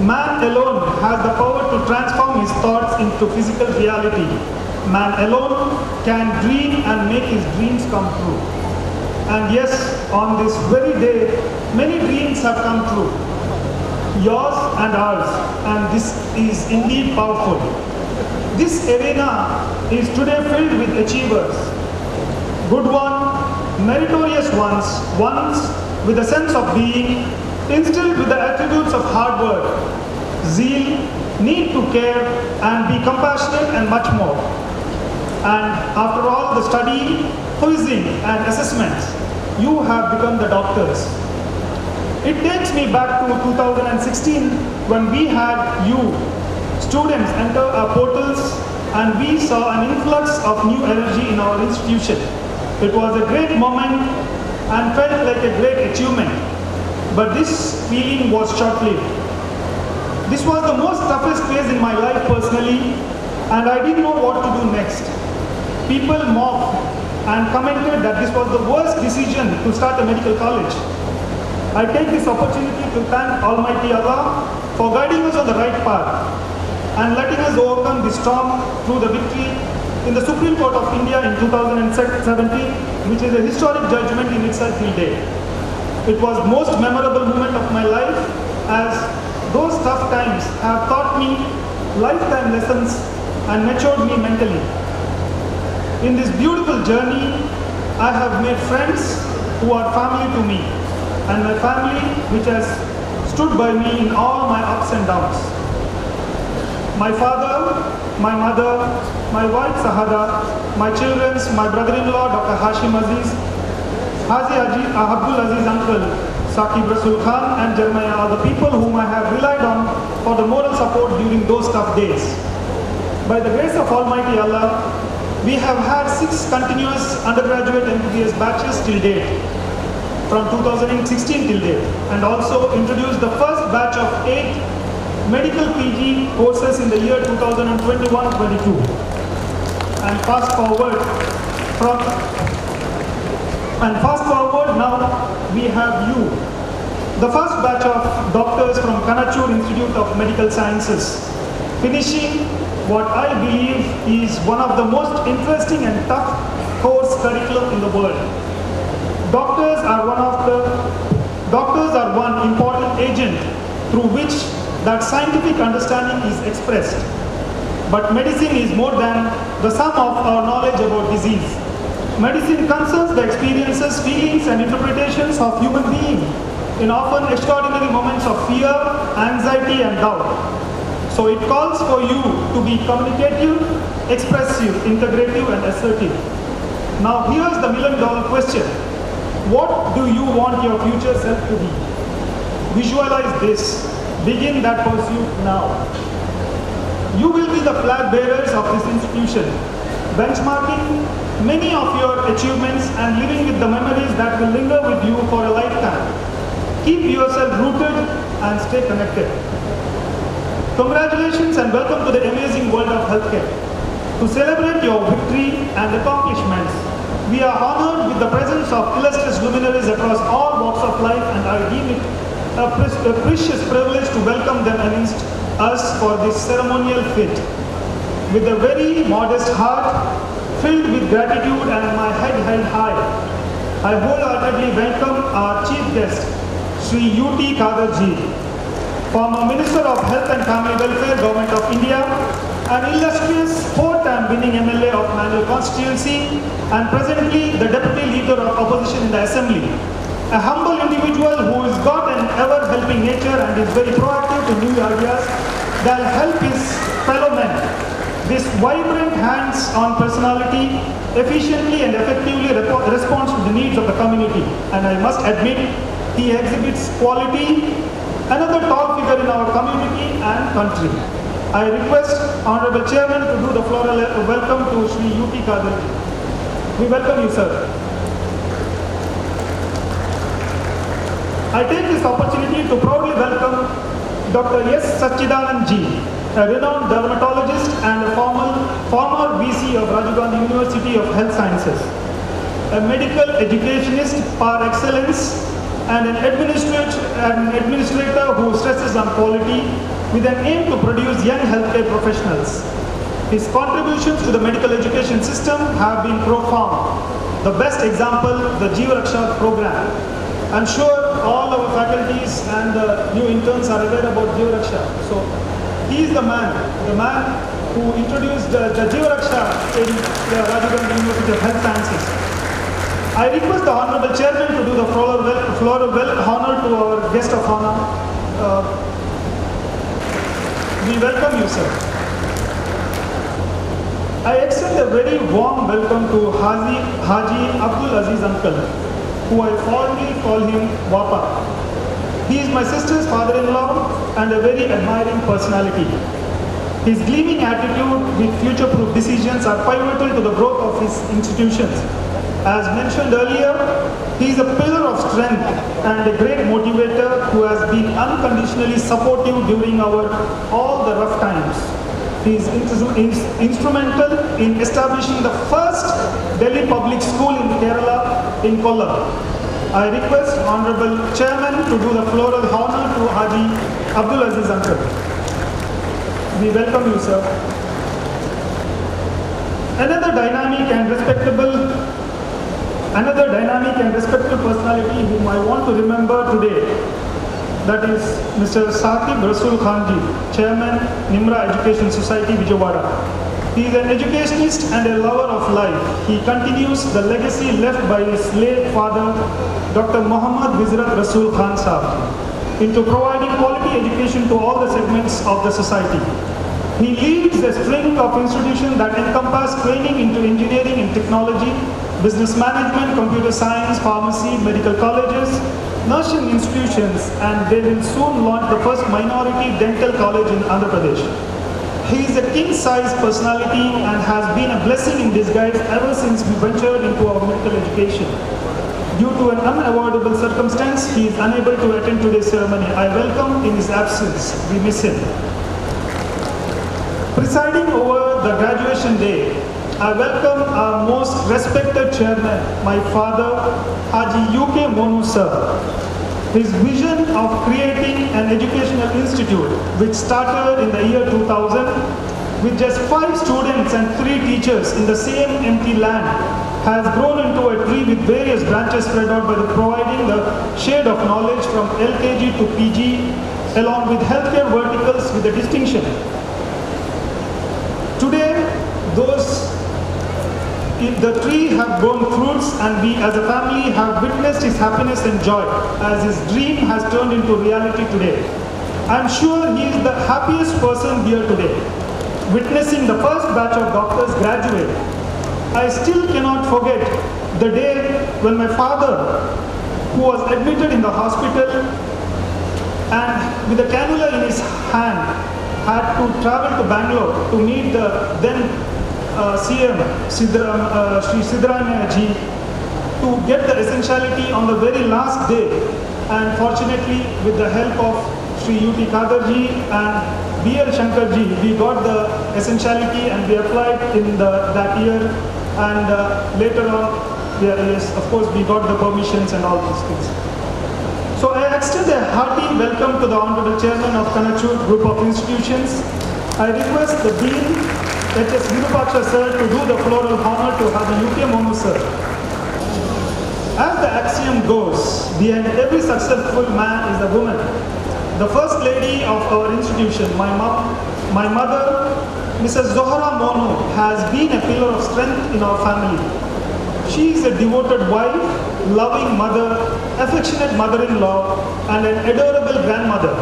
Man alone has the power to transform his thoughts into physical reality. Man alone can dream and make his dreams come true. And yes, on this very day, many dreams have come true. Yours and ours, and this is indeed powerful. This arena is today filled with achievers. Good ones, meritorious ones with a sense of being, instilled with the attributes of hard work, zeal, need to care, and be compassionate, and much more. And after all the study, quizzing, and assessments, you have become the doctors. It takes me back to 2016 when we had you, students, enter our portals, and we saw an influx of new energy in our institution. It was a great moment and felt like a great achievement. But this feeling was short-lived. This was the most toughest phase in my life personally, and I didn't know what to do next. People mocked and commented that this was the worst decision to start a medical college. I take this opportunity to thank Almighty Allah for guiding us on the right path and letting us overcome the storm through the victory in the Supreme Court of India in 2017, which is a historic judgment in itself till date. It was the most memorable moment of my life, as those tough times have taught me lifetime lessons and matured me mentally. In this beautiful journey, I have made friends who are family to me, and my family which has stood by me in all my ups and downs. My father, my mother, my wife Sahada, my children, my brother-in-law Dr. Hashim Aziz, Abdul Aziz uncle, Saqib Rasul Khan and Jeremiah are the people whom I have relied on for the moral support during those tough days. By the grace of Almighty Allah, we have had 6 continuous undergraduate MBBS batches till date, from 2016 till date, and also introduced the first batch of 8 medical PG courses in the year 2021-22. And fast forward now we have you, the first batch of doctors from KANACHURinstitute of Medical Sciences, finishing what I believe is one of the most interesting and tough course curriculum in the world. Doctors are one important agent through which that scientific understanding is expressed. But medicine is more than the sum of our knowledge about disease. Medicine concerns the experiences, feelings, and interpretations of human beings in often extraordinary moments of fear, anxiety, and doubt. So it calls for you to be communicative, expressive, integrative, and assertive. Now here's the million-dollar question. What do you want your future self to be? Visualize this. Begin that pursuit now. You will be the flag bearers of this institution, benchmarking many of your achievements and living with the memories that will linger with you for a lifetime. Keep yourself rooted and stay connected. Congratulations and welcome to the amazing world of healthcare. To celebrate your victory and accomplishments, we are honored with the presence of illustrious luminaries across all walks of life, and I deem it a precious privilege to welcome them amidst us for this ceremonial feat. With a very modest heart, filled with gratitude and my head held high, I wholeheartedly welcome our chief guest, Sri U.T. Khadarji, former Minister of Health and Family Welfare, Government of India, an illustrious 4-time winning MLA of Manual constituency, and presently the Deputy Leader of Opposition in the Assembly. A humble individual who has got an ever-helping nature and is very proactive to new ideas that will help his fellow men. This vibrant hands-on personality efficiently and effectively responds to the needs of the community, and I must admit, he exhibits quality, another tall figure in our community and country. I request Honorable Chairman to do the floral welcome to Sri U.T. Khadarji. We welcome you, sir. I take this opportunity to proudly welcome Dr. S. Sachidanand Ji, a renowned dermatologist and a former VC of Rajiv Gandhi University of Health Sciences, a medical educationist par excellence, and an administrator who stresses on quality with an aim to produce young healthcare professionals. His contributions to the medical education system have been profound. The best example, the Jeeva Raksha program. I'm sure all our faculties and the new interns are aware about Jeeva Raksha. So he is the man who introduced the Jeeva Raksha in Rajiv Gandhi University of Health Sciences. I request the Honorable Chairman to do the floral honor to our guest of honor. We welcome you, sir. I extend a very warm welcome to Haji Abdul Aziz uncle, who I fondly call him Wapa. He is my sister's father-in-law and a very admiring personality. His gleaming attitude with future-proof decisions are pivotal to the growth of his institutions. As mentioned earlier, he is a pillar of strength and a great motivator who has been unconditionally supportive during all the rough times. He is instrumental in establishing the first Delhi public school in Kerala in Kollam. I request Honorable Chairman to do the floral honor to Haji Abdul Aziz uncle. We welcome you, sir. Another dynamic and respectable Another dynamic and respectful personality whom I want to remember today, that is Mr. Saqib Rasul Khanji, Chairman, Nimra Education Society, Vijayawada. He is an educationist and a lover of life. He continues the legacy left by his late father, Dr. Muhammad Wizrat Rasul Khan Sahab, into providing quality education to all the segments of the society. He leads a string of institutions that encompass training into engineering and technology, business management, computer science, pharmacy, medical colleges, nursing institutions, and they will soon launch the first minority dental college in Andhra Pradesh. He is a king-size personality and has been a blessing in disguise ever since we ventured into our medical education. Due to an unavoidable circumstance, he is unable to attend today's ceremony. I welcome in his absence. We miss him. Presiding over the graduation day, I welcome our most respected chairman, my father, Haji UK Monu sir. His vision of creating an educational institute, which started in the year 2000, with just 5 students and 3 teachers in the same empty land, has grown into a tree with various branches spread out by providing the shade of knowledge from LKG to PG, along with healthcare verticals with a distinction. Today, the tree have grown fruits, and we as a family have witnessed his happiness and joy as his dream has turned into reality today. I am sure he is the happiest person here today, witnessing the first batch of doctors graduate. I still cannot forget the day when my father, who was admitted in the hospital and with a cannula in his hand, had to travel to Bangalore to meet the then CM Sri Sidramaya ji to get the essentiality on the very last day, and fortunately with the help of Sri UT Kadar ji and BL Shankar ji, we got the essentiality and we applied in that year, and later on, yes, of course we got the permissions and all these things. So I extend a hearty welcome to the Honorable Chairman of KANACHUR Group of Institutions. I request the Dean, H.S. Virupaksha sir, to do the floral honor to have the UK Monu sir. As the axiom goes, behind every successful man is a woman. The first lady of our institution, my mother, Mrs. Zohra Monu, has been a pillar of strength in our family. She is a devoted wife, loving mother, affectionate mother-in-law, and an adorable grandmother.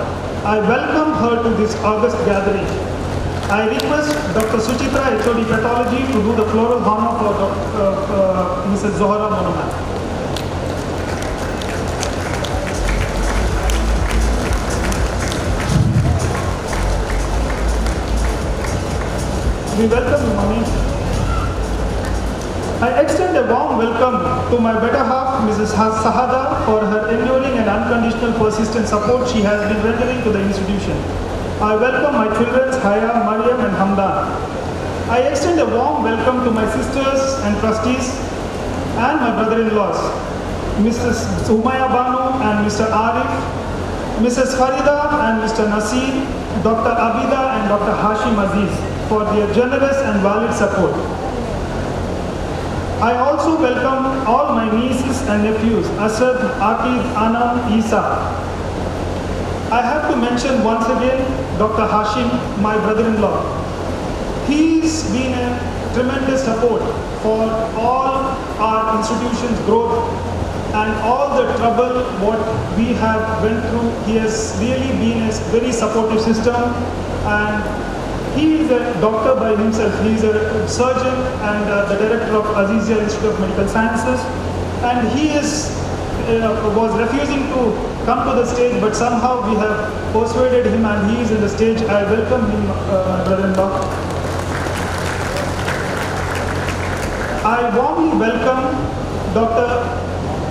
I welcome her to this august gathering. I request Dr. Suchitra, HOD Pathology, to do the floral honor for Mrs. Zohra Monu. We welcome you, Mami. I extend a warm welcome to my better half, Mrs. Sahada, for her enduring and unconditional persistent support she has been rendering to the institution. I welcome my children, Haya, Mariam, and Hamdan. I extend a warm welcome to my sisters and trustees and my brother-in-laws, Mrs. Umaya Banu and Mr. Arif, Mrs. Farida and Mr. Nasir, Dr. Abida and Dr. Hashim Aziz for their generous and valid support. I also welcome all my nieces and nephews, Asad, Aqid, Anam, Isa. I have to mention once again Dr. Hashim, my brother-in-law. He's been a tremendous support for all our institution's growth and all the trouble what we have went through. He has really been a very supportive system, and he is a doctor by himself. He is a surgeon and the director of Azizia Institute of Medical Sciences, and he was refusing to come to the stage, but somehow we have persuaded him and he is in the stage. I welcome him, my brother-in-law. I warmly welcome Dr.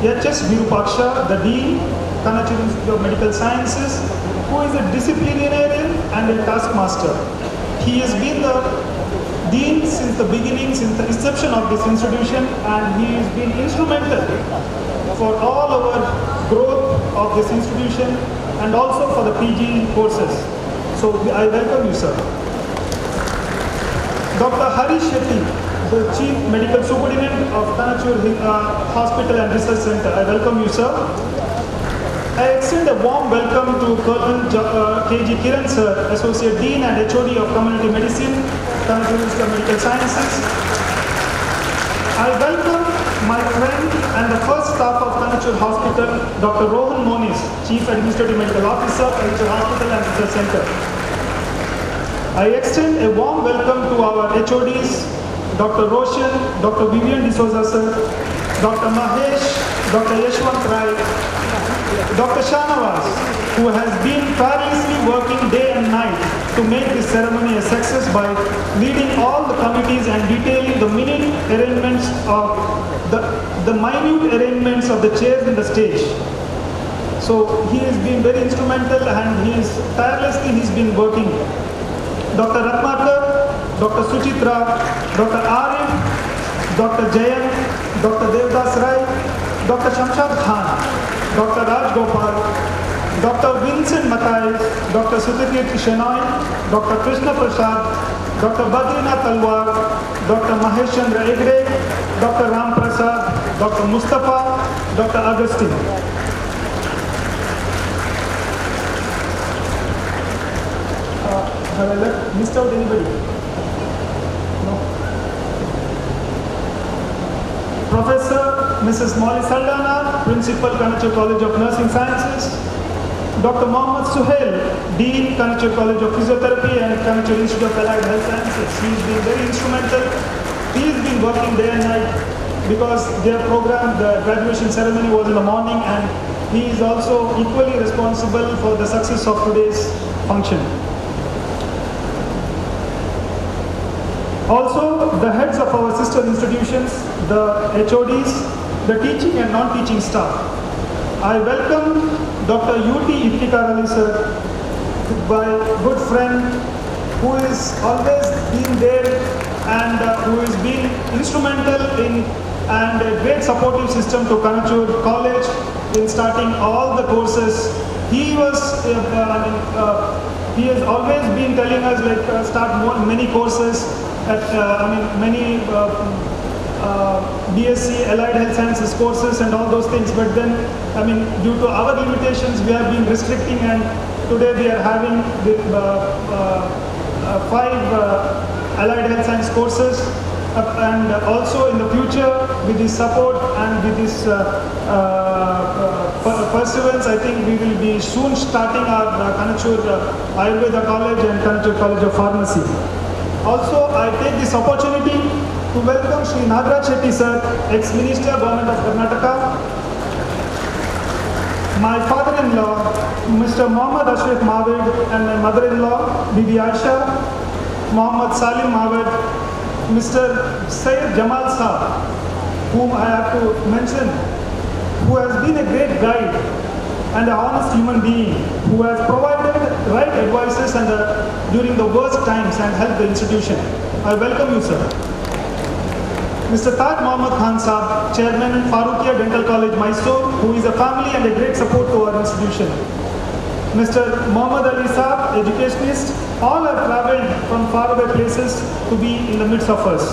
H.S. Virupaksha, the Dean, KANACHURinstitute of Medical Sciences, who is a disciplinarian and a taskmaster. He has been the Dean since the beginning, since the inception of this institution, and he has been instrumental for all our growth of this institution and also for the PG courses. So I welcome you, sir. Dr. Harish Shetty, the Chief Medical Superintendent of Kanachur Hospital and Research Center. I welcome you, sir. I extend a warm welcome to Colonel K.G. Kiran, sir, Associate Dean and HOD of Community Medicine, Kanachur Institute of Medical Sciences. I welcome my friend and the first staff of Kanachur Hospital, Dr. Rohan Moniz, Chief Administrative Medical Officer, Kanachur Hospital and Research Center. I extend a warm welcome to our HODs, Dr. Roshan, Dr. Vivian D'Souza, sir, Dr. Mahesh, Dr. Yashwant Rai, Dr. Shanawaz, who has been tirelessly working day and night to make this ceremony a success by leading all the committees and detailing the minute arrangements of the minute arrangements of the chairs in the stage. So he has been very instrumental and he's been working. Dr. Ratmakar, Dr. Suchitra, Dr. Arif, Dr. Jayant, Dr. Devdas Rai, Dr. Shamshad Khan, Dr. Raj Gopal, Dr. Vincent Matai, Dr. Sudhakir Shenoy, Dr. Krishna Prasad, Dr. Badrinath Talwar, Dr. Mahesh Chandra Egre, Dr. Ram Prasad, Dr. Mustafa, Dr. Agustin. Have I missed out anybody? No. Professor Mrs. Molly Saldana, Principal, Kanachur College of Nursing Sciences. Dr. Mohammad Suhail, Dean, Kanachur College of Physiotherapy and Kanachur Institute of Allied Health Sciences. He's been very instrumental. He's been working day and night because their program, the graduation ceremony was in the morning, and he is also equally responsible for the success of today's function. Also, the heads of our sister institutions, the HODs, the teaching and non-teaching staff. I welcome Dr. U.T. Iftikhar Ali, sir, my good friend, who is always been there and who has been instrumental in and a great supportive system to Kanachur College in starting all the courses. He has always been telling us start many courses. Many BSc, Allied Health Sciences courses and all those things, but then, due to our limitations, we have been restricting, and today we are having 5 Allied Health Science courses, and also in the future, with this support and with this perseverance, I think we will be soon starting our Kanachur Ayurveda College and Kanachur College of Pharmacy. Also, I take this opportunity to welcome Sri Nagaraj Shetty, sir, ex-minister, Government of Karnataka. My father-in-law, Mr. Mohammad Ashraf Mawad, and my mother-in-law, Bibi Aisha, Mohammad Salim Mawad, Mr. Syed Jamal Saab, whom I have to mention, who has been a great guide and an honest human being, who has provided right advices and during the worst times and helped the institution. I welcome you, sir. Mr. Taj Mohammad Khan Saab, Chairman, Farooqia Dental College, Mysore, who is a family and a great support to our institution. Mr. Muhammad Ali Saab, educationist, all have travelled from faraway places to be in the midst of us.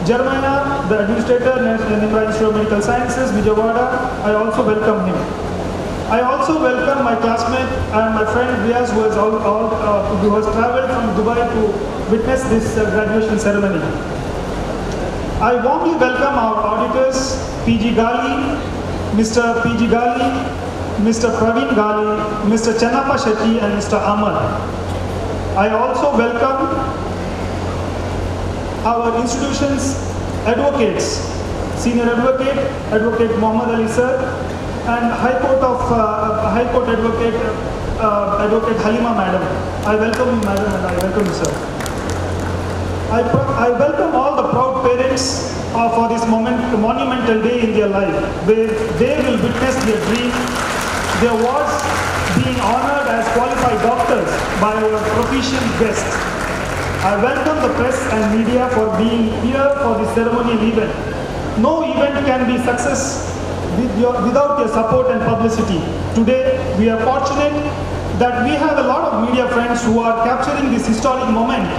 Jeremiah, the administrator, Nimra Institute of Medical Sciences, Vijayawada, I also welcome him. I also welcome my classmate and my friend Riaz, who has travelled from Dubai to witness this graduation ceremony. I warmly welcome our auditors, PG Gali, Mr. PG Gali, Mr. Praveen Gali, Mr. Channappa Shetty, and Mr. Amar. I also welcome our institution's advocates, Senior Advocate, Advocate Muhammad Ali sir, and High Court Advocate, Advocate Halima Madam. I welcome you, Madam, and I welcome you, sir. I welcome all the proud parents for this monumental day in their life, where they will witness their dream, their wards being honored as qualified doctors by our proficient guests. I welcome the press and media for being here for this ceremonial event. No event can be success without your support and publicity. Today, we are fortunate that we have a lot of media friends who are capturing this historic moment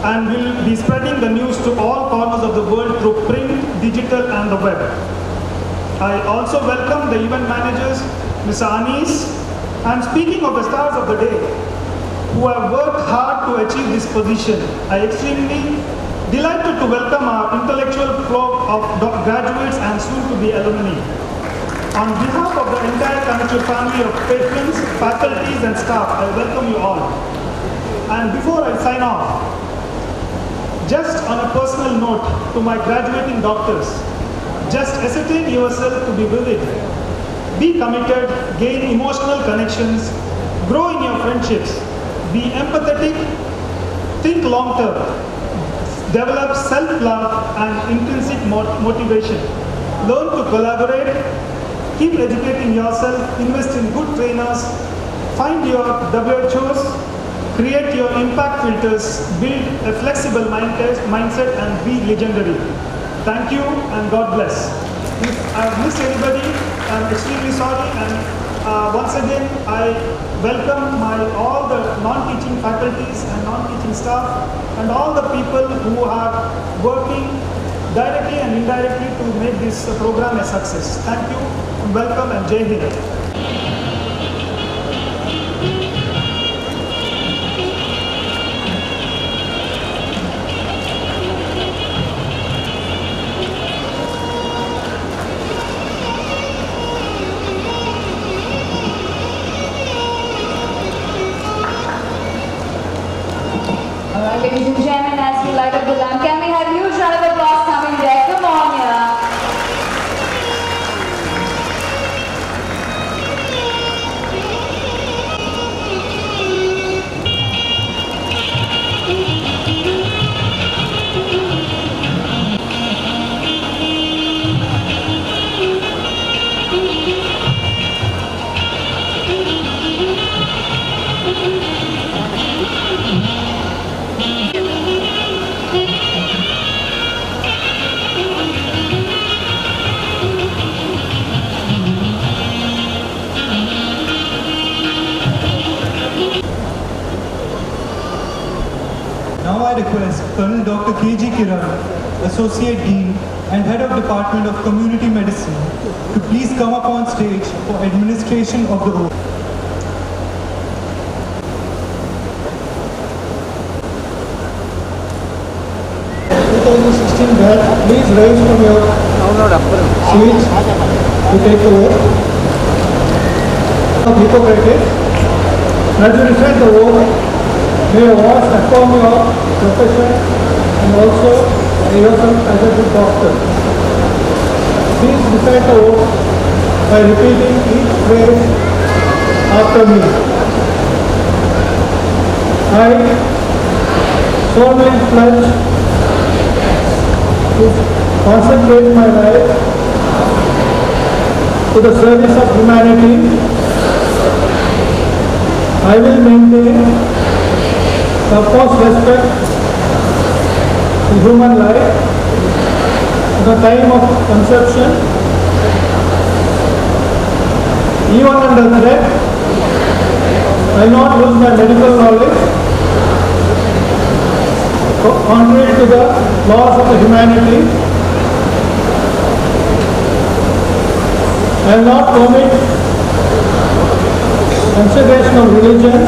and will be spreading the news to all corners of the world through print, digital and the web. I also welcome the event managers, Mr. Anis, and speaking of the stars of the day, who have worked hard to achieve this position, I am extremely delighted to welcome our intellectual flow of graduates and soon-to-be alumni. On behalf of the entire KANACHUR family of patrons, faculties and staff, I welcome you all. And before I sign off, just on a personal note to my graduating doctors, just ascertain yourself to be vivid, be committed, gain emotional connections, grow in your friendships, be empathetic, think long term, develop self-love and intrinsic motivation, learn to collaborate, keep educating yourself, invest in good trainers, find your WHOs, create your impact filters, build a flexible mindset and be legendary. Thank you and God bless. If I've missed anybody, I'm extremely sorry, and once again I welcome all the non-teaching faculties and non-teaching staff and all the people who are working directly and indirectly to make this program a success. Thank you, and welcome and Jai Hind. Ladies and gentlemen, as we light up the lamp, can we have a huge round of applause coming there? Come on, yeah. Now I request Colonel Dr. K.G. Kiran, Associate Dean and Head of Department of Community Medicine, to please come up on stage for administration of the oath. Please rise from your seats to take the oath of Hippocrates. As you recite the oath, may your words affirm your profession and also yourself as a good doctor. Please recite the oath by repeating each phrase after me. I solemnly pledge to concentrate my life to the service of humanity. I will maintain the utmost respect to human life at the time of conception, even under threat. I will not lose my medical knowledge contrary to the laws of the humanity. I will not permit consideration of religion,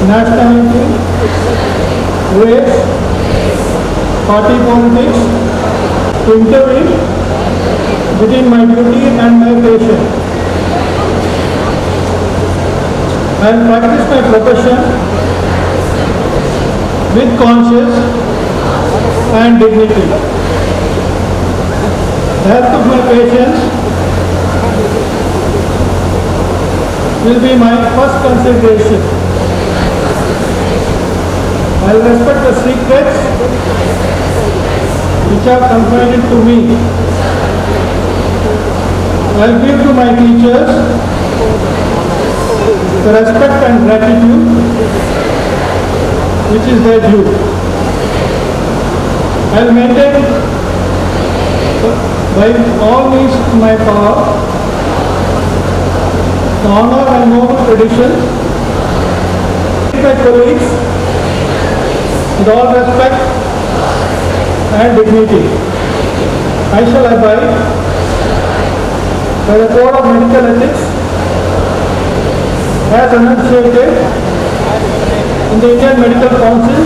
nationality, race, party politics to intervene between my duty and my patient. I will practice my profession with conscience and dignity. The health of my patients will be my first consideration. I will respect the secrets which are confided to me. I will give to my teachers the respect and gratitude which is their due. I will maintain by all means in my power the honor and noble tradition. My colleagues with all respect and dignity. I shall abide by the Code of Medical Ethics as enunciated in the Indian Medical Council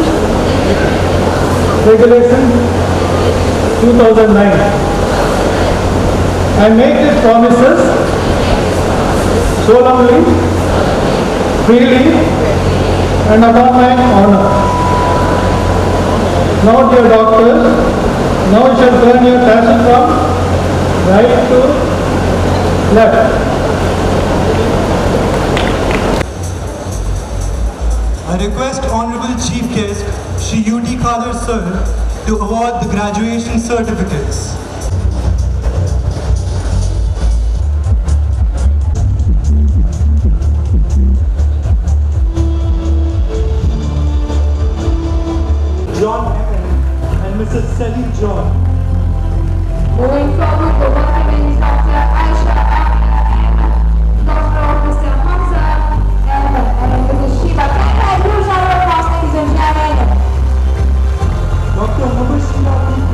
Regulation 2009. I make these promises solemnly, freely, and upon my honor. Now, dear doctors, now you shall turn your attention from right to left. I request Honorable Chief Guest Shri U.T. Khader Sir to award the graduation certificates. John Evan and Mrs. Sally John. Moving forward, the welcoming Dr. Aisha Dr. Mr. Hamza and Mrs. Shiva. Can I have you shout out across, ladies and gentlemen? Dr. Mubashira P.K.,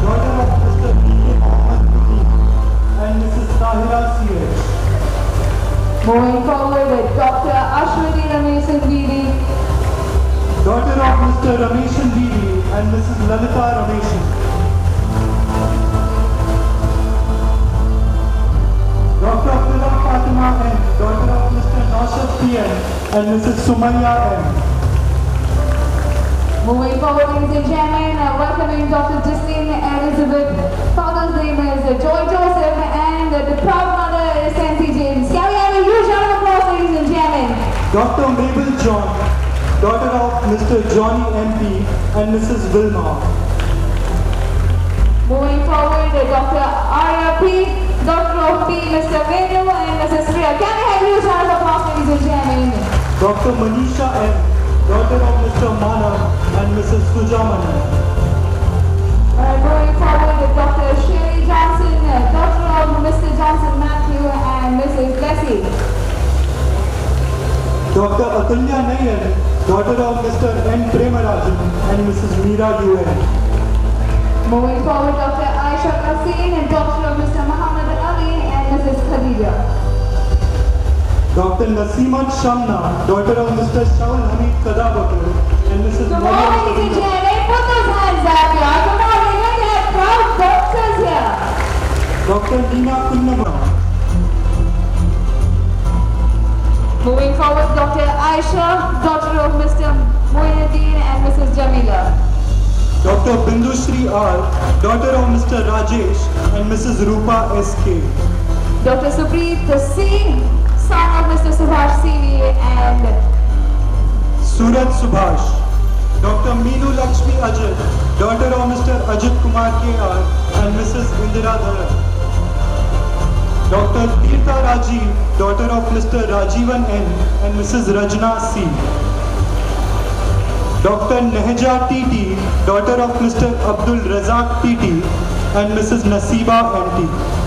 daughter of Mr. B.K. Mohammed Mudeed and Mrs. Tahira C.H. Moving forward, Dr. Ashwini Ramesh Vidi. Daughter of Mr. Rameshan Vidi and Mrs. Lalita Rameshan. Dr. Philip Fatima N., daughter of Mr. Naushad P.N. and Mrs. Sumaya M. Moving forward, ladies and gentlemen, welcoming Dr. Justine Elizabeth. Father's name is Joy Joseph and the proud mother is Nancy James. Can we have a huge round of applause, ladies and gentlemen? Dr. Mabel John, daughter of Mr. Johnny M.P. and Mrs. Wilma. Moving forward, Dr. Arya P, Dr. of P, Mr. Venu and Mrs. Priya. Can we have a huge round of applause, ladies and gentlemen? Dr. Manisha M., daughter of Mr. Manav and Mrs. Sujamani. Moving forward, Dr. Sherry Johnson, daughter of Mr. Johnson Matthew and Mrs. Bessie. Dr. Atulya Nayan, daughter of Mr. N. Premarajan and Mrs. Meera U.N. Moving forward, Dr. Aisha Qasim, daughter of Mr. Muhammad Ali and Mrs. Khadija. Dr. Nasimat Shamna, daughter of Mr. Shaul Hamid Kadabakar and Mrs. Come on, ladies and gentlemen, put those hands up, y'all. Come on, we're going to have proud doctors here. Dr. Neena Kunnama. Moving forward, Dr. Aisha, daughter of Mr. Moinuddin and Mrs. Jamila. Dr. Bindu Shri R, daughter of Mr. Rajesh and Mrs. Rupa S.K. Dr. Supreet C, son of Mr. Subhash CV and Surat Subhash. Dr. Meenu Lakshmi Ajit, daughter of Mr. Ajit Kumar K.R. and Mrs. Indira Dharan. Dr. Tirtha Rajiv, daughter of Mr. Rajivan N. and Mrs. Rajna C. Dr. Nehja T.T., daughter of Mr. Abdul Razak T.T. and Mrs. Nasiba N.T.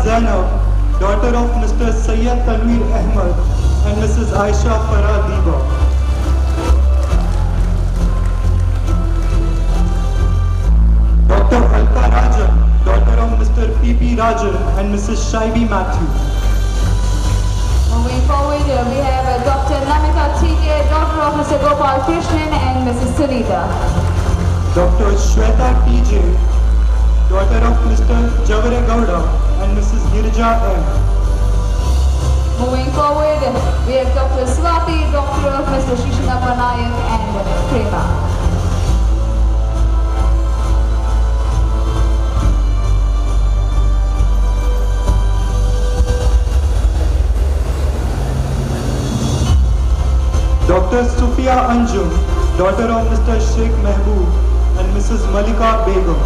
Zainab, daughter of Mr. Sayyid Tanveer Ahmad and Mrs. Aisha Farah Diba. Dr. Alka Rajan, daughter of Mr. P.P. Rajan and Mrs. Shaibi Matthew. moving forward, we have Dr. Namita T.K., daughter of Mr. Gopal Krishnan and Mrs. Sunita. Dr. Shweta T.J., daughter of Mr. Javare Gowda and Mrs. Girja M. Moving forward, we have Dr. Swati, daughter of Mr. Shishinappa Nayak and Prema. Dr. Sufia Anjum, daughter of Mr. Sheikh Mehboob and Mrs. Malika Begum.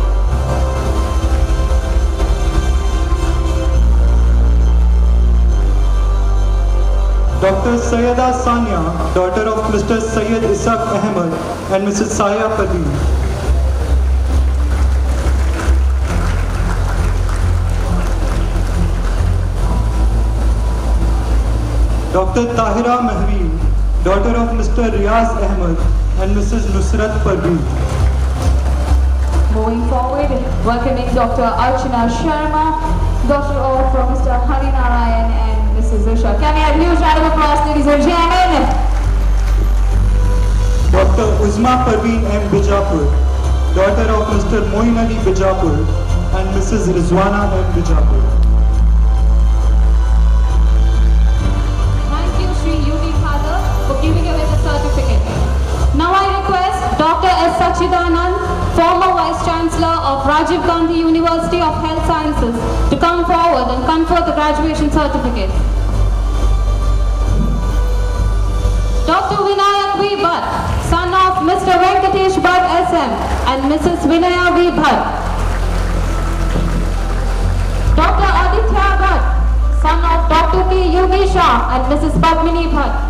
Dr. Sayyida Sania, daughter of Mr. Sayyid Ishaq Ahmed and Mrs. Saya Parveen. Dr. Tahira Mahveen, daughter of Mr. Riaz Ahmed and Mrs. Nusrat Parveen. Moving forward, welcoming Dr. Archana Sharma, daughter of Mr. Hari Narayan and Mrs. Usha. Can we have a huge round of applause, ladies and gentlemen? Dr. Uzma Parveen M. Bijapur, daughter of Mr. Moin Ali Bijapur and Mrs. Rizwana M. Bijapur. Thank you, Sri Yudi Father, for giving away the certificate. Now I request Dr. S. Sachidanand, former Vice Chancellor of Rajiv Gandhi University of Health Sciences, to come forward and confer the graduation certificate. Dr. Vinayak V. Bhatt, son of Mr. Venkatesh Bhatt SM and Mrs. Vinaya V. Bhatt. Dr. Aditya Bhatt, son of Dr. P. Yogi Shah and Mrs. Padmini Bhatt.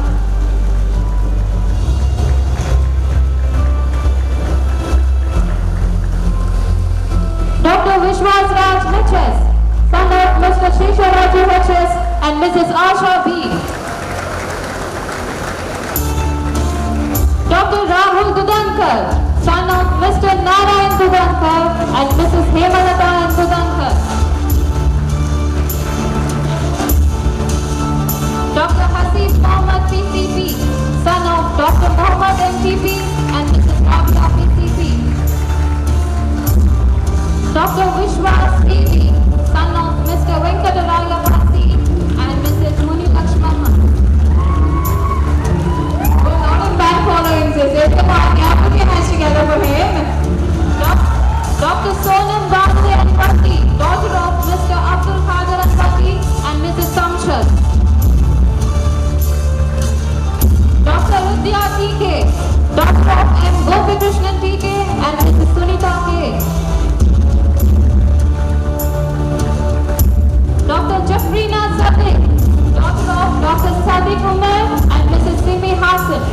Dr. Vishwas Raj HS, son of Mr. Shesharaju HS and Mrs. Asha B. Dr. Rahul Dudankar, son of Mr. Narayan Dudankar and Mrs. Hemalata Dudankar. Dr. Hasib Mohammad PCP, son of Dr. Mohammad MTP and Mrs. Rabia PCP. Dr. Vishwas TV, son of Mr. Venkataraya Bhatti and Mrs. Muni Lakshmana. A lot of band followings is it? Come on, yeah, put your hands together for him. Dr. Sonam Bhattacharya Bhatti, daughter of Mr. Abdul Qadir Bhatti and Mrs. Samshad. Dr. Vidya TK, daughter of M. Gopikrishnan TK and Mrs. Sunita K. Dr. Jafrina Sadiq, daughter of Dr. Sadiq Umar and Mrs. Simi Hassan.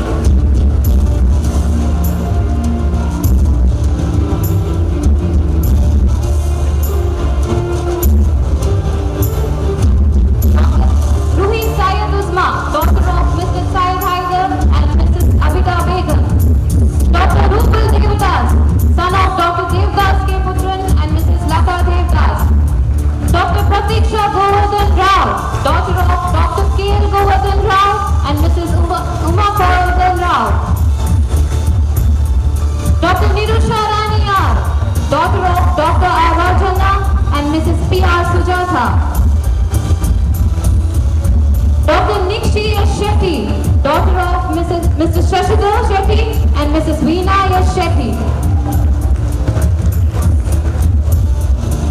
Ruhi Syed Uzma, daughter of Mr. Syed Haidar and Mrs. Abida Begum. Dr. Rupal Devdas, son of Dr. Devdas K. Putran and Mrs. Lata Devdas. Dr. Pratiksha Govardhan Rao, daughter of Dr. K.L. Govardhan Rao and Mrs. Uma Govardhan Rao. Dr. Nirusha Raniyar, daughter of Dr. R. Rajana and Mrs. P.R. Sujatha. Dr. Nikshi Yash Shetty, daughter of Mr. Shashidhar Shetty and Mrs. Veena Yash Shetty.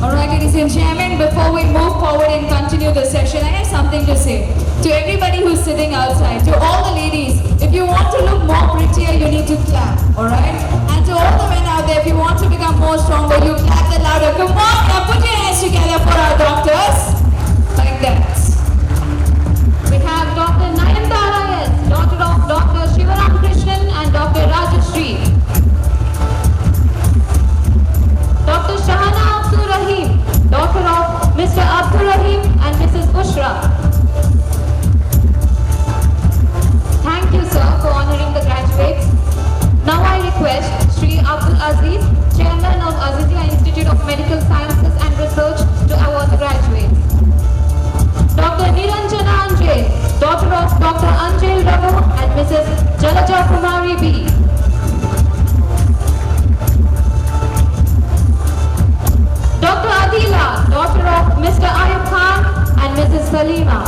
Alright, ladies and gentlemen, before we move forward and continue the session, I have something to say. To everybody who's sitting outside, to all the ladies, if you want to look more prettier, you need to clap, alright? And to all the men out there, if you want to become more stronger, you clap that louder. Come on, now put your hands together for our doctors. Like that. We have Dr. Nayantara S, daughter of Dr. Shivaram Krishnan and Dr. Rajashri. Dr. Shahana Abdul Rahim, daughter of Mr. Abdul Rahim and Mrs. Bushra. Thank you, sir, for honoring the graduates. Now I request Sri Abdul Aziz, Chairman of Azizia Institute of Medical Sciences and Research, to award the graduates. Dr. Niranjana Anjel, daughter of Dr. Anjel Raghu and Mrs. Jalaja Kumari B. Dr. Adila, daughter of Mr. Ayub Khan and Mrs. Salima.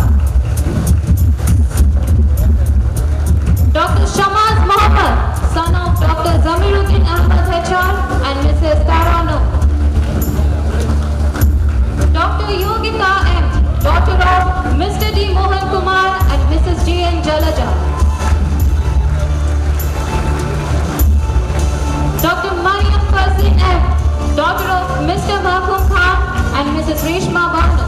Dr. Shamaz Mohammed, son of Dr. Zamiruddin Ahmad HR and Mrs. Tarano. Dr. Yogita M, daughter of Mr. D. Mohan Kumar and Mrs. J. N. Jalaja. Dr. Mariam Farzin M, daughter of Mr. Mahbub Khan and Mrs. Reshma Banu.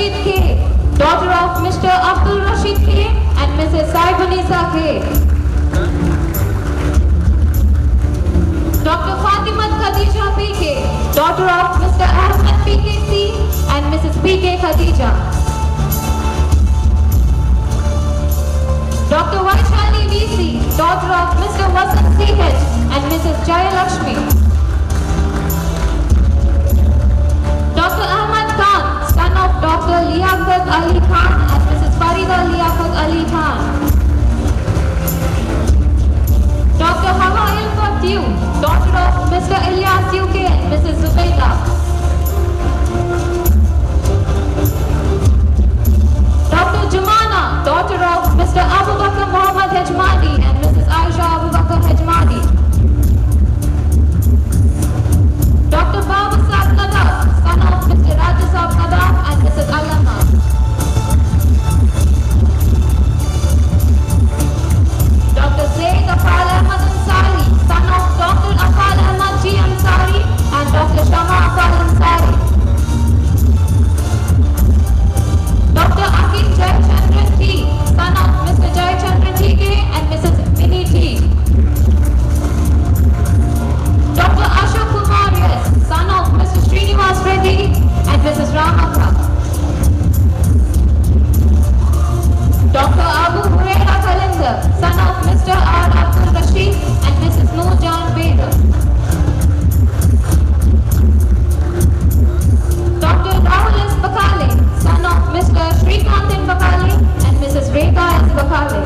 Rashid K, daughter of Mr. Abdul Rashid K and Mrs. Saibunisa K. Dr. Fatimat Khadija PK, daughter of Mr. Ahmed PKC and Mrs. PK Khadija. Dr. Vaishali VC, daughter of Mr. Vasant CH and Mrs. Jayalakshmi. Dr. Ahmad Khan, son of Dr. Liaquat Ali Khan and Mrs. Farida Liaquat Ali Khan. Dr. Hawa Ilfat Yu, daughter of Mr. Ilyas UK and Mrs. Zubayda. Dr. Jumana, daughter of Mr. Abu Bakr Muhammad Hejmadi and Mrs. Aisha Abu Bakr Hejmadi. Dr. Babasab Nadaf, son of Mr. Rajasab Nadaf and Mrs. Allama. Dr. Zaid Afal Ahmad Ansari, son of Dr. Afal Ahmad G. Ansari and Dr. Shama Afal Ansari. Dr. Akin Jayachandran T, son of Mr. Jayachandran TK and Mrs. Minnie T. Dr. Ashok Kumar S, son of Mr. Srinivas Reddy and Mrs. Ramaka. Dr. Abu Huraira Kalinder, son of Mr. R. Abdul Rashid and Mrs. Noorjan Beda. Dr. Rahul S. Bakale, son of Mr. Srikantan Bakale and Mrs. Rekha S. Bakale.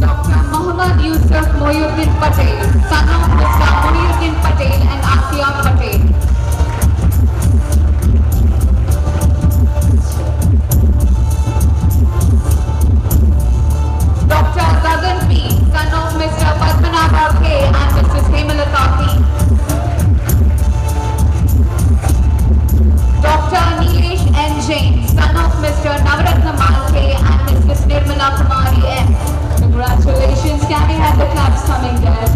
Dr. Muhammad Yusuf Mohyuddin Patel, son of Mr. Mohyuddin Patel and Asiya Patel. Dr. Gagan P, son of Mr. Padmanabha K and Mrs. Hemalata P. Dr. Nilesh N. Jain, son of Mr. Navaratna Mal K and Mrs. Nirmala Kumari M. Congratulations, can we have the claps coming there?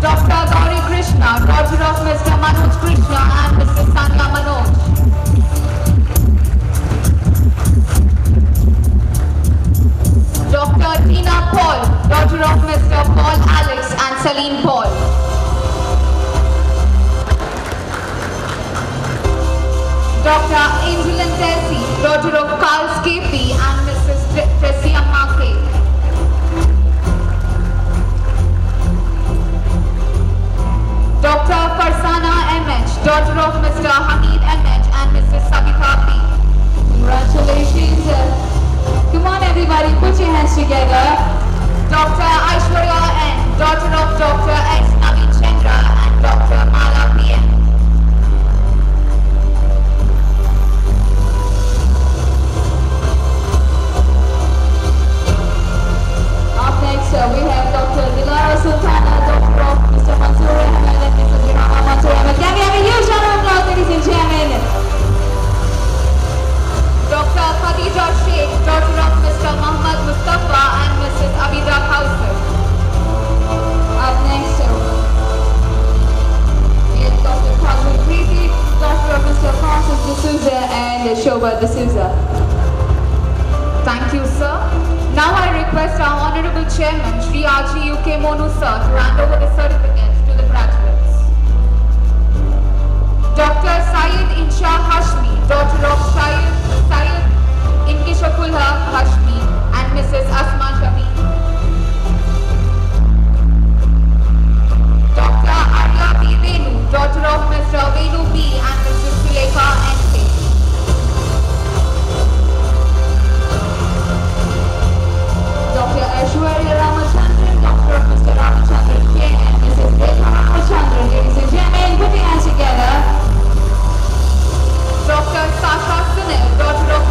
Dr. Gauri Krishna, daughter of Mr. Manoj Krishna and Mrs. Sanya Manoj. Dr. Tina Paul, daughter of Mr. Paul Alex and Celine Paul. Dr. Angelin Tessie, daughter of Carl Scapi and Mrs. Tessie Amake. Dr. Farsana MH, daughter of Mr. Hamid MH and Mrs. Sabita P. Congratulations. Come on everybody, put your hands together. Dr. Aishwarya N, daughter of Dr. S. Naveen Chandra and Dr. Mala PM. Up next, we have Dr. Dilara Sultana, daughter of Mr. Mansoor Ahmed and Mrs. Rihana Mansoor Ahmed. Can we have a huge round of applause, ladies and gentlemen? Dr. Khadija Sheikh, daughter of Mr. Muhammad Mustafa and Mrs. Abida Kausar. Up next, we have Dr. Kazul Preeti, daughter of Mr. Francis D'Souza and Shobha D'Souza. Thank you, sir. Now I request our Honorable Chairman, Shri R.G. UK Monu sir, to hand over the certificates to the graduates. Dr. Syed Insha Hashmi, daughter of Syed Inkishafullah Hashmi and Mrs. Asma Shami. Dr. Arya B. Venu, daughter of Mr. Venu B. and Mrs. Sulekha N.K. Dr. Aishwarya Ramachandran, daughter of Mr. Ramachandran K. and Mrs. Rekha Ramachandran. Ladies and gentlemen, put your hands together. Dr. Sasha Sunil, daughter of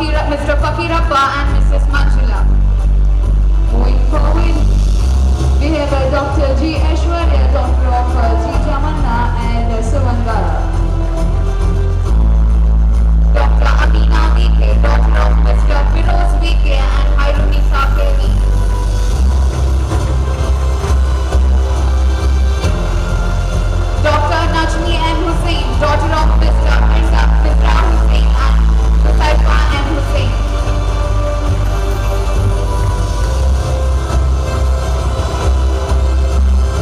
Mr. Fakirappa and Mrs. Manjula. Moving forward, we have Dr. G. Aishwarya, daughter of G. Jamanna and Suvangara. Dr. Amina VK, daughter of Mr. Firoz VK and Hairunisa KV. Dr. Najmi M. Hussain, daughter of Mr. Mirza Hussain and Saifa M. Hussain.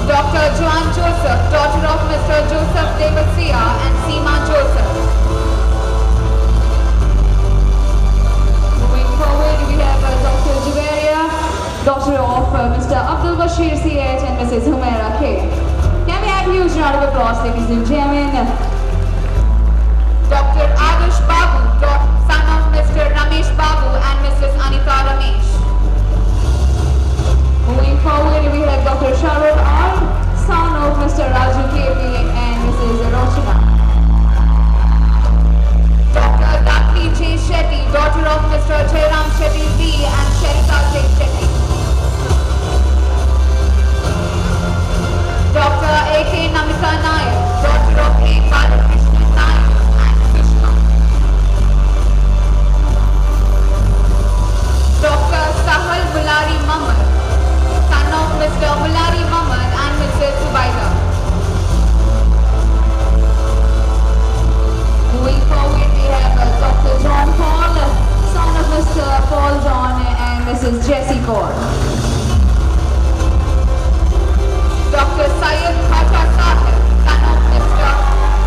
Dr. Joan Joseph, daughter of Mr. Joseph Devasia and Seema Joseph. Moving forward, we have Dr. Juveria, daughter of Mr. Abdul Bashir C.H. and Mrs. Humaira K. Can we have a huge round of applause, ladies and gentlemen? Dr. Adarsh Babu, son of Mr. Ramesh Babu and Mrs. Anita Ramesh. Moving forward, we have Dr. Sharad R, son of Mr. Raju KP and Mrs. Roshina. Dr. Dakli J. Shetty, daughter of Mr. Jairam Shetty D and Sharita J. Shetty. Dr. A.K. Namita Nair, daughter of A. Balakrishna Nair and Krishna. Dr. Sahal Bulari Mamad, son of Mr. Bulari Mamad and Mrs. Zubaida. Moving forward, we have Dr. John Paul, son of Mr. Paul John and Mrs. Jessie Kaur. Dr. Syed Khata Sahib, son of Mr.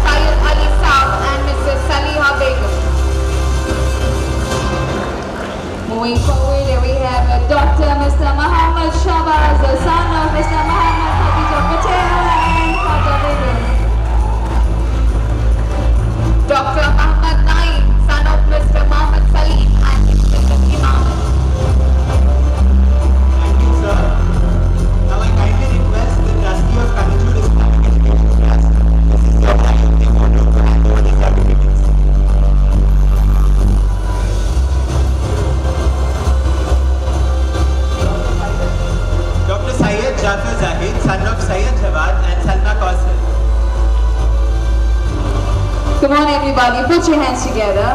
Syed Ali Saab and Mrs. Saliha Begum. Moving forward, we have Dr. Mr. Muhammad Shahbaz, son of Mr. Muhammad Khadija Patel and Khata Begum. Dr. Muhammad Naeem, son of Mr. Muhammad Salim and Mr. Imam. Thank you, sir. Now I kindly request the trustee of KANACHUR Islamic Education Trust, Mrs. Gopal, to hand over the certificates. Dr. Syed Jafar Zahid, son of Syed Jawad and Salma Qasim. Come on everybody, put your hands together.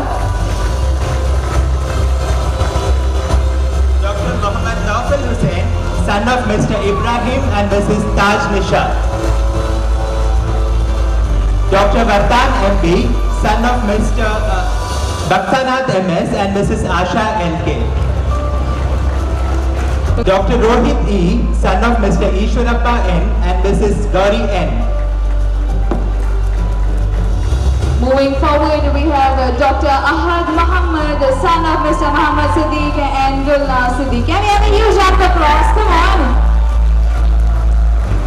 Dr. Muhammad Nawfal Hussain, son of Mr. Ibrahim and Mrs. Taj Nisha. Dr. Vartan MB, son of Mr. Bhaktanath MS and Mrs. Asha LK. Dr. Rohit E, son of Mr. Ishwarappa N and Mrs. Gauri N. Moving forward, we have Dr. Ahad Muhammad, son of Mr. Muhammad Siddiq and Gulna Siddiq. Can we have a huge round of applause? Come on.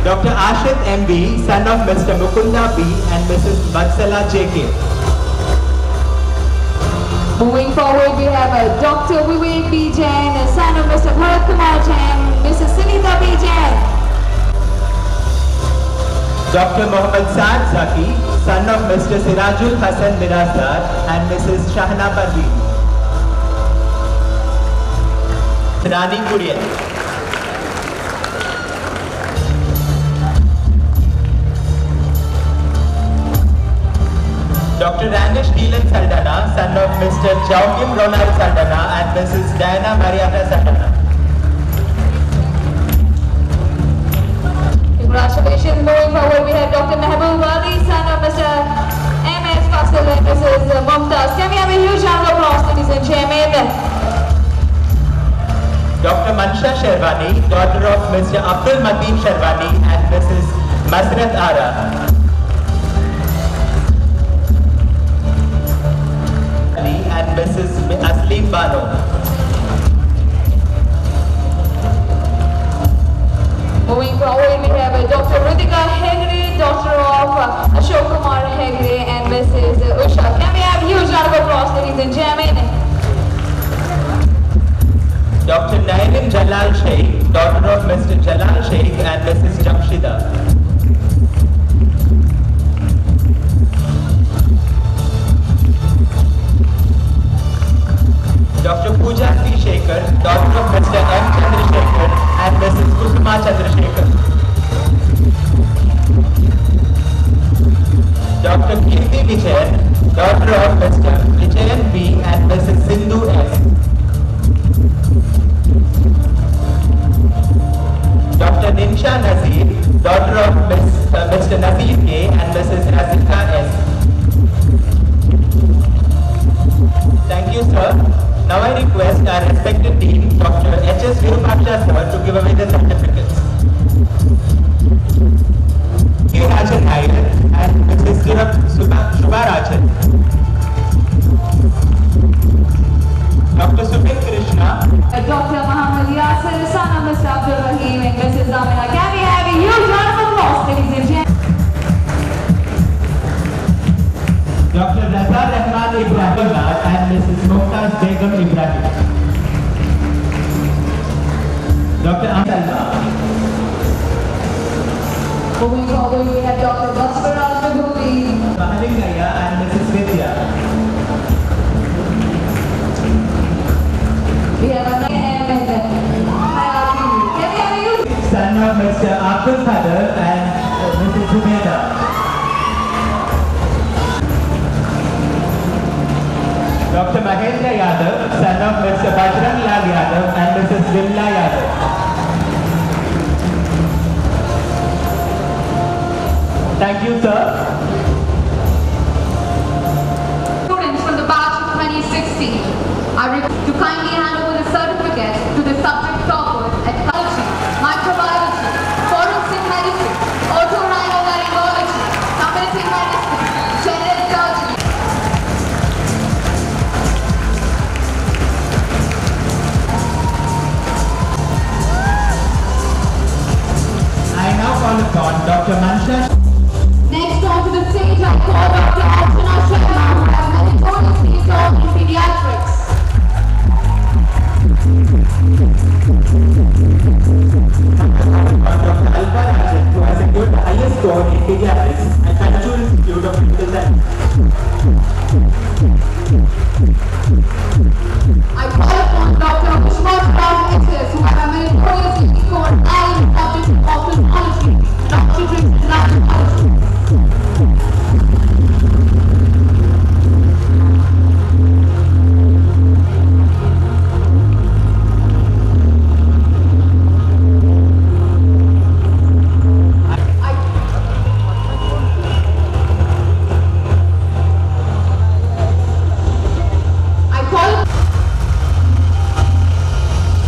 Dr. Ashit MB, son of Mr. Mukunda B and Mrs. Vatsala JK. Moving forward, we have Dr. Vivek B. Jain, son of Mr. Bharat Kumar Jain, Mrs. Sunita B. Jain. Dr. Muhammad Saad Zaki, son of Mr. Sirajul Hassan Mirazdar and Mrs. Shahna Parveen. Rani Kurian. Dr. Ranish Neelan Saldana, son of Mr. Joachim Ronald Saldana and Mrs. Diana Mariana Saldana. Congratulations. Moving forward, we have Dr. Mehboob Ali, son of Mr. M.S. Fasil and Mrs. Mumtaz. Can we have a huge round of applause, ladies and gentlemen? Dr. Mansha Sherwani, daughter of Mr. Abdul Mateen Sherwani and Mrs. Masrat Ara. And Mrs. Aslim Bano. Moving forward, we have Dr. Ritika Hegde, daughter of Ashok Kumar Hegde and Mrs. Usha. Can we have a huge round of applause, ladies and gentlemen? Dr. Nailin Jalal Sheikh, daughter of Mr. Jalal Sheikh and Mrs. Jamshida. Dr. Kirti Vijayan, daughter of Mr. Vijayan B. and Mrs. Sindhu S. Dr. Ninsha Nazir, daughter of Mr. Nazir K. and Mrs. Rasika S. Thank you, sir. Now I request our respected Dean, Dr. H.S. Virupaksha sir, to give away the certificates. Rajan Nair and Mrs. Shubha Rajan. Dr. Subin Krishna. Dr. Muhammad Yasir, son of Mr. Abdul Rahim and Mrs. Amina. Can we have a huge round of applause, ladies and gentlemen? Dr. Raza Rahman Ibrahim and Mrs. Mumtaz Begum Ibrahim. Dr. Amsalma. Moving forward, we have Dr. Basparaj Vibhuti. Mahalingaya and Mrs. Vidya. We have a Son of Mr. Abdul Kader and Mrs. Zubeda. Dr. Mahendra Yadav, son of Mr. Bajrang Lal Yadav and Mrs. Vimla Yadav. Thank you, sir. Students from the batch of 2016 are requested to kindly hand over the certificates to the subject toppers at biology, microbiology, forensic medicine, otorhinolaryngology, community medicine, general surgery. I now call upon Dr. Mansha. Next on to the stage, I call Dr. Archana Sharma, who has meritorious PhD in pediatrics. Dr. Alva Rajan, who has secured the highest score in pediatrics at KANACHURinstitute of Medical Science. I call upon Dr. Vishwas Rao HS, who has meritoriously scored high in subjects of ophthalmology, obstetrics, and gynecology.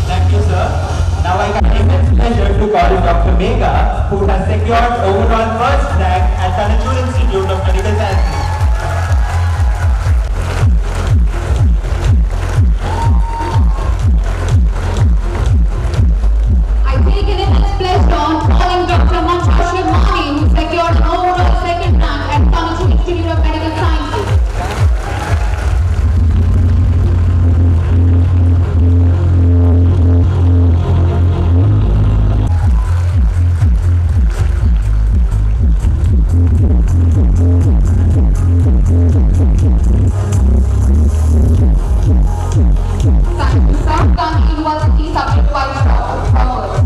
Thank you, sir. Now I have immense pleasure to call Dr. Megha, who has secured overall first rank at KANACHURinstitute of Medical Sciences. I take it immense pleasure on calling Dr. Mansha Sharmani, who secured an overall second rank at KANACHURinstitute of Medical Sciences. University subject wise scholars.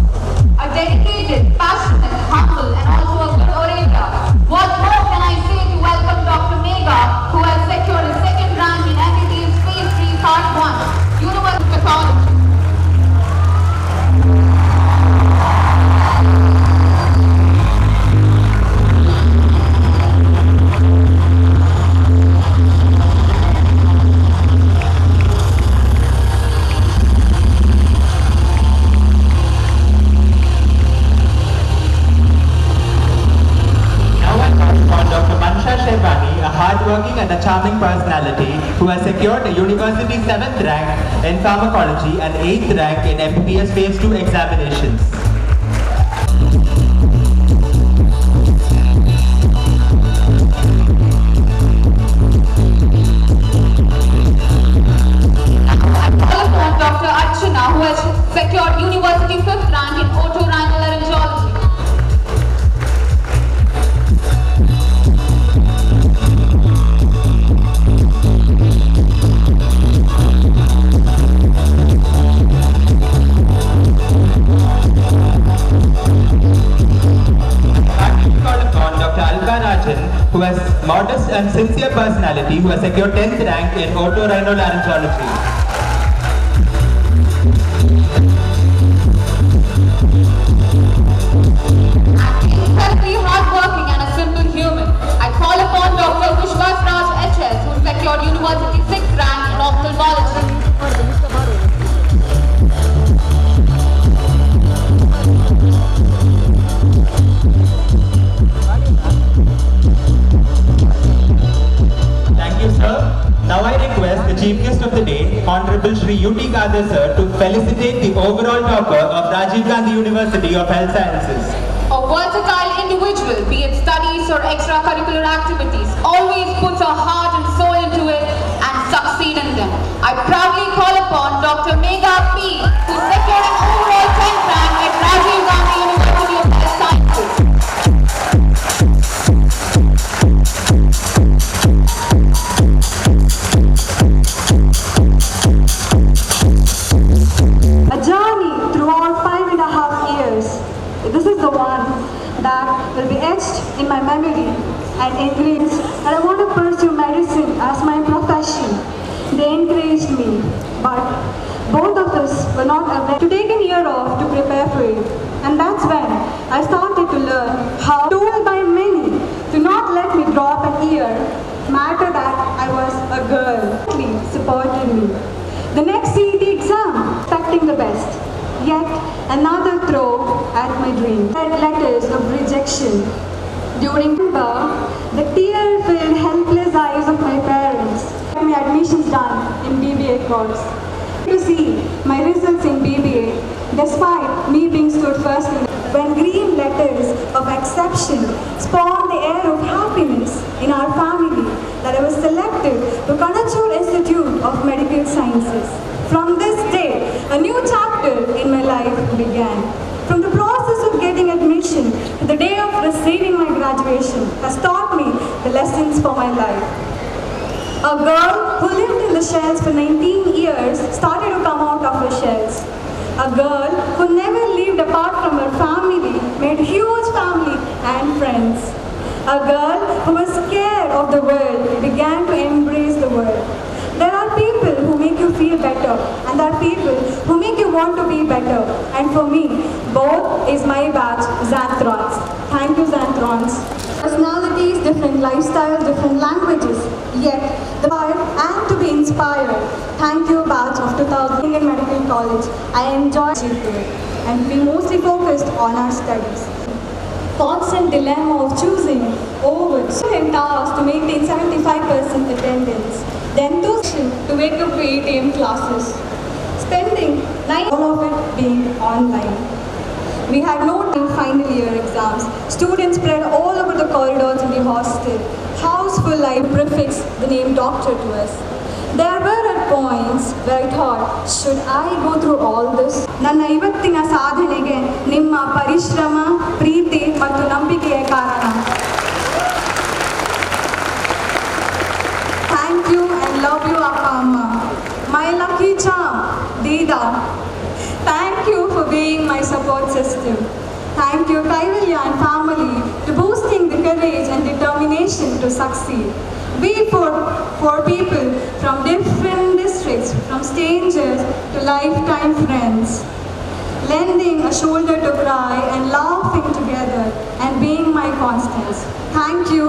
A dedicated, passionate, humble, and also a good orator. What more can I say to welcome Dr. Megha, who has secured his second rank in MBBS Phase 3 Part 1, University of Pathology. Hardworking and a charming personality who has secured a university 7th rank in pharmacology and 8th rank in MBBS Phase 2 examinations. Dr. Archana, who has secured university 5th rank in otorhinolaryngology. modest and sincere personality who has secured 10th rank in otorhinolaryngology. Incredibly hardworking and a simple human, I call upon Dr. Vishwas Raj HS, who secured University 6th rank in ophthalmology. Thank you, sir. Now I request the Chief Guest of the Day, Honorable Shri U.T. Kadar sir, to felicitate the overall topper of Rajiv Gandhi University of Health Sciences. A versatile individual, be it studies or extracurricular activities, always puts her heart and soul into it and succeed in them. I proudly call upon Dr. Megha P, who secured an overall 10th rank at Rajiv Gandhi University of Health Sciences. A journey throughout 5.5 years. This is the one that will be etched in my memory and engraved. And I want to pursue medicine as my profession. They encouraged me, but both of us were not aware to take a year off to prepare for it. And that's when I started to learn how, told by many to not let me drop an year, matter that I was a girl. He supported me. The next CET exam, expecting the best. Yet another throw at my dream. Letters of rejection. During the tear-filled, helpless eyes of my parents. My admissions done in BBA course. To see my results in BBA, despite me being stood first in when green letters of exception spawned the air of happiness in our family that I was selected to KANACHURinstitute of Medical Sciences. From this day, a new chapter in my life began. From the process of getting admission to the day of receiving my graduation has taught me the lessons for my life. A girl who lived in the shells for 19 years started to come out of her shells. A girl who never lived apart from her family made huge family and friends. A girl who was scared of the world began to embrace the world. There are people who make you feel better and there are people who make you want to be better. And for me, both is my batch, Xanthrons. Thank you, Xanthrons. Personalities, different lifestyles, different languages, yet the power and to be inspired. Thank you, batch of 2000 in Medical College. I enjoyed it and we mostly focused on our studies. Constant dilemma of choosing over student tasks to maintain 75% attendance. Then to wake up to 8 AM classes. Spending 9 all of it being online. We had no final year exams. Students spread all over the corridors in the hostel. House full, I prefix the name doctor to us. There were at points where I thought, should I go through all this? ನನ್ನ ಇವತ್ತಿನ ಸಾಧನೆಗೆ ನಿಮ್ಮ ಪರಿಶ್ರಮ, ಪ್ರೀತಿ ಮತ್ತು ನಂಬಿಕೆಯ ಕಾರಣ. Thank you and love you, Appa Amma. My lucky charm, Dida. Thank you for being my support system. Thank you, Kaivalya and family, to boosting the courage and determination to succeed. We for people from different districts, from strangers to lifetime friends, lending a shoulder to cry and laughing together and being my constants. Thank you,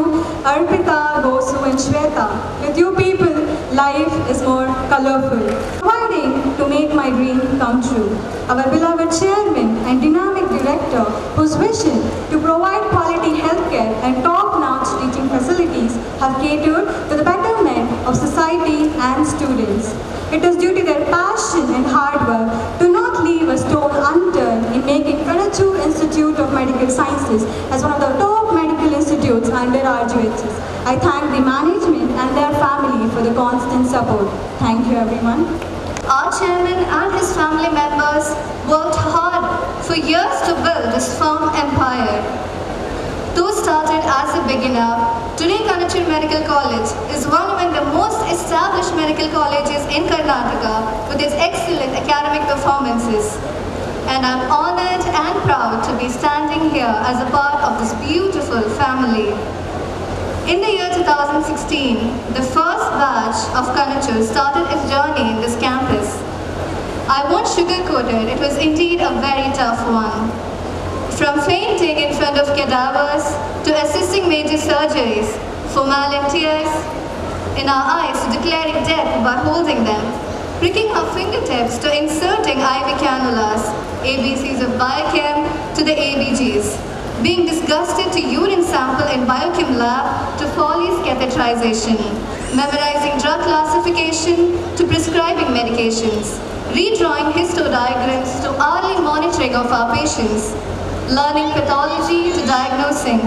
Arpita, Gosu and Shweta. With you people, life is more colorful. Providing to make my dream come true. Our beloved chairman and dynamic director, whose vision to provide quality healthcare and top-notch teaching facilities have catered to the betterment of society and students. It is due to their passion and hard work to not leave a stone unturned in making KANACHURinstitute of Medical Sciences as one of the top medical institutes under RGHS. I thank the management and their family for the constant support. Thank you, everyone. Our chairman and his family members worked hard for years to build this firm empire. Though started as a beginner, today Kanachur Medical College is one of the most established medical colleges in Karnataka with its excellent academic performances. And I'm honored and proud to be standing here as a part of this beautiful family. In the year 2016, the first batch of KANACHUR started its journey in this campus. I won't sugarcoat it, it was indeed a very tough one. From fainting in front of cadavers to assisting major surgeries, formalin tears in our eyes to declaring death by holding them, pricking our fingertips to inserting IV cannulas, ABCs of biochem to the ABGs, being disgusted to urine sample in biochem lab to Foley's catheterization, memorizing drug classification to prescribing medications, redrawing histodiagrams to hourly monitoring of our patients, learning pathology to diagnosing,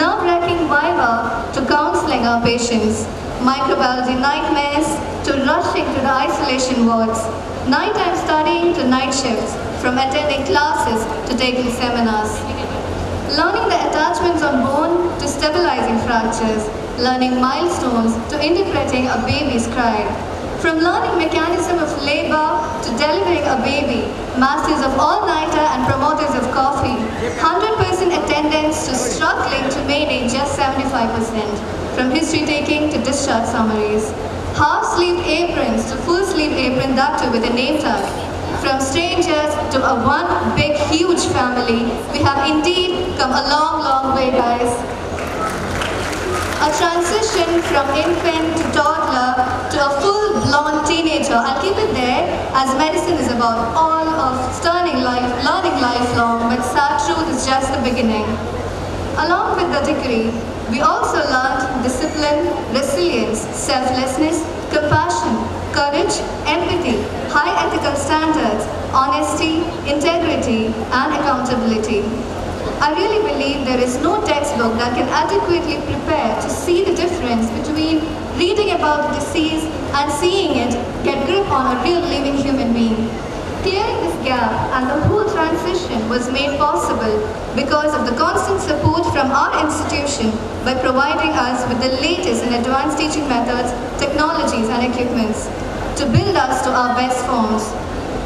nerve-wracking viva to counseling our patients, microbiology nightmares to rushing to the isolation wards, nighttime studying to night shifts, from attending classes to taking seminars, learning the attachments on bone to stabilizing fractures, learning milestones to interpreting a baby's cry, from learning mechanism of labor to delivering a baby, masters of all-nighter and promoters of coffee, 100% attendance to struggling to maintain just 75%, from history taking to discharge summaries, half-sleeved aprons to full-sleeved apron, that too with a name tag, from strangers to a one big huge family. We have indeed come a long, long way, guys. A transition from infant to toddler to a full-blown teenager. I'll keep it there, as medicine is about all of learning lifelong, but sad truth is just the beginning. Along with the degree, we also learned discipline, resilience, selflessness, compassion, courage, empathy, high ethical standards, honesty, integrity, and accountability. I really believe there is no textbook that can adequately prepare to see the difference between reading about the disease and seeing it get grip on a real living human being. Clearing this gap and the whole transition was made possible because of the constant support from our institution by providing us with the latest and advanced teaching methods, technologies, and equipments to build us to our best forms.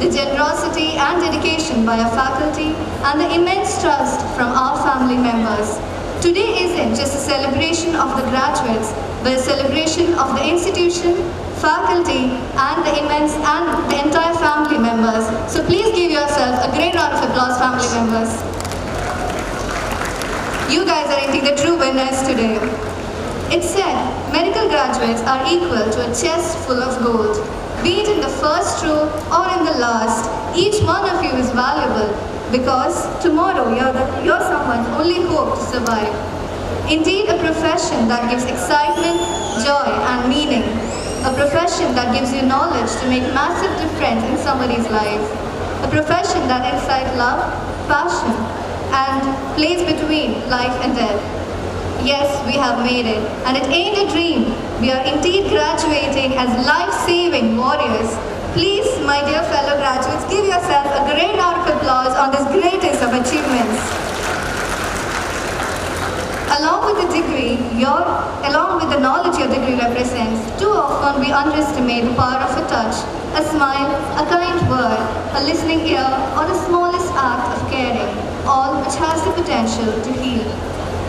The generosity and dedication by our faculty, and the immense trust from our family members. Today isn't just a celebration of the graduates, but a celebration of the institution, faculty, and the entire family members. So please give yourselves a great round of applause, family members. You guys are indeed the true winners today. It's said medical graduates are equal to a chest full of gold. Be it in the first row or in the last, each one of you is valuable because tomorrow you're someone's only hope to survive. Indeed, a profession that gives excitement, joy, and meaning. A profession that gives you knowledge to make massive difference in somebody's life. A profession that incites love, passion, and plays between life and death. Yes, we have made it, and it ain't a dream. We are indeed graduating as life-saving warriors. Please, my dear fellow graduates, give yourself a great round of applause on this greatest of achievements. Along with the degree, along with the knowledge your degree represents, too often we underestimate the power of a touch, a smile, a kind word, a listening ear, or the smallest act of caring, all which has the potential to heal.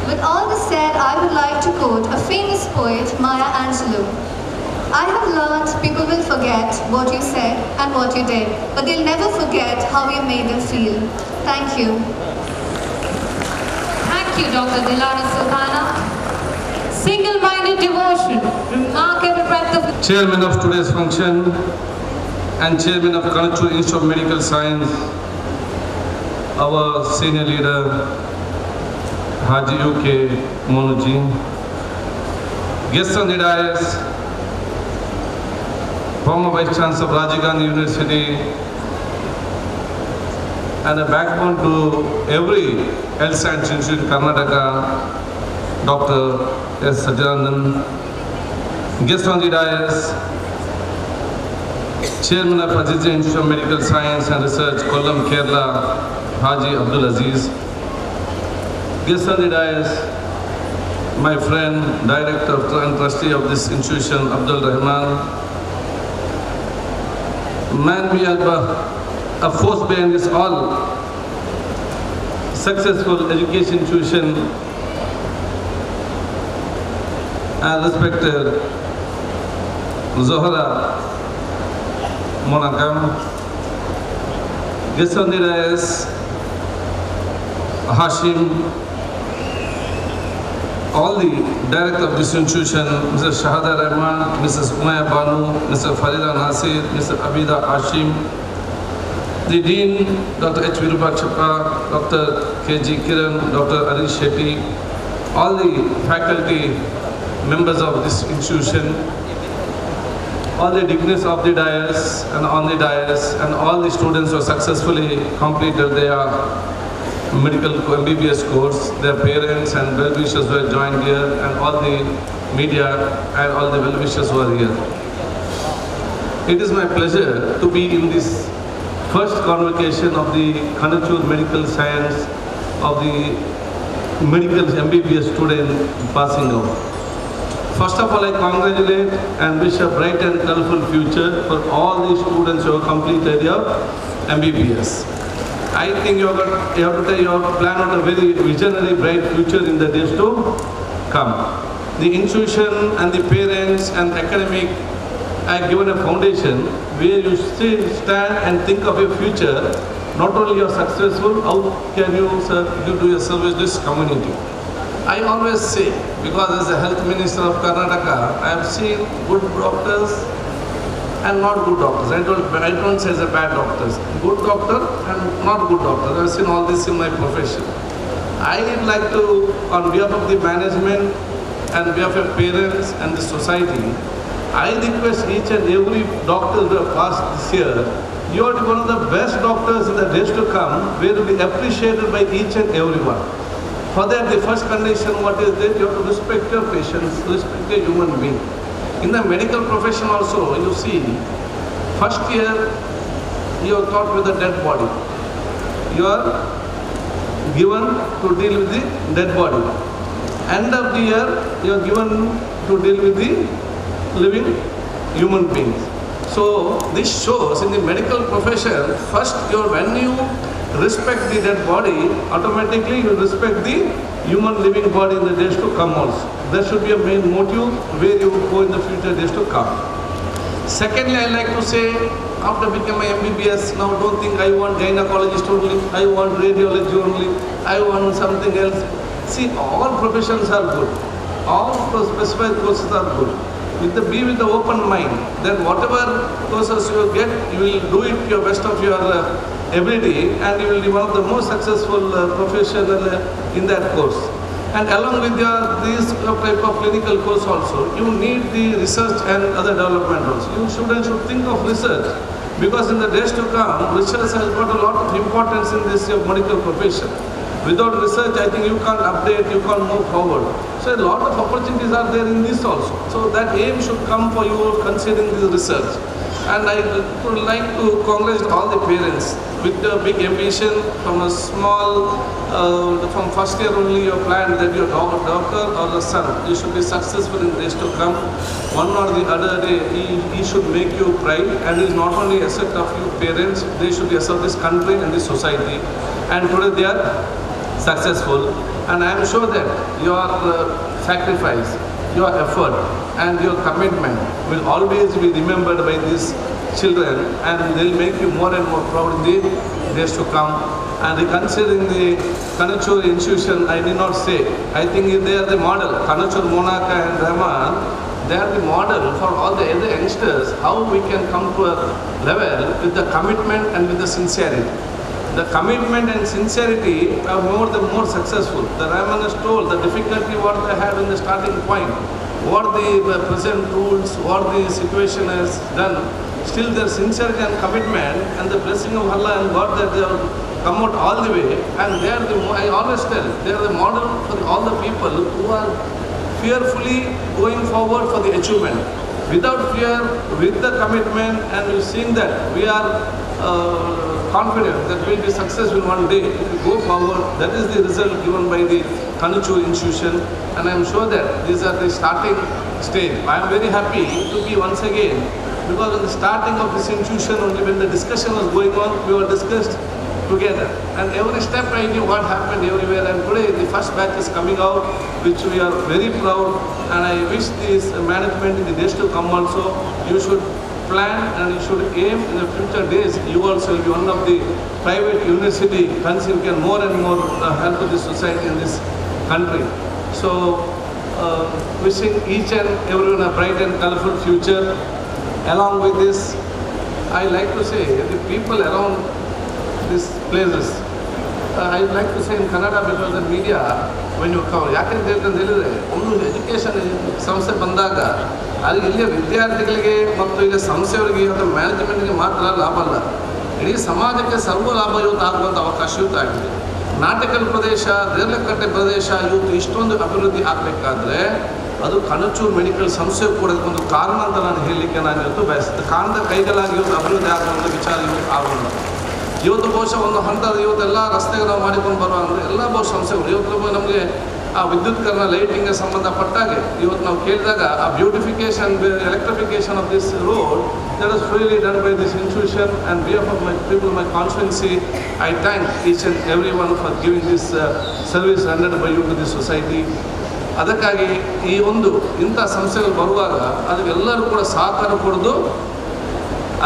With all this said, I would like to quote a famous poet, Maya Angelou. I have learned people will forget what you said and what you did, but they'll never forget how you made them feel. Thank you. Thank you, Dr. Dilara Sultana. Single-minded devotion, remarkable breadth of... Chairman of today's function and Chairman of KANACHURinstitute of Medical Science, our senior leader, Haji UK Monuji, guests on the dais, former Vice Chancellor of Rajiv Gandhi University, and a backbone to every health science institute in Karnataka, Dr. S. Sajanandan. Guest on the dais, Chairman of Ajitya Institute of Medical Science and Research, Kollam, Kerala, Haji Abdul Aziz. Guest on the dais, my friend, Director and Trustee of this institution, Abdul Rahman. Man, we have a force behind this all successful education institution. and respected Zohra Monagam, guest on the dais, Hashim, all the director of this institution, Mrs. Shahada Rahman, Mrs. Umaya Banu, Mr. Farida Nasir, Mr. Abida Hashim, the Dean, Dr. H. Virubhachappa, Dr. K.G. Kiran, Dr. Arish Shetty, all the faculty members of this institution, all the dignitaries of the dais and on the dais, and all the students who successfully completed their medical MBBS course, their parents and well-wishers who have joined here, and all the media and all the well-wishers who are here. It is my pleasure to be in this first convocation of the KANACHUR Medical Science of the medical MBBS student passing out. First of all, I congratulate and wish a bright and colorful future for all the students who have completed your MBBS. I think you have to plan out a very visionary, bright future in the days to come. The institution and the parents and academic are given a foundation where you still stand and think of your future. Not only you are successful, how can you do your service to this community? I always say, because as a health minister of Karnataka, I have seen good doctors and not good doctors. I don't say as a bad doctors. Good doctor and not good doctor. I have seen all this in my profession. I would like to, on behalf of the management and behalf of parents and the society, I request each and every doctor who have passed this year, you are one of the best doctors in the days to come, where will be appreciated by each and everyone. For that, the first condition, what is that? You have to respect your patients, respect a human being. In the medical profession also, you see, first year, you are taught with the dead body. You are given to deal with the dead body. End of the year, you are given to deal with the living human beings. So this shows in the medical profession, first when you respect the dead body, automatically you respect the human living body in the days to come also. That should be a main motive where you go in the future days to come. Secondly, I like to say, after becoming MBBS, now don't think I want gynecologist only, I want radiology only, I want something else. See, all professions are good. All specified courses are good. Be with the open mind, then whatever courses you get, you will do it to your best of your ability, and you will be one of the most successful professional in that course. And along with this type of clinical course also, you need the research and other development also. You students should think of research, because in the days to come, research has got a lot of importance in this medical profession. Without research, I think you can't update, you can't move forward. So a lot of opportunities are there in this also. So that aim should come for you considering this research. And I would like to congratulate all the parents with a big ambition from a small, from first year only you planned that your daughter or the son, you should be successful in days to come. One or the other day, he should make you pride, and it is not only asset of you parents, they should be asset of this country and this society. And today they are successful, and I am sure that your sacrifice, your effort and your commitment will always be remembered by these children, and they will make you more and more proud in the days to come. And considering the KANACHUR institution, I did not say, I think they are the model. KANACHUR, Monaka and Rahman, they are the model for all the other youngsters, how we can come to a level with the commitment and with the sincerity. The commitment and sincerity are more successful. The Rahman has told the difficulty what they have in the starting point, what the present rules, what the situation has done. Still their sincerity and commitment and the blessing of Allah and God that they have come out all the way, and they are I always tell, they are the model for all the people who are fearfully going forward for the achievement. Without fear, with the commitment, and we've seen that we are confident that we will be successful one day. If we go forward, that is the result given by the KANACHUR institution, and I am sure that these are the starting stage. I am very happy to be once again, because at the starting of this institution, only when the discussion was going on, we were discussed together. And every step I knew what happened everywhere. And today the first batch is coming out, which we are very proud. And I wish this management in the days to come also, you should plan and you should aim in the future days. You also will be one of the private university can more and more help to the society in this country. So wishing each and everyone a bright and colorful future. Along with this, I like to say the people around these places, I like to say in Kannada because the media, when you cover, ಒಂದು education ಸಂಸ್ಥೆ ಬಂದಾಗ ಅದು ಇಲ್ಲಿಯ ವಿದ್ಯಾರ್ಥಿಗಳಿಗೆ ಮತ್ತು ಈಗ ಸಂಸ್ಥೆಯವರಿಗೆ ಅಥವಾ ಮ್ಯಾನೇಜ್ಮೆಂಟ್ಗೆ ಮಾತ್ರ ಲಾಭ ಅಲ್ಲ, ಇಡೀ ಸಮಾಜಕ್ಕೆ ಸರ್ವ ಲಾಭ ಇವತ್ತು ಆಗುವಂಥ ಅವಕಾಶ ಇವತ್ತು ಆಗಿದೆ. ನಾಟಕಲ್ ಪ್ರದೇಶ, ದೇರ್ಲಕಟ್ಟೆ ಪ್ರದೇಶ ಇವತ್ತು ಇಷ್ಟೊಂದು ಅಭಿವೃದ್ಧಿ ಆಗಬೇಕಾದ್ರೆ ಅದು ಕಣಚೂರು ಮೆಡಿಕಲ್ ಸಂಸ್ಥೆ ಕೂಡ ಒಂದು ಕಾರಣ ಅಂತ ನಾನು ಹೇಳಲಿಕ್ಕೆ ನಾನು ಇವತ್ತು ಬಯಸ್ತೇನೆ. ಕಾರಣದ ಕೈಗಳಾಗಿ ಇವತ್ತು ಅಭಿವೃದ್ಧಿ ಆಗುವಂಥ ವಿಚಾರ ಇವತ್ತು ಆಗೋಲ್ಲ. ಇವತ್ತು ಬಹುಶಃ ಒಂದು ಹಂತದ ಇವತ್ತೆಲ್ಲ ರಸ್ತೆಗೆ ನಾವು ಮಾಡಿಕೊಂಡು ಬರುವ ಅಂದರೆ ಎಲ್ಲ ಬಹುಶಃ ಸಂಸ್ಥೆಗಳು ಇವತ್ತು ನಮಗೆ ಆ ವಿದ್ಯುತ್ಕರಣ ಲೈಟಿಂಗ್ಗೆ ಸಂಬಂಧಪಟ್ಟಾಗೆ ಇವತ್ತು ನಾವು ಕೇಳಿದಾಗ ಆ beautification, electrification of this road that is freely done by this institution, and behalf of my people, my constituency, I thank each and everyone for giving this service rendered by you to this society. ಅದಕ್ಕಾಗಿ ಈ ಒಂದು ಇಂಥ ಸಂಸ್ಥೆಗಳು ಬರುವಾಗ ಅದಕ್ಕೆಲ್ಲರೂ ಕೂಡ ಸಹಕಾರ ಕೊಡೋದು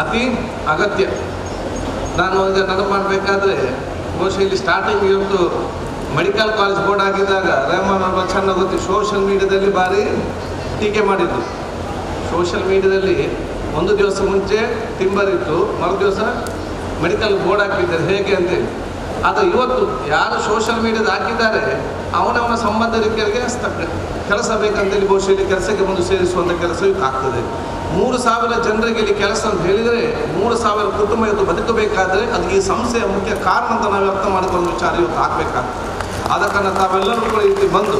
ಅತಿ ಅಗತ್ಯ. ನಾನು ಈಗ ನೆನಪು ಮಾಡಬೇಕಾದ್ರೆ ಬಹುಶಃ ಇಲ್ಲಿ ಸ್ಟಾರ್ಟಿಂಗ್ ಇವತ್ತು ಮೆಡಿಕಲ್ ಕಾಲೇಜ್ ಬೋರ್ಡ್ ಆಗಿದ್ದಾಗ ರೆಹಮಾನ್ ಅವ್ರ ಚೆನ್ನಾಗಿ ಗೊತ್ತಿ ಸೋಷಿಯಲ್ ಮೀಡಿಯಾದಲ್ಲಿ ಭಾರಿ ಟೀಕೆ ಮಾಡಿದ್ದು. ಸೋಷಿಯಲ್ ಮೀಡಿಯಾದಲ್ಲಿ ಒಂದು ದಿವಸ ಮುಂಚೆ ಟಿಂಬರ್ ಇತ್ತು, ಮರು ದಿವಸ ಮೆಡಿಕಲ್ ಬೋರ್ಡ್ ಹಾಕಿದ್ದಾರೆ ಹೇಗೆ ಅಂತೇಳಿ. ಆದರೆ ಇವತ್ತು ಯಾರು ಸೋಷಿಯಲ್ ಮೀಡಿಯಾದ ಹಾಕಿದ್ದಾರೆ ಅವನವನ ಸಂಬಂಧಿಕರಿಗೆ ಕೆಲಸ ಬೇಕಂತೇಳಿ ಬಹುಶಃ ಇಲ್ಲಿ ಕೆಲಸಕ್ಕೆ ಬಂದು ಸೇರಿಸುವಂಥ ಕೆಲಸ ಇವತ್ತು ಆಗ್ತದೆ. 3,000 ಜನರಿಗೆ ಇಲ್ಲಿ ಕೆಲಸ ಅಂತ ಹೇಳಿದರೆ 3,000 ಕುಟುಂಬ ಇವತ್ತು ಬದುಕಬೇಕಾದ್ರೆ ಅದಕ್ಕೆ ಈ ಸಂಸ್ಥೆಯ ಮುಖ್ಯ ಕಾರಣ ಅಂತ ನಾವು ಅರ್ಥ ಮಾಡಿಕೊಂಡು ವಿಚಾರ ಇವತ್ತು ಆಗಬೇಕಾಗ್ತದೆ. ಆದ ಕಾರಣ ತಾವೆಲ್ಲರೂ ಕೂಡ ಇಲ್ಲಿ ಬಂದು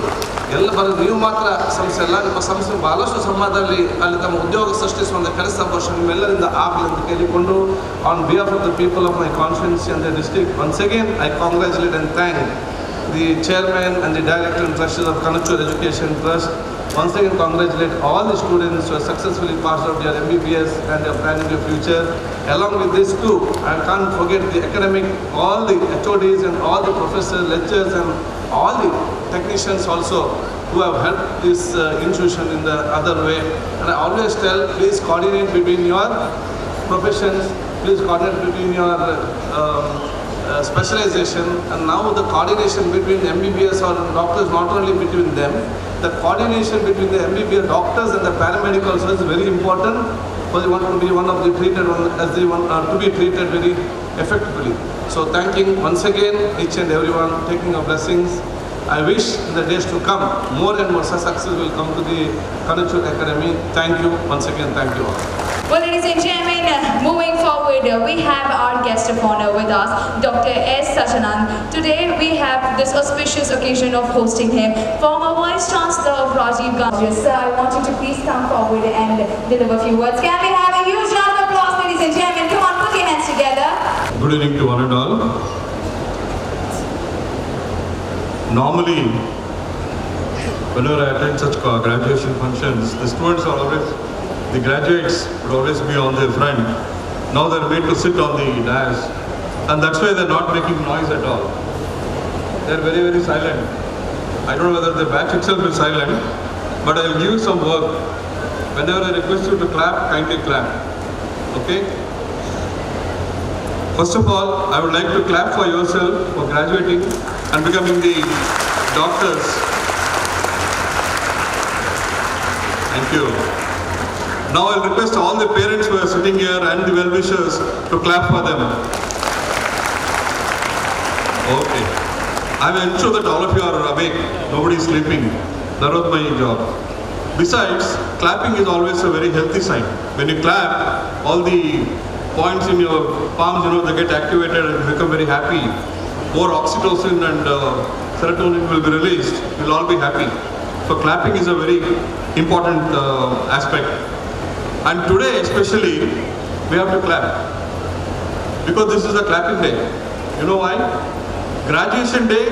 ಎಲ್ಲ ಬರೋದು ನೀವು ಮಾತ್ರ ಸಂಸ್ಥೆ ಅಲ್ಲ, ನಿಮ್ಮ ಸಂಸ್ಥೆ ಬಹಳಷ್ಟು ಸಮಾಜದಲ್ಲಿ ಅಲ್ಲಿ ತಮ್ಮ ಉದ್ಯೋಗ ಸೃಷ್ಟಿಸುವಂಥ ಕೆಲಸ ಬಹುಶಃ ನಿಮ್ಮೆಲ್ಲರಿಂದ ಆಗಲಿ ಅಂತ ಕೇಳಿಕೊಂಡು on behalf of the people of my constituency and the district once again I congratulate and thank the chairman and the director and trustees of Kanachur Education Trust. Once again congratulate all the students who have successfully passed out their MBBS and they are planning their future. Along with this too, I can't forget the academic, all the HODs and all the professors, lecturers and all the technicians also who have helped this institution in the other way. And I always tell, please coordinate between your professions, please coordinate between your specialization, and now the coordination between MBBS or doctors, not only between them, the coordination between the MBBS doctors and the paramedicals is very important for they want to be one of the treated one as they want to be treated very effectively. So thanking once again each and everyone, taking our blessings. I wish in the days to come more and more success will come to the Kanachur Academy. Thank you once again. Thank you all. Well, ladies and gentlemen, moving forward, we have our guest of honor with us, Dr. S. Sachanand. Today, we have this auspicious occasion of hosting him, former Vice Chancellor of Rajiv Gandhi. Sir, I want you to please come forward and deliver a few words. Can we have a huge round of applause, ladies and gentlemen? Come on, put your hands together. Good evening to one and all. Normally, whenever I attend such graduation functions, the students are always, the graduates would always be on their front. Now they're made to sit on the dais, and that's why they're not making noise at all. They're very, very silent. I don't know whether the batch itself is silent, but I'll give you some work. Whenever I request you to clap, kindly clap. Okay? First of all, I would like to clap for yourself for graduating and becoming the doctors. Thank you. Now I'll request all the parents who are sitting here and the well-wishers to clap for them. Okay. I will ensure that all of you are awake. Nobody is sleeping. That was my job. Besides, clapping is always a very healthy sign. When you clap, all the points in your palms, they get activated and become very happy. More oxytocin and serotonin will be released. We'll all be happy. So clapping is a very important aspect. And today especially, we have to clap. Because this is a clapping day. You know why? Graduation day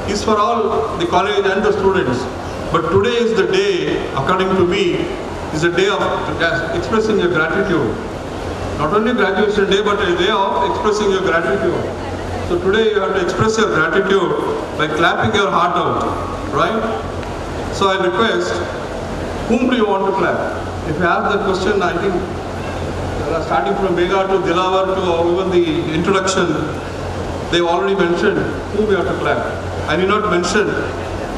is for all the college and the students. But today is the day, according to me, is a day of expressing your gratitude. Not only graduation day, but a day of expressing your gratitude. So today you have to express your gratitude by clapping your heart out, right? So I request, whom do you want to clap? If you ask that question, I think starting from Mega to Dilawar to even the introduction, they've already mentioned whom we have to clap. I need not mention,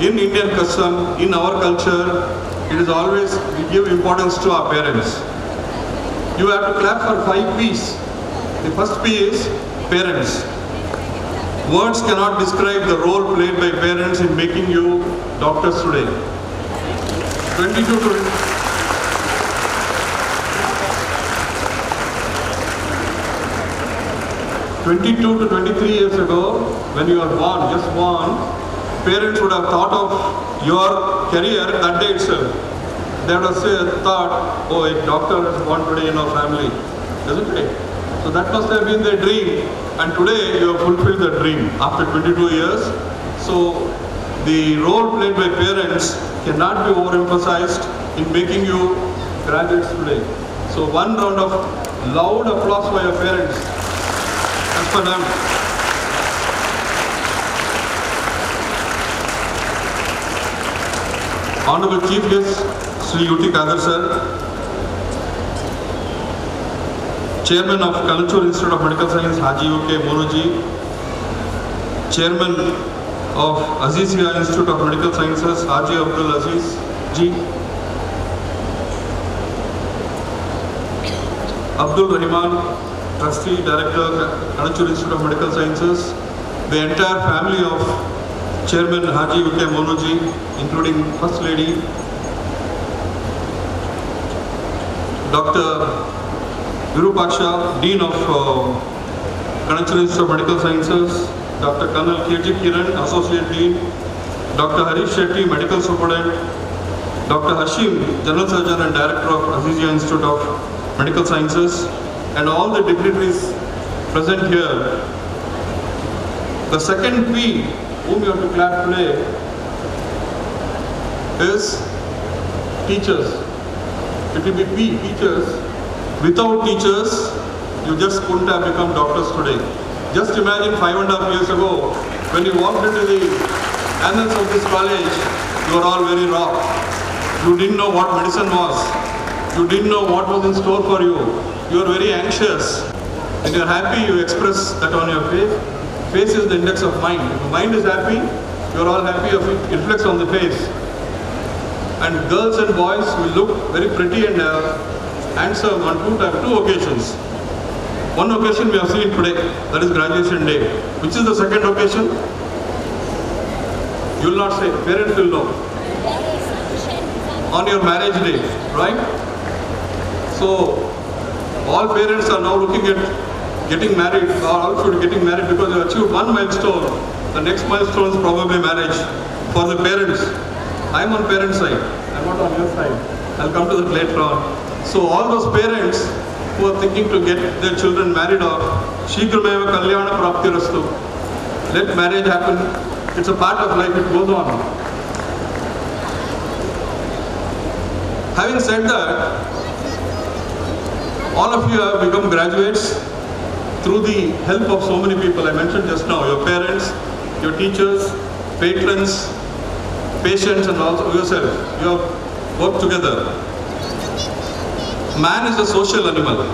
in Indian custom, in our culture, it is always, we give importance to our parents. You have to clap for 5 P's. The first P is parents. Words cannot describe the role played by parents in making you doctors today. 22 to 23 years ago, when you are born, just born, parents would have thought of your career that day itself. They would have thought, oh, a doctor is born today in our family, isn't it? So that must have been their dream, and today you have fulfilled the dream after 22 years. So the role played by parents cannot be overemphasized in making you graduates today. So one round of loud applause for your parents. As for them. Honorable Chief Guest, Sri U.T. Kadar Sir, Chairman of KANACHURinstitute of Medical Science, Haji U.K. Monoji, Chairman of Azizia Institute of Medical Sciences, Haji Abdul Aziz Ji, Abdul Rahman, Trustee, Director, KANACHURinstitute of Medical Sciences, the entire family of Chairman Haji U.K. Monoji, including First Lady, Dr. Virupaksha, Dean of KANACHURinstitute of Medical Sciences, Dr. Colonel KG Kiran, Associate Dean, Dr. Harish Shetty, Medical Superintendent, Dr. Hashim, General Surgeon and Director of Azizia Institute of Medical Sciences, and all the dignitaries present here. The second P, whom you have to clap today, is teachers. It will be P, teachers. Without teachers, you just couldn't have become doctors today. Just imagine 5.5 years ago, when you walked into the annals of this college, you were all very raw. You didn't know what medicine was. You didn't know what was in store for you. You were very anxious. When you are happy, you express that on your face. Face is the index of mind. If the mind is happy, you are all happy, it reflects on the face. And girls and boys will look very pretty and handsome on two occasions. One occasion we have seen today, that is graduation day. Which is the second occasion? You will not say, parents will know. On your marriage day, right? So, all parents are now looking at getting married, or also getting married because you achieved one milestone. The next milestone is probably marriage for the parents. I am on parent side, I am not on your side. I will come to that later on. So all those parents who are thinking to get their children married off, Shigrameva Kalyana Prapti Rastu. Let marriage happen. It's a part of life, it goes on. Having said that, all of you have become graduates through the help of so many people I mentioned just now. Your parents, your teachers, patrons, patients, and also yourself. You have worked together. Man is a social animal.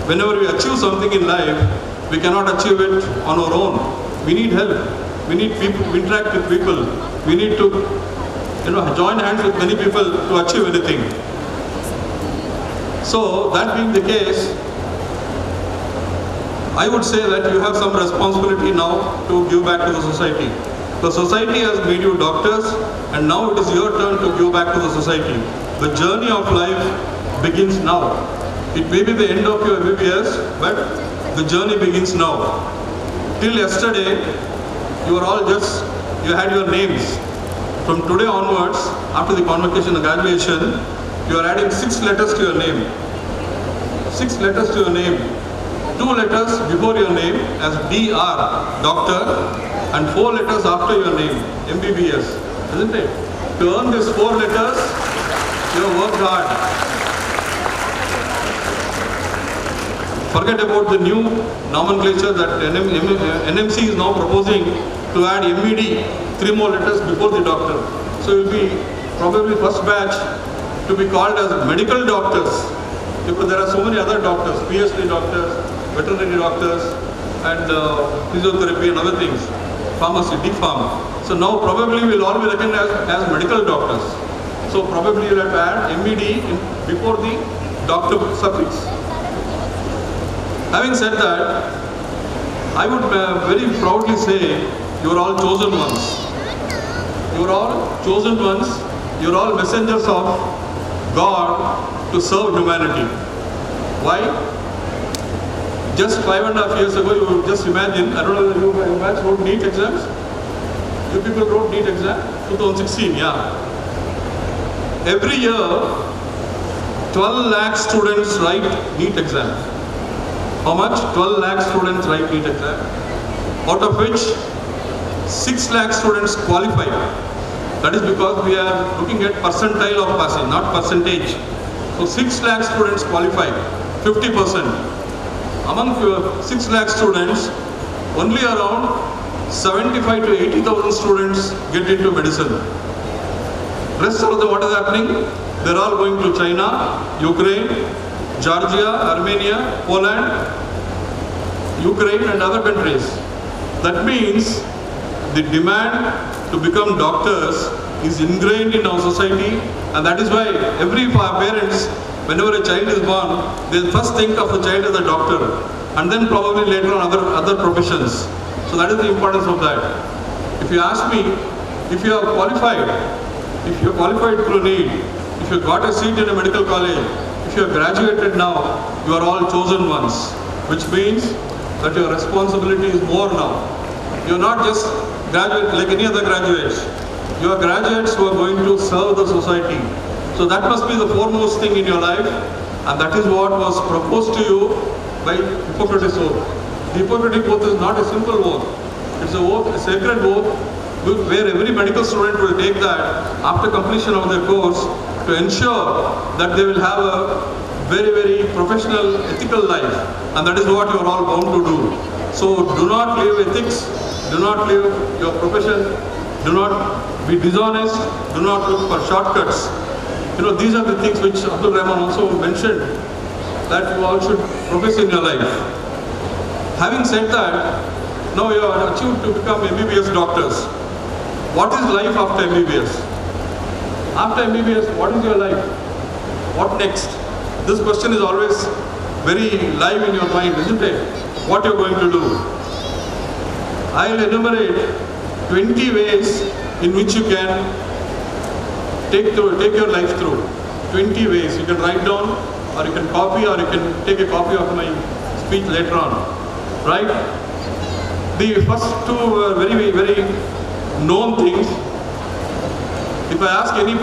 Whenever we achieve something in life, we cannot achieve it on our own. We need help. We need people to interact with people. We need to join hands with many people to achieve anything. So, that being the case, I would say that you have some responsibility now to give back to the society. The society has made you doctors, and now it is your turn to give back to the society. The journey of life begins now. It may be the end of your MBBS, but the journey begins now. Till yesterday, you had your names. From today onwards, after the convocation and graduation, you are adding 6 letters to your name. 6 letters to your name. 2 letters before your name as DR, doctor, and 4 letters after your name, MBBS, isn't it? To earn these 4 letters, you have worked hard. Forget about the new nomenclature that NMC is now proposing to add MED, 3 more letters before the doctor. So it will be probably first batch to be called as medical doctors, because there are so many other doctors, PhD doctors, veterinary doctors, and physiotherapy and other things, pharmacy, D-Pharm. So now probably we'll all be recognized as medical doctors. So probably you'll have to add MED before the doctor suffix. Having said that, I would very proudly say you are all chosen ones. You are all chosen ones. You are all messengers of God to serve humanity. Why? Just 5.5 years ago, you just imagine, I don't know whether you guys wrote NEET exams? You people wrote NEET exam? 2016, yeah. Every year, 12 lakh students write NEET exam. How much? 12 lakh students write NEET exam. Out of which, 6 lakh students qualify. That is because we are looking at percentile of passing, not percentage. So 6 lakh students qualify, 50%. Among 6 lakh students, only around 75 to 80,000 students get into medicine. Rest of them, what is happening? They're all going to China, Ukraine, Georgia, Armenia, Poland, Ukraine and other countries. That means the demand to become doctors is ingrained in our society, and that is why every parents, whenever a child is born, they first think of the child as a doctor, and then probably later on other professions. So that is the importance of that. If you ask me, if you are qualified, through NEET, if you got a seat in a medical college, if you are graduated now, you are all chosen ones, which means that your responsibility is more now. You are not just graduate like any other graduates. You are graduates who are going to serve the society. So that must be the foremost thing in your life, and that is what was proposed to you by Hippocrates' oath. The Hippocratic oath is not a simple oath. It's a oath, a sacred oath, where every medical student will take that after completion of their course to ensure that they will have a very, very professional, ethical life, and that is what you are all bound to do. So do not leave ethics, do not leave your profession, do not be dishonest, do not look for shortcuts. You know, these are the things which Abdul Rahman also mentioned that you all should profess in your life. Having said that, now you are achieved to become MBBS doctors. What is life after MBBS? After MBBS, what is your life? What next? This question is always very live in your mind, isn't it? What you are going to do? I will enumerate 20 ways in which you can take your life through. 20 ways. You can write down, or you can copy, or you can take a copy of my speech later on. Right? The first two very, very known things. If I ask any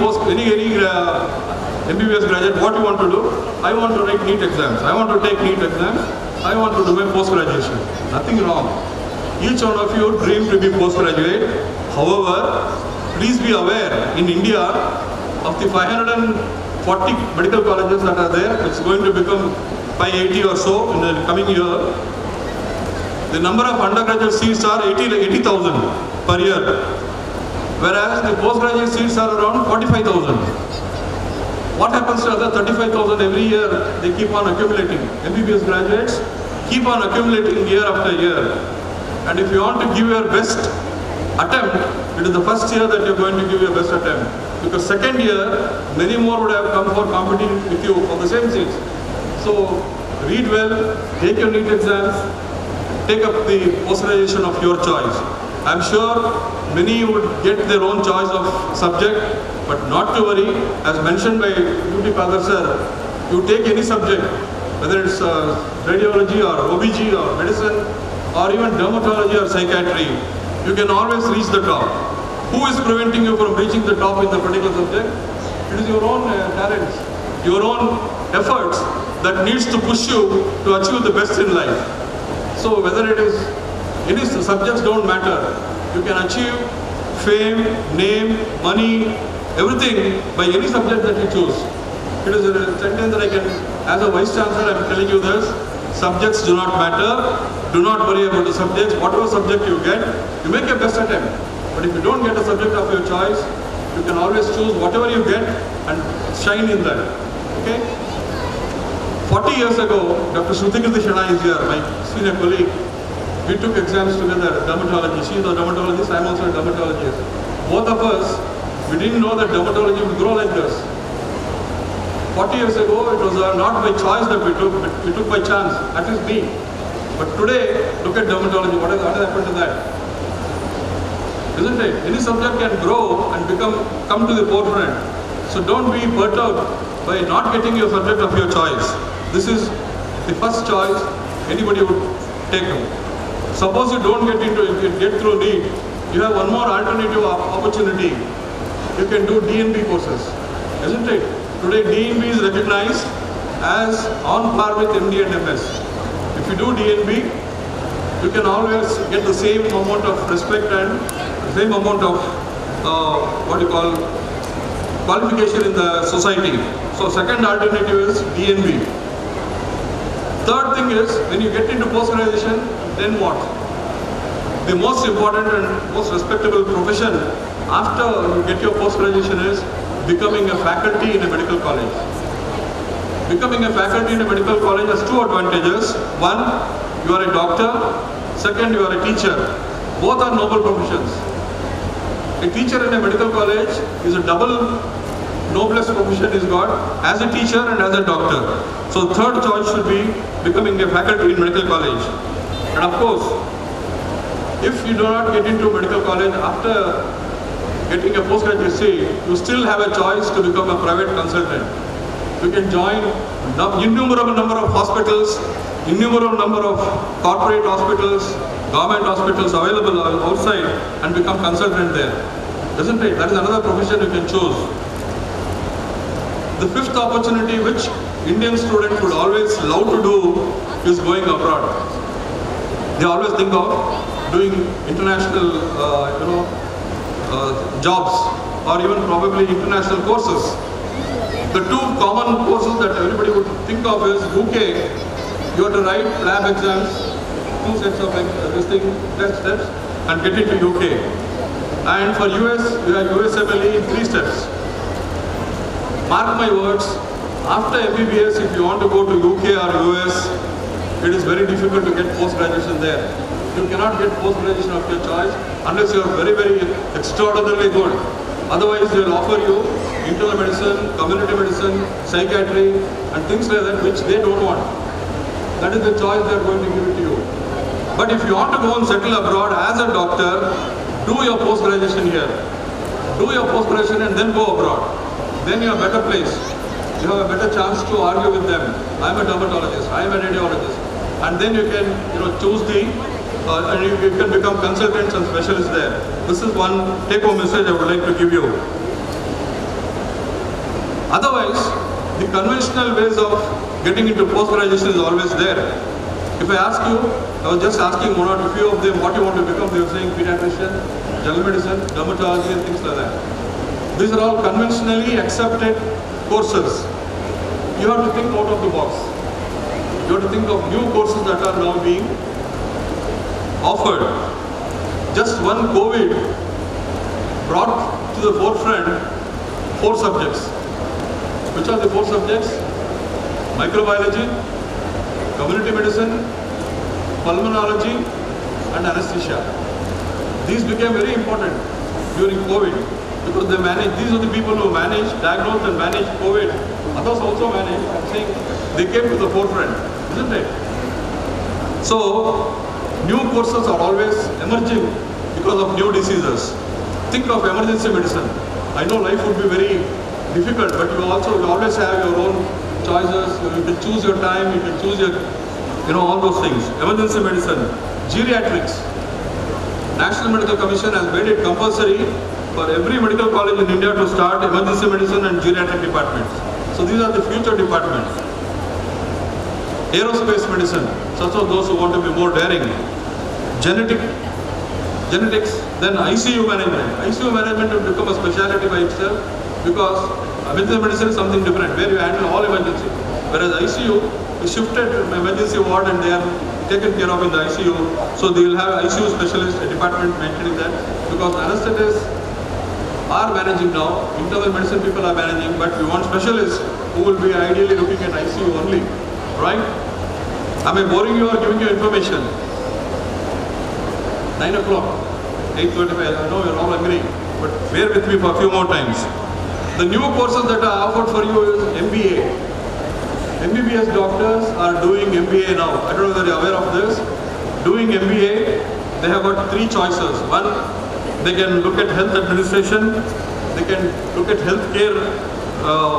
MBBS graduate, what you want to do? I want to write NEET exams. I want to take NEET exams. I want to do my post-graduation. Nothing wrong. Each one of you dream to be postgraduate. However, please be aware, in India, of the 540 medical colleges that are there, it's going to become 580 or so in the coming year. The number of undergraduate seats are 80,000 per year, whereas the postgraduate seats are around 45,000. What happens to other 35,000 every year? They keep on accumulating. MBBS graduates keep on accumulating year after year. And if you want to give your best attempt, it is the first year that you are going to give your best attempt. Because second year, many more would have come for competing with you for the same seats. So read well, take your NEET exams, take up the post-graduation of your choice. I am sure many would get their own choice of subject, but not to worry. As mentioned by UT Padar sir, you take any subject, whether it's radiology or OBG or medicine, or even dermatology or psychiatry, you can always reach the top. Who is preventing you from reaching the top in the particular subject? It is your own talents, your own efforts that needs to push you to achieve the best in life. So whether it is, any subjects don't matter. You can achieve fame, name, money, everything by any subject that you choose. It is a sentence that I can, as a Vice Chancellor, I am telling you this. Subjects do not matter. Do not worry about the subjects. Whatever subject you get, you make your best attempt. But if you don't get a subject of your choice, you can always choose whatever you get and shine in that. Okay? 40 years ago, Dr. Shrutikirti Shana is here, my senior colleague. We took exams together, dermatology. She is a dermatologist, I am also a dermatologist. Both of us, we didn't know that dermatology would grow like this. 40 years ago, it was not by choice that we took by chance, at least me. But today, look at dermatology, what has happened to that? Isn't it? Any subject can grow and come to the forefront. So don't be perturbed by not getting your subject of your choice. This is the first choice anybody would take. Suppose you don't get through NEET, you have one more alternative opportunity. You can do DNB courses, isn't it? Today DNB is recognized as on par with MD and MS. If you do DNB, you can always get the same amount of respect and the same amount of qualification in the society. So second alternative is DNB. Third thing is, when you get into post-graduation, then what? The most important and most respectable profession after you get your post-graduation is becoming a faculty in a medical college. Becoming a faculty in a medical college has two advantages. One, you are a doctor. Second, you are a teacher. Both are noble professions. A teacher in a medical college is a double noblest profession is got as a teacher and as a doctor. So third choice should be becoming a faculty in medical college. And of course, if you do not get into medical college after getting a postgraduate seat, you still have a choice to become a private consultant. You can join innumerable number of hospitals, innumerable number of corporate hospitals, government hospitals available outside and become consultant there. Isn't it? That is another profession you can choose. The fifth opportunity which Indian students would always love to do is going abroad. They always think of doing international jobs or even probably international courses. The two common courses that everybody would think of is UK, you have to write lab exams, 2 sets of test steps and get into UK. And for US, you have USMLE in 3 steps. Mark my words, after MBBS, if you want to go to UK or US, it is very difficult to get post-graduation there. You cannot get post-graduation of your choice unless you are very, very extraordinarily good. Otherwise, they will offer you internal medicine, community medicine, psychiatry, and things like that which they don't want. That is the choice they are going to give it to you. But if you want to go and settle abroad as a doctor, do your post-graduation here. Do your post-graduation and then go abroad. Then you are better placed. You have a better chance to argue with them. I am a dermatologist, I am a radiologist. And then you can choose and you can become consultants and specialists there. This is one take-home message I would like to give you. Otherwise, the conventional ways of getting into post-graduation is always there. If I ask you, I was just asking one or few of them what you want to become, they were saying pediatrician, general medicine, dermatology and things like that. These are all conventionally accepted courses. You have to think out of the box. You have to think of new courses that are now being offered. Just one COVID brought to the forefront 4 subjects. Which are the 4 subjects? Microbiology, community medicine, pulmonology and anesthesia. These became very important during COVID because they managed, these are the people who managed, diagnosed and managed COVID. Others also managed. I'm saying they came to the forefront, isn't it? So, new courses are always emerging because of new diseases. Think of emergency medicine. I know life would be very difficult, but you always have your own choices. You can choose your time, you can choose your, all those things. Emergency medicine, geriatrics. National Medical Commission has made it compulsory for every medical college in India to start emergency medicine and geriatric departments. So these are the future departments. Aerospace medicine, such as those who want to be more daring. Genetics, then ICU management. ICU management will become a specialty by itself because emergency medicine is something different where you handle all emergency. Whereas ICU is shifted to emergency ward and they are taken care of in the ICU. So they will have ICU specialist, a department maintaining that, because anesthetists are managing now, internal medicine people are managing, but we want specialists who will be ideally looking at ICU only, right? Am I boring you or giving you information? 9 o'clock, 8:35, I know you're all agreeing, but bear with me for a few more times. The new courses that are offered for you is MBA. MBBS doctors are doing MBA now. I don't know whether you're aware of this. Doing MBA, they have got three choices. One, they can look at health administration, they can look at healthcare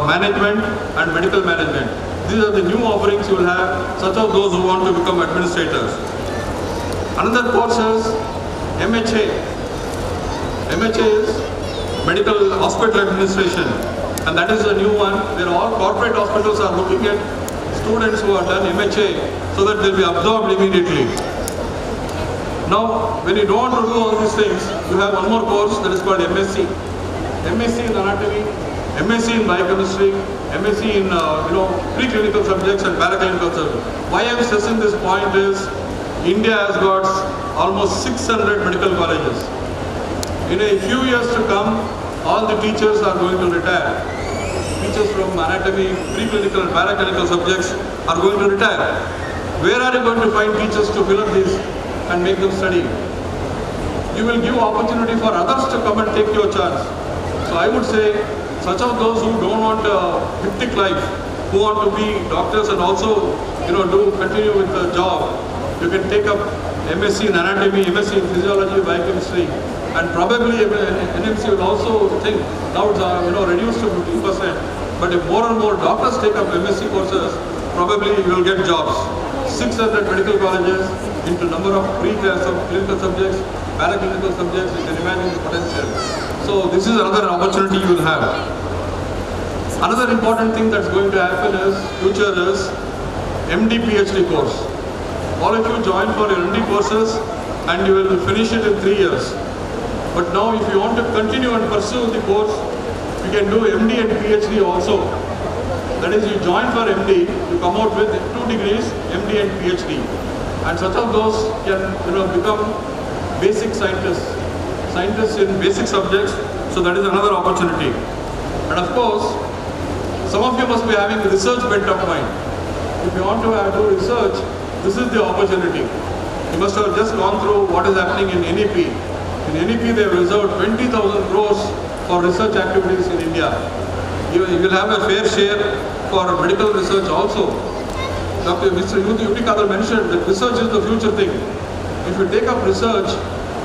management and medical management. These are the new offerings you will have, such as those who want to become administrators. Another course is MHA. MHA is Medical Hospital Administration, and that is a new one where all corporate hospitals are looking at students who have done MHA so that they'll be absorbed immediately. Now, when you don't want to do all these things, you have one more course that is called MSc. MSc in anatomy, MSc in biochemistry, MSc in preclinical subjects and paraclinical subjects. Why I am stressing this point is India has got almost 600 medical colleges. In a few years to come, all the teachers are going to retire. Teachers from anatomy, preclinical and paraclinical subjects are going to retire. Where are you going to find teachers to fill up these and make them study? You will give opportunity for others to come and take your chance. So I would say, such of those who don't want a hectic life, who want to be doctors and also continue with the job, you can take up MSc in anatomy, MSc in physiology, biochemistry, and probably NMC will also think, now it's reduced to 15%, but if more and more doctors take up MSc courses, probably you will get jobs. 600 medical colleges into number of clinical subjects, paraclinical subjects, you can imagine the potential. So this is another opportunity you will have. Another important thing that's going to happen is, future is MD PhD course. All of you join for your MD courses and you will finish it in 3 years. But now if you want to continue and pursue the course, you can do MD and PhD also. That is, you join for MD, you come out with 2 degrees, MD and PhD. And such of those can become basic scientists in basic subjects, so that is another opportunity. And of course, some of you must be having research bent of mind. If you want to do research, this is the opportunity. You must have just gone through what is happening in NEP. In NEP, they have reserved 20,000 crores for research activities in India. You will have a fair share for medical research also. Mr. Yuti Kadar mentioned that research is the future thing. If you take up research,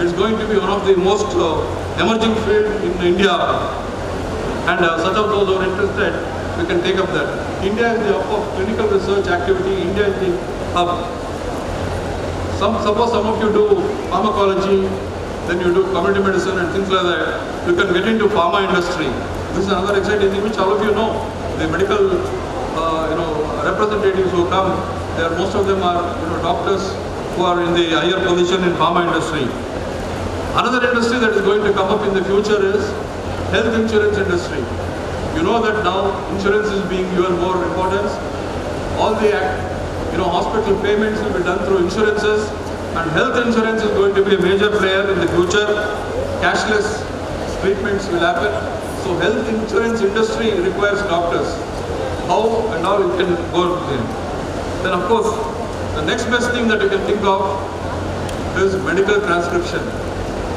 it's going to be one of the most emerging field in India. And such of those who are interested, we can take up that. India is the hub of clinical research activity. India is the hub. Suppose some of you do pharmacology, then you do community medicine and things like that. You can get into pharma industry. This is another exciting thing which all of you know. The medical representatives who come, most of them are doctors who are in the higher position in pharma industry. Another industry that is going to come up in the future is health insurance industry. You know that now insurance is being given more importance. All the hospital payments will be done through insurances, and health insurance is going to be a major player in the future. Cashless treatments will happen. So health insurance industry requires doctors. How and how it can go in. Then of course, the next best thing that you can think of is medical transcription.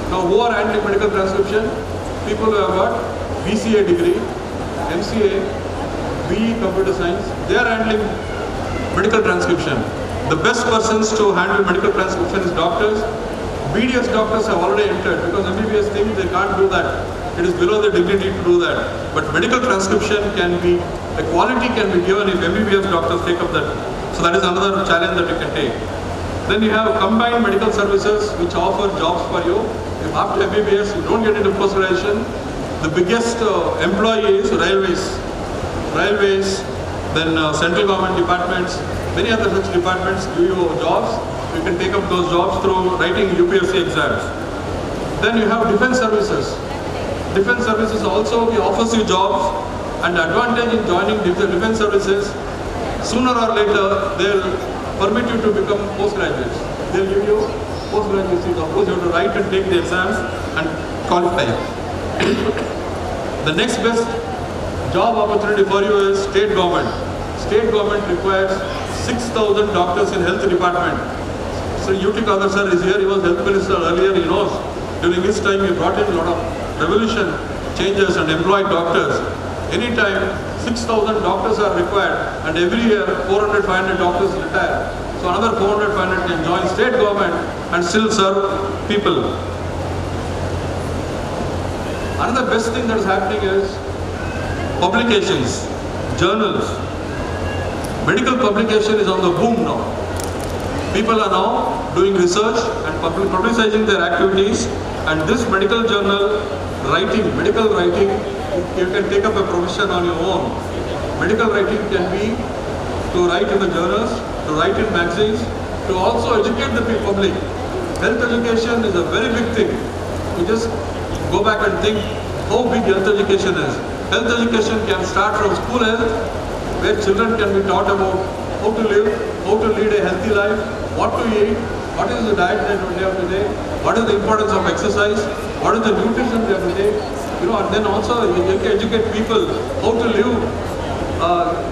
Now who are handling medical transcription? People who have got BCA degree, MCA, BE computer science, they are handling medical transcription. The best persons to handle medical transcription is doctors. BDS doctors have already entered because MBBS thinks they can't do that. It is below the dignity to do that. But medical transcription can be, the quality can be given if MBBS doctors take up that. So that is another challenge that you can take. Then you have combined medical services which offer jobs for you. If after MBBS you don't get into post-graduation, the biggest employee is railways. Railways, then central government departments, many other such departments give you jobs. You can take up those jobs through writing UPSC exams. Then you have defense services. Defense services also offers you jobs, and the advantage in joining defense services, sooner or later they'll permit you to become postgraduates. They'll give you postgraduate seat. Of course, you have to write and take the exams and qualify. The next best job opportunity for you is state government. State government requires 6,000 doctors in health department. So UT Kadar sir is here. He was health minister earlier. He knows. During his time, he brought in a lot of revolution changes and employed doctors. Anytime 6,000 doctors are required, and every year 400, 500 doctors retire. So another 400, 500 can join state government and still serve people. Another best thing that is happening is publications, journals. Medical publication is on the boom now. People are now doing research and publicizing their activities, and this medical journal medical writing, you can take up a profession on your own. Medical writing can be to write in the journals, to write in magazines, to also educate the public. Health education is a very big thing. You just go back and think how big health education is. Health education can start from school health, where children can be taught about how to live, how to lead a healthy life, what to eat, what is the diet that we have today, what is the importance of exercise, what is the nutrition they have to take, and then also you can educate people how to live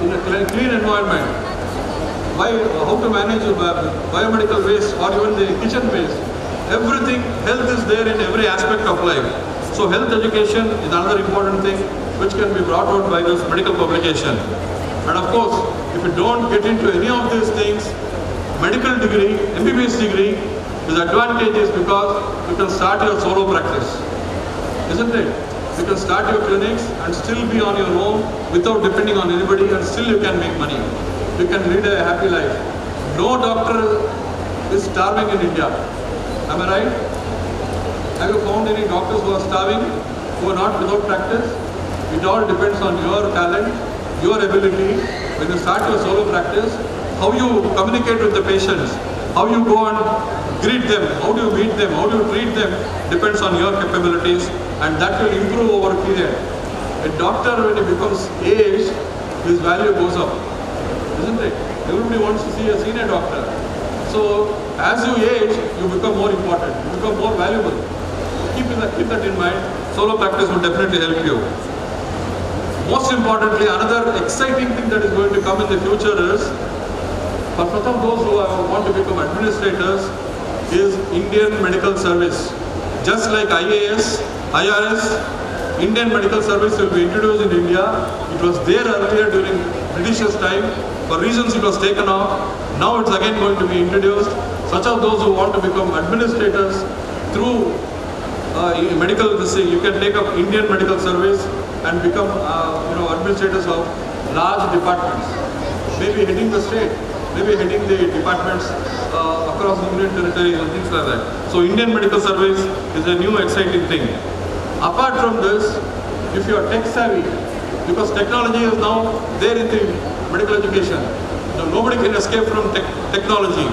in a clean environment, how to manage biomedical waste or even the kitchen waste. Everything, health is there in every aspect of life. So health education is another important thing which can be brought out by this medical publication. And of course, if you don't get into any of these things, medical degree, MBBS degree is advantageous because you can start your solo practice, isn't it? You can start your clinics and still be on your own without depending on anybody, and still you can make money. You can lead a happy life. No doctor is starving in India. Am I right? Have you found any doctors who are starving, who are not without practice? It all depends on your talent, your ability. When you start your solo practice, how you communicate with the patients, how you go and greet them, how do you meet them, how do you treat them, depends on your capabilities, and that will improve over a period. A doctor, when he becomes aged, his value goes up, isn't it? Everybody wants to see a senior doctor. So as you age, you become more important, you become more valuable. Keep that in mind. Solo practice will definitely help you. Most importantly, another exciting thing that is going to come in the future is, for some of those who want to become administrators, is Indian Medical Service. Just like IAS, IRS, Indian Medical Service will be introduced in India. It was there earlier during British's time. For reasons it was taken off. Now it's again going to be introduced. Such of those who want to become administrators through medical, you can take up Indian Medical Service and become administrators of large departments. Maybe heading the state, maybe heading the departments across the Union territories and things like that. So Indian Medical Service is a new exciting thing. Apart from this, if you are tech savvy, because technology is now there in the medical education, nobody can escape from technology.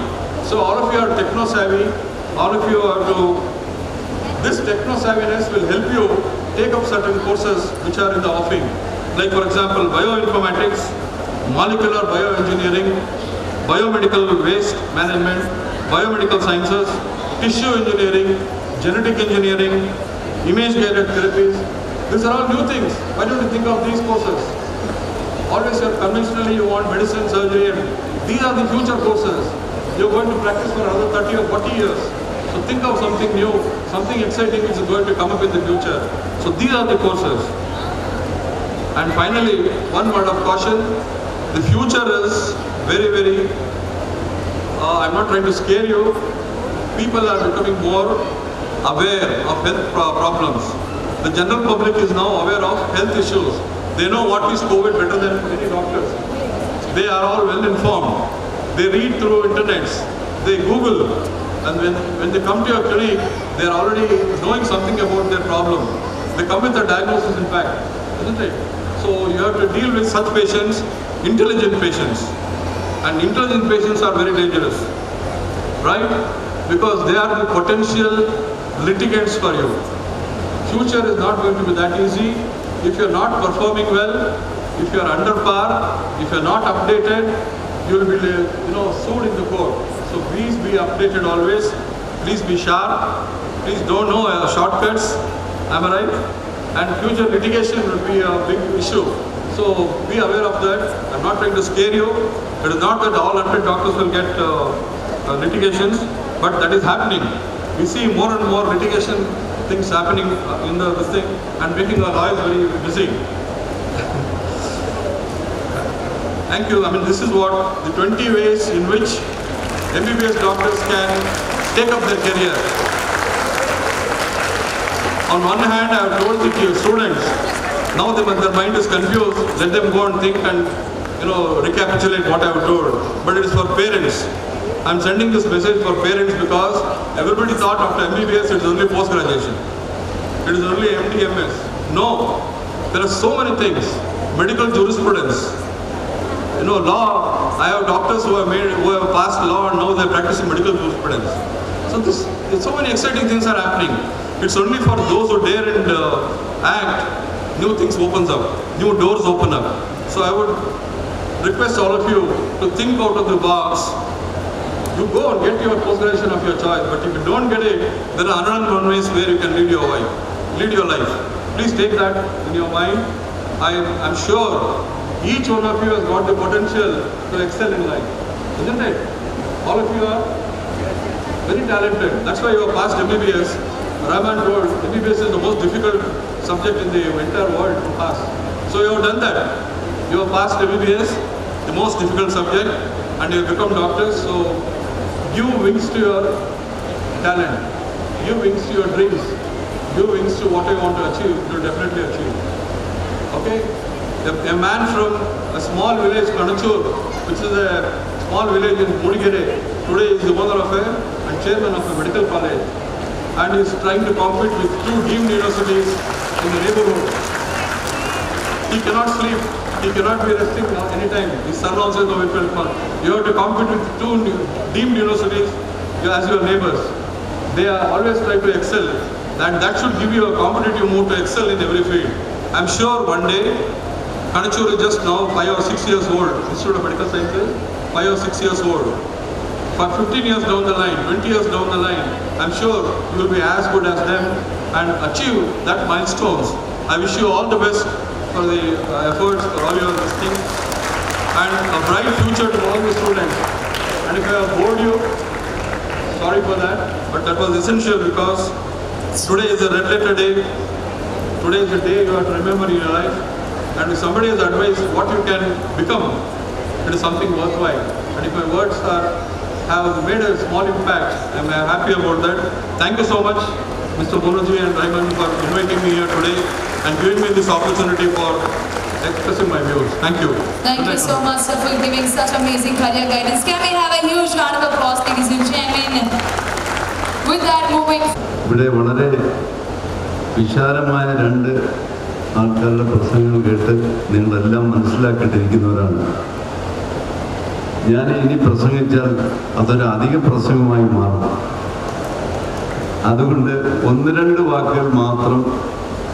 So all of you are techno savvy, all of you are this techno savviness will help you take up certain courses which are in the offing. Like for example, bioinformatics, molecular bioengineering, biomedical waste management, biomedical sciences, tissue engineering, genetic engineering, image-guided therapies. These are all new things. Why don't you think of these courses? Always conventionally you want medicine, surgery, and these are the future courses. You're going to practice for another 30 or 40 years. So think of something new, something exciting is going to come up in the future. So these are the courses. And finally, one word of caution. The future is very, very, I'm not trying to scare you. People are becoming more aware of health problems. The general public is now aware of health issues. They know what is COVID better than any doctors. They are all well informed. They read through internets. They Google. And when they come to your clinic, they are already knowing something about their problem. They come with a diagnosis, in fact, isn't it? So you have to deal with such patients, intelligent patients. And intelligent patients are very dangerous, right? Because they are the potential litigants for you. Future is not going to be that easy. If you're not performing well, If you are under par, if you are not updated, you will be sued in the court. So please be updated always. Please be sharp. Please don't know shortcuts. Am I right? And future litigation will be a big issue. So be aware of that. I'm not trying to scare you. It is not that all 100 doctors will get litigations, but that is happening. We see more and more litigation things happening in this thing and making our lawyers very busy. Thank you. I mean, this is what the 20 ways in which MBBS doctors can take up their career. On one hand, I have told the students, now their mind is confused, let them go and think and recapitulate what I have told. But it is for parents. I am sending this message for parents because everybody thought after MBBS it is only post-graduation. It is only MD/MS. No, there are so many things. Medical jurisprudence. Law. I have doctors who have passed law and now they are practicing medical jurisprudence. So many exciting things are happening. It's only for those who dare and act, new things opens up, new doors open up. So I would request all of you to think out of the box. You go and get your post-graduation of your choice, but if you don't get it, there are 101 ways where you can lead your life. Please take that in your mind. I'm sure each one of you has got the potential to excel in life, isn't it? All of you are very talented. That's why you have passed MBBS. Rahman told MBBS is the most difficult subject in the entire world to pass. So you have done that. You have passed MBBS, the most difficult subject, and you have become doctors. So give wings to your talent. Give wings to your dreams. Give wings to what you want to achieve. You will definitely achieve. Okay? A man from a small village, Kanachur, which is a small village in Mudigere, today is the owner of and chairman of a medical college, and is trying to compete with 2 deemed universities in the neighborhood. He cannot sleep. He cannot be resting anytime. His son also is the welfare fund. You have to compete with 2 deemed universities as your neighbors. They are always trying to excel, and that should give you a competitive mood to excel in every field. I'm sure one day, Kanachur is just now 5 or 6 years old, Institute of Medical Sciences, 5 or 6 years old. For 15 years down the line, 20 years down the line, I'm sure you will be as good as them and achieve that milestones. I wish you all the best for the efforts, for all your things, and a bright future to all the students. And if I have bored you, sorry for that, but that was essential because today is a red letter day. Today is the day you have to remember in your life. And if somebody has advised what you can become, it is something worthwhile. And if my words have made a small impact, I am happy about that. Thank you so much, Mr. Bonoji and Raymond, for inviting me here today and giving me this opportunity for expressing my views. Thank you. Thank you so much, sir, for giving such amazing career guidance. Can we have a huge round of applause, ladies and gentlemen? With that, moving. ഇവിടെ വളരെ വിശാലമായ 2 ആൾക്കാരുടെ പ്രസംഗങ്ങൾ കേട്ട് നിങ്ങളെല്ലാം മനസ്സിലാക്കിയിട്ടിരിക്കുന്നവരാണ്. ഞാൻ ഇനി പ്രസംഗിച്ചാൽ അതൊരു അധിക പ്രസംഗമായി മാറും. അതുകൊണ്ട് 1-2 വാക്കുകൾ മാത്രം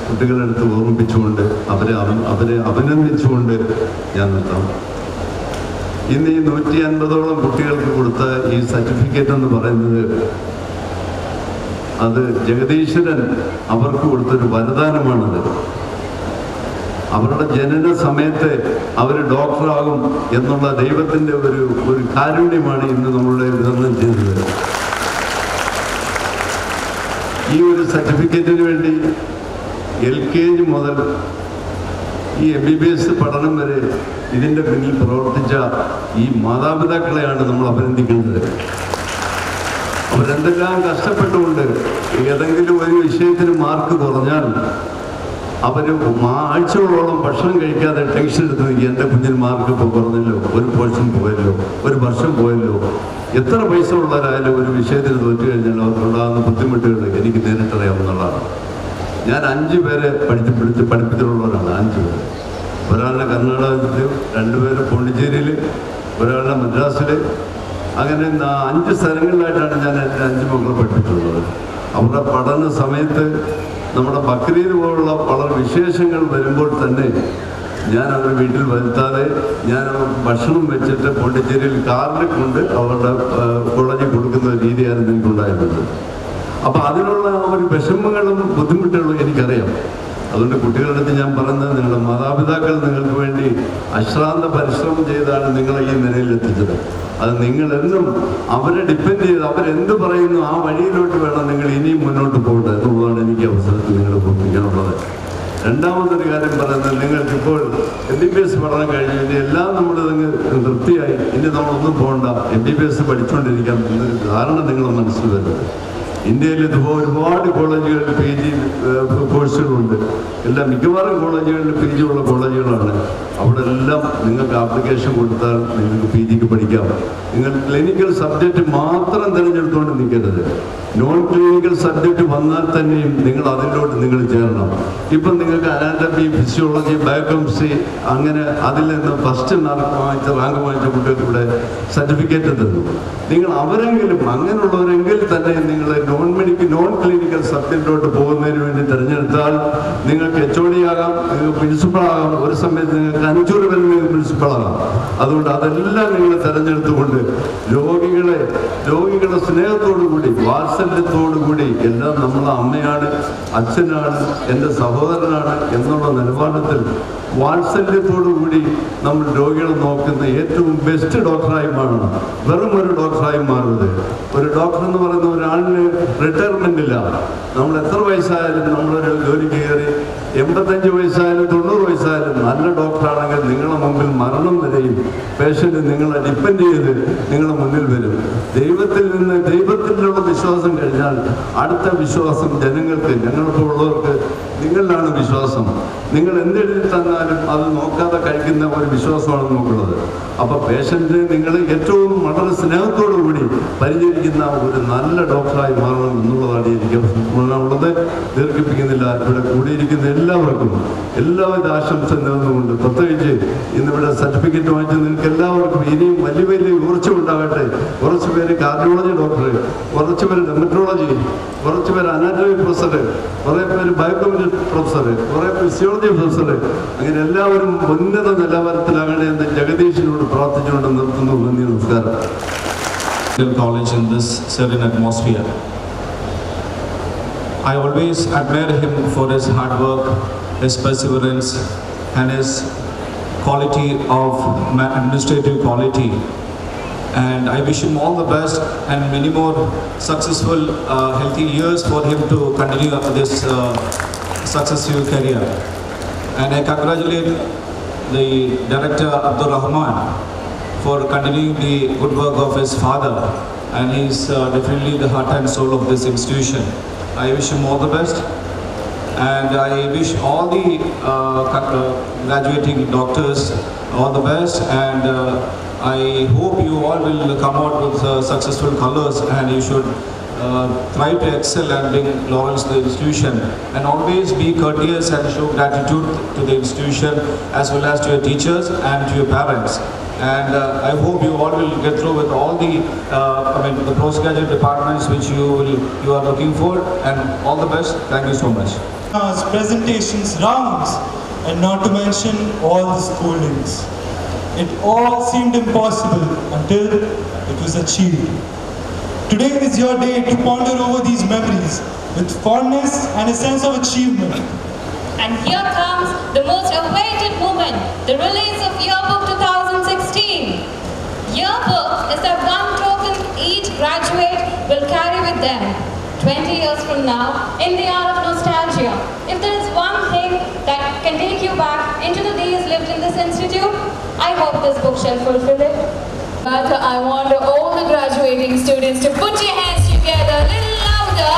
കുട്ടികളെടുത്ത് ഓർമ്മിപ്പിച്ചുകൊണ്ട് അവരെ അഭിനന്ദിച്ചുകൊണ്ട് ഞാൻ നിർത്താം. ഇന്ന് ഈ 150ഓളം കുട്ടികൾക്ക് കൊടുത്ത ഈ സർട്ടിഫിക്കറ്റ് എന്ന് പറയുന്നത് അത് ജഗദീശ്വരൻ അവർക്ക് കൊടുത്തൊരു വരദാനമാണത്. അവരുടെ ജനന സമയത്ത് അവർ ഡോക്ടറാകും എന്നുള്ള ദൈവത്തിൻ്റെ ഒരു കാരുണ്യമാണ് ഇന്ന് നമ്മളുടെ വിതരണം ചെയ്തത്. ഈ ഒരു സർട്ടിഫിക്കറ്റിന് വേണ്ടി LKG മുതൽ ഈ MBBS പഠനം വരെ ഇതിൻ്റെ പിന്നിൽ പ്രവർത്തിച്ച ഈ മാതാപിതാക്കളെയാണ് നമ്മൾ അഭിനന്ദിക്കുന്നത്. അവരെന്തെല്ലാം കഷ്ടപ്പെട്ടുകൊണ്ട് ഏതെങ്കിലും ഒരു വിഷയത്തിന് മാർക്ക് കുറഞ്ഞാൽ അവർ ആഴ്ചകളോളം ഭക്ഷണം കഴിക്കാതെ ടെൻഷൻ എടുത്ത് നിൽക്കുക. എൻ്റെ കുഞ്ഞിന് മാർക്ക് ഇപ്പോൾ കുറഞ്ഞല്ലോ, ഒരു പോർഷൻ പോയല്ലോ, ഒരു വർഷം പോയല്ലോ. എത്ര പൈസ ഉള്ളവരായാലും ഒരു വിഷയത്തിന് തോറ്റു കഴിഞ്ഞാൽ അവർക്കുണ്ടാകുന്ന ബുദ്ധിമുട്ടുകൾ എനിക്ക് നേരിട്ടറിയാവുന്നതാണ്. ഞാൻ 5 പേരെ പഠിപ്പിച്ചിട്ടുള്ളവരാണ്. 5 പേര്. ഒരാളുടെ കർണാടകത്തിൽ, 2 പേര് പോണ്ടിച്ചേരിയിൽ, ഒരാളുടെ മദ്രാസിൽ. അങ്ങനെ 5 സ്ഥലങ്ങളിലായിട്ടാണ് ഞാൻ എൻ്റെ 5 മക്കളെ പഠിപ്പിച്ചിട്ടുള്ളത്. അവരുടെ പഠന സമയത്ത് നമ്മുടെ ബക്രീദ് പോലുള്ള വളരെ വിശേഷങ്ങൾ വരുമ്പോൾ തന്നെ ഞാൻ അവരുടെ വീട്ടിൽ വരുത്താതെ ഞാൻ ഭക്ഷണം വെച്ചിട്ട് പോണ്ടിച്ചേരിയിൽ കാറിൽ കൊണ്ട് അവരുടെ കോളേജിൽ കൊടുക്കുന്ന രീതിയായിരുന്നു എനിക്കുണ്ടായിരുന്നത്. അപ്പോൾ അതിനുള്ള ഒരു വിഷമങ്ങളും ബുദ്ധിമുട്ടുകളും എനിക്കറിയാം. അതുകൊണ്ട് കുട്ടികളുടെ അടുത്ത് ഞാൻ പറയുന്നത്, നിങ്ങളുടെ മാതാപിതാക്കൾ നിങ്ങൾക്ക് വേണ്ടി അശ്രാന്ത പരിശ്രമം ചെയ്താണ് നിങ്ങളെ ഈ നിലയിൽ എത്തിച്ചത്. അത് നിങ്ങളെന്നും അവരെ ഡിപ്പെൻഡ് ചെയ്ത് അവരെന്ത് പറയുന്നു ആ വഴിയിലോട്ട് വേണം നിങ്ങൾ ഇനിയും മുന്നോട്ട് പോകേണ്ടത് എന്നുള്ളതാണ് എനിക്ക് അവസരത്തിൽ നിങ്ങൾ ഓർമ്മിക്കാനുള്ളത്. രണ്ടാമതൊരു കാര്യം പറയുന്നത്, നിങ്ങൾക്കിപ്പോൾ MBBS പഠനം കഴിഞ്ഞു, ഇനി എല്ലാം നമ്മളിതങ്ങ് തൃപ്തിയായി, ഇനി നമ്മളൊന്നും പോകണ്ട, MBBS പഠിച്ചുകൊണ്ടിരിക്കാം എന്നൊരു ധാരണ നിങ്ങളെ മനസ്സിൽ വരുന്നത്. ഇന്ത്യയിൽ ഇതുപോലെ ഒരുപാട് കോളേജുകളിൽ PG കോഴ്സുകളുണ്ട്. എല്ലാം മിക്കവാറും കോളേജുകളിൽ PG ഉള്ള കോളേജുകളാണ്. അവിടെ എല്ലാം നിങ്ങൾക്ക് ആപ്ലിക്കേഷൻ കൊടുത്താൽ നിങ്ങൾക്ക് PGക്ക് പഠിക്കാം. നിങ്ങൾ ക്ലിനിക്കൽ സബ്ജക്റ്റ് മാത്രം തിരഞ്ഞെടുത്തുകൊണ്ട് നിൽക്കരുത്. നോൺ ക്ലിനിക്കൽ സബ്ജക്റ്റ് വന്നാൽ തന്നെയും നിങ്ങൾ അതിലോട്ട് നിങ്ങൾ ചേരണം. ഇപ്പം നിങ്ങൾക്ക് അനാറ്റമി, ഫിസിയോളജി, ബയോകെമിസ്ട്രി അങ്ങനെ അതിൽ നിന്ന് ഫസ്റ്റ് റാങ്ക് വാങ്ങിച്ച കുട്ടികൾക്ക് ഇവിടെ സർട്ടിഫിക്കറ്റ് തന്നു. നിങ്ങൾ അവരെങ്കിലും അങ്ങനെയുള്ളവരെങ്കിൽ തന്നെ നിങ്ങൾ നോൺ ക്ലിനിക്കൽ സബ്ജക്റ്റിലോട്ട് പോകുന്നതിന് വേണ്ടി തിരഞ്ഞെടുത്താൽ നിങ്ങൾക്ക് HOD ആകാം, നിങ്ങൾക്ക് പ്രിൻസിപ്പളാകാം, ഒരു സമയത്ത് നിങ്ങൾക്ക് 5 വരെ നിങ്ങൾക്ക് പ്രിൻസിപ്പളാകാം. അതുകൊണ്ട് അതെല്ലാം നിങ്ങൾ തിരഞ്ഞെടുത്തുകൊണ്ട് രോഗികളുടെ സ്നേഹത്തോടു കൂടി, വാത്സല്യത്തോടു കൂടി, എല്ലാം നമ്മളെ അമ്മയാണ്, അച്ഛനാണ്, എൻ്റെ സഹോദരനാണ് എന്നുള്ള നിലപാടത്തിൽ വാത്സല്യത്തോടു കൂടി നമ്മൾ രോഗികളെ നോക്കുന്ന ഏറ്റവും ബെസ്റ്റ് ഡോക്ടറായി മാറണം. വെറും ഒരു ഡോക്ടറായി മാറരുത്. ഒരു ഡോക്ടർ എന്ന് പറയുന്ന ഒരാളിന് റിട്ടയർമെൻ്റ് ഇല്ല. നമ്മൾ എത്ര വയസ്സായാലും നമ്മളൊരു ജോലിക്ക് കയറി 85 വയസ്സായാലും 90 വയസ്സായാലും നല്ല ഡോക്ടറാണെങ്കിൽ നിങ്ങളുടെ മുമ്പിൽ മരണം വരെയും പേഷ്യൻ്റ് നിങ്ങളെ ഡിപ്പെൻഡ് ചെയ്ത് നിങ്ങളുടെ മുന്നിൽ വരും. ദൈവത്തിലുള്ള വിശ്വാസം കഴിഞ്ഞാൽ അടുത്ത വിശ്വാസം ജനങ്ങൾക്ക്, ഞങ്ങൾക്കുള്ളവർക്ക് നിങ്ങളിലാണ് വിശ്വാസം. നിങ്ങൾ എന്തെഴുതി തന്നാലും അത് നോക്കാതെ കഴിക്കുന്ന ഒരു വിശ്വാസമാണ് നമുക്കുള്ളത്. അപ്പോൾ പേഷ്യൻറ്റിനെ നിങ്ങൾ ഏറ്റവും വളരെ സ്നേഹത്തോടു കൂടി പരിചരിക്കുന്ന ഒരു നല്ല ഡോക്ടറായി മാറണം എന്നുള്ളതാണ് എനിക്ക് ഉള്ളത്. ദീർഘിപ്പിക്കുന്നില്ല. ഇവിടെ കൂടിയിരിക്കുന്ന എല്ലാവർക്കും എല്ലാവിധ ആശംസ നേർന്നുകൊണ്ട്, പ്രത്യേകിച്ച് ഇന്നിവിടെ സർട്ടിഫിക്കറ്റ് വാങ്ങിച്ച് നിങ്ങൾക്ക് എല്ലാവർക്കും ഇനിയും വലിയ വലിയ ഊർജ്ജം ഉണ്ടാകട്ടെ. കുറച്ച് പേര് കാർഡിയോളജി ഡോക്ടർ, കുറച്ച് പേര് ഡെമറ്റോളജി, കുറച്ച് പേര് അനാറ്റമി പ്രൊഫസർ, കുറേ പേര് ബയോകെമിസ്ട്രി പ്രൊഫസർ, കുറേ ഫിസിയോളജി പ്രൊഫസർ, അങ്ങനെ എല്ലാവരും ഉന്നത നിലവാരത്തിലാകണേ എന്ന് ജഗദീഷിനോട് പ്രാർത്ഥിച്ചുകൊണ്ട് നിർത്തുന്നു. നന്ദി, നമസ്കാരം. College in this serene atmosphere. I always admire him for his hard work, his perseverance, and his quality of administrative quality. And I wish him all the best and many more successful, healthy years for him to continue this successful career. And I congratulate the director Abdul Rahman for continuing the good work of his father, and he is definitely the heart and soul of this institution. I wish him all the best, and I wish all the graduating doctors all the best, and I hope you all will come out with successful colors, and you should try to excel and bring laurels to the institution, and always be courteous and show gratitude to the institution as well as to your teachers and to your parents. And I hope you all will get through with all the the postgraduate departments which you are looking for, and all the best. Thank you so much. Presentations, rounds, and not to mention all the scoldings. It all seemed impossible until it was achieved. Today is your day to ponder over these memories with fondness and a sense of achievement. And here comes the most awaited moment, the release of Yearbook 2016. Yearbook is the one token each graduate will carry with them 20 years from now in the hour of nostalgia. If there is one thing that can take you back into the days lived in this institute, I hope this book shall fulfill it. But I want all the graduating students to put your hands together a little louder.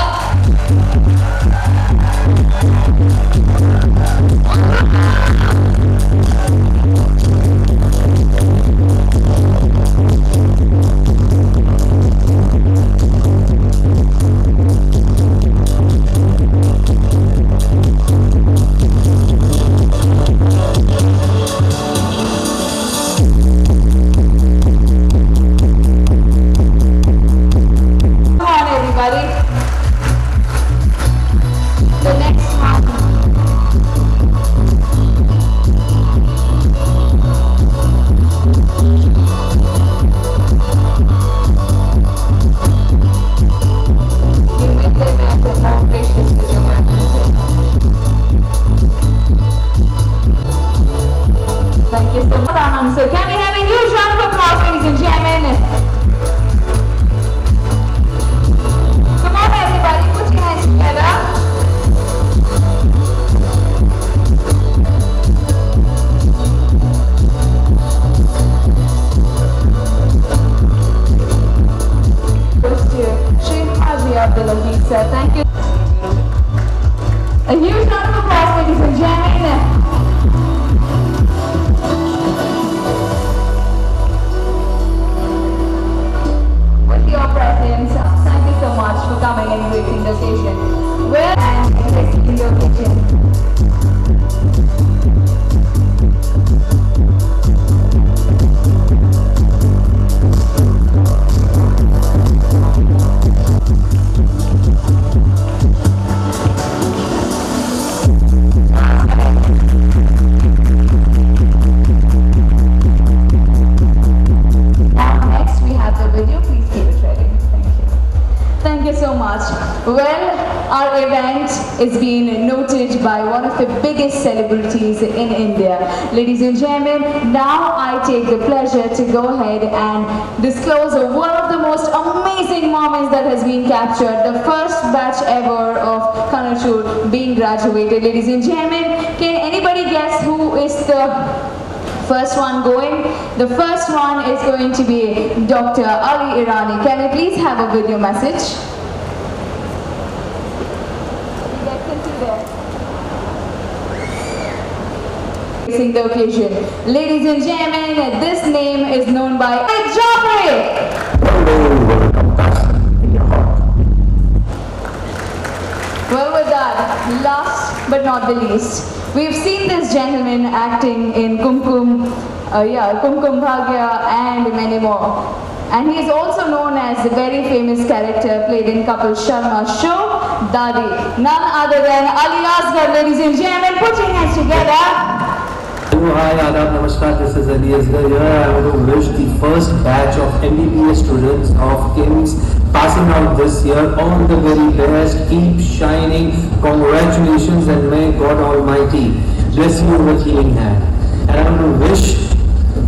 sir. Thank you. A huge round of applause, ladies and gentlemen. With your presence, thank you so much for coming and gracing the occasion. Well, and gracing the occasion. So much. Well, our event is being noted by one of the biggest celebrities in India. Ladies and gentlemen, now I take the pleasure to go ahead and disclose one of the most amazing moments that has been captured, the first batch ever of Kanachur being graduated. Ladies and gentlemen, can anybody guess who is the first one going? The first one is going to be Dr. Ali Irani. Can we please have a video message? The occasion. Ladies and gentlemen, this name is known by Jabri. Well, with that, last but not the least, we've seen this gentleman acting in Kumkum Bhagya and many more. And he is also known as the very famous character played in Kapil Sharma's show, Dadi. None other than Ali Asghar. Ladies and gentlemen, put your hands together. Hi, Adab, Namaskar, this is Ali Asghar here. I want to wish the first batch of MBBS students of KIMS passing out this year all the very best. Keep shining. Congratulations, and may God Almighty bless you with healing hand. And I want to wish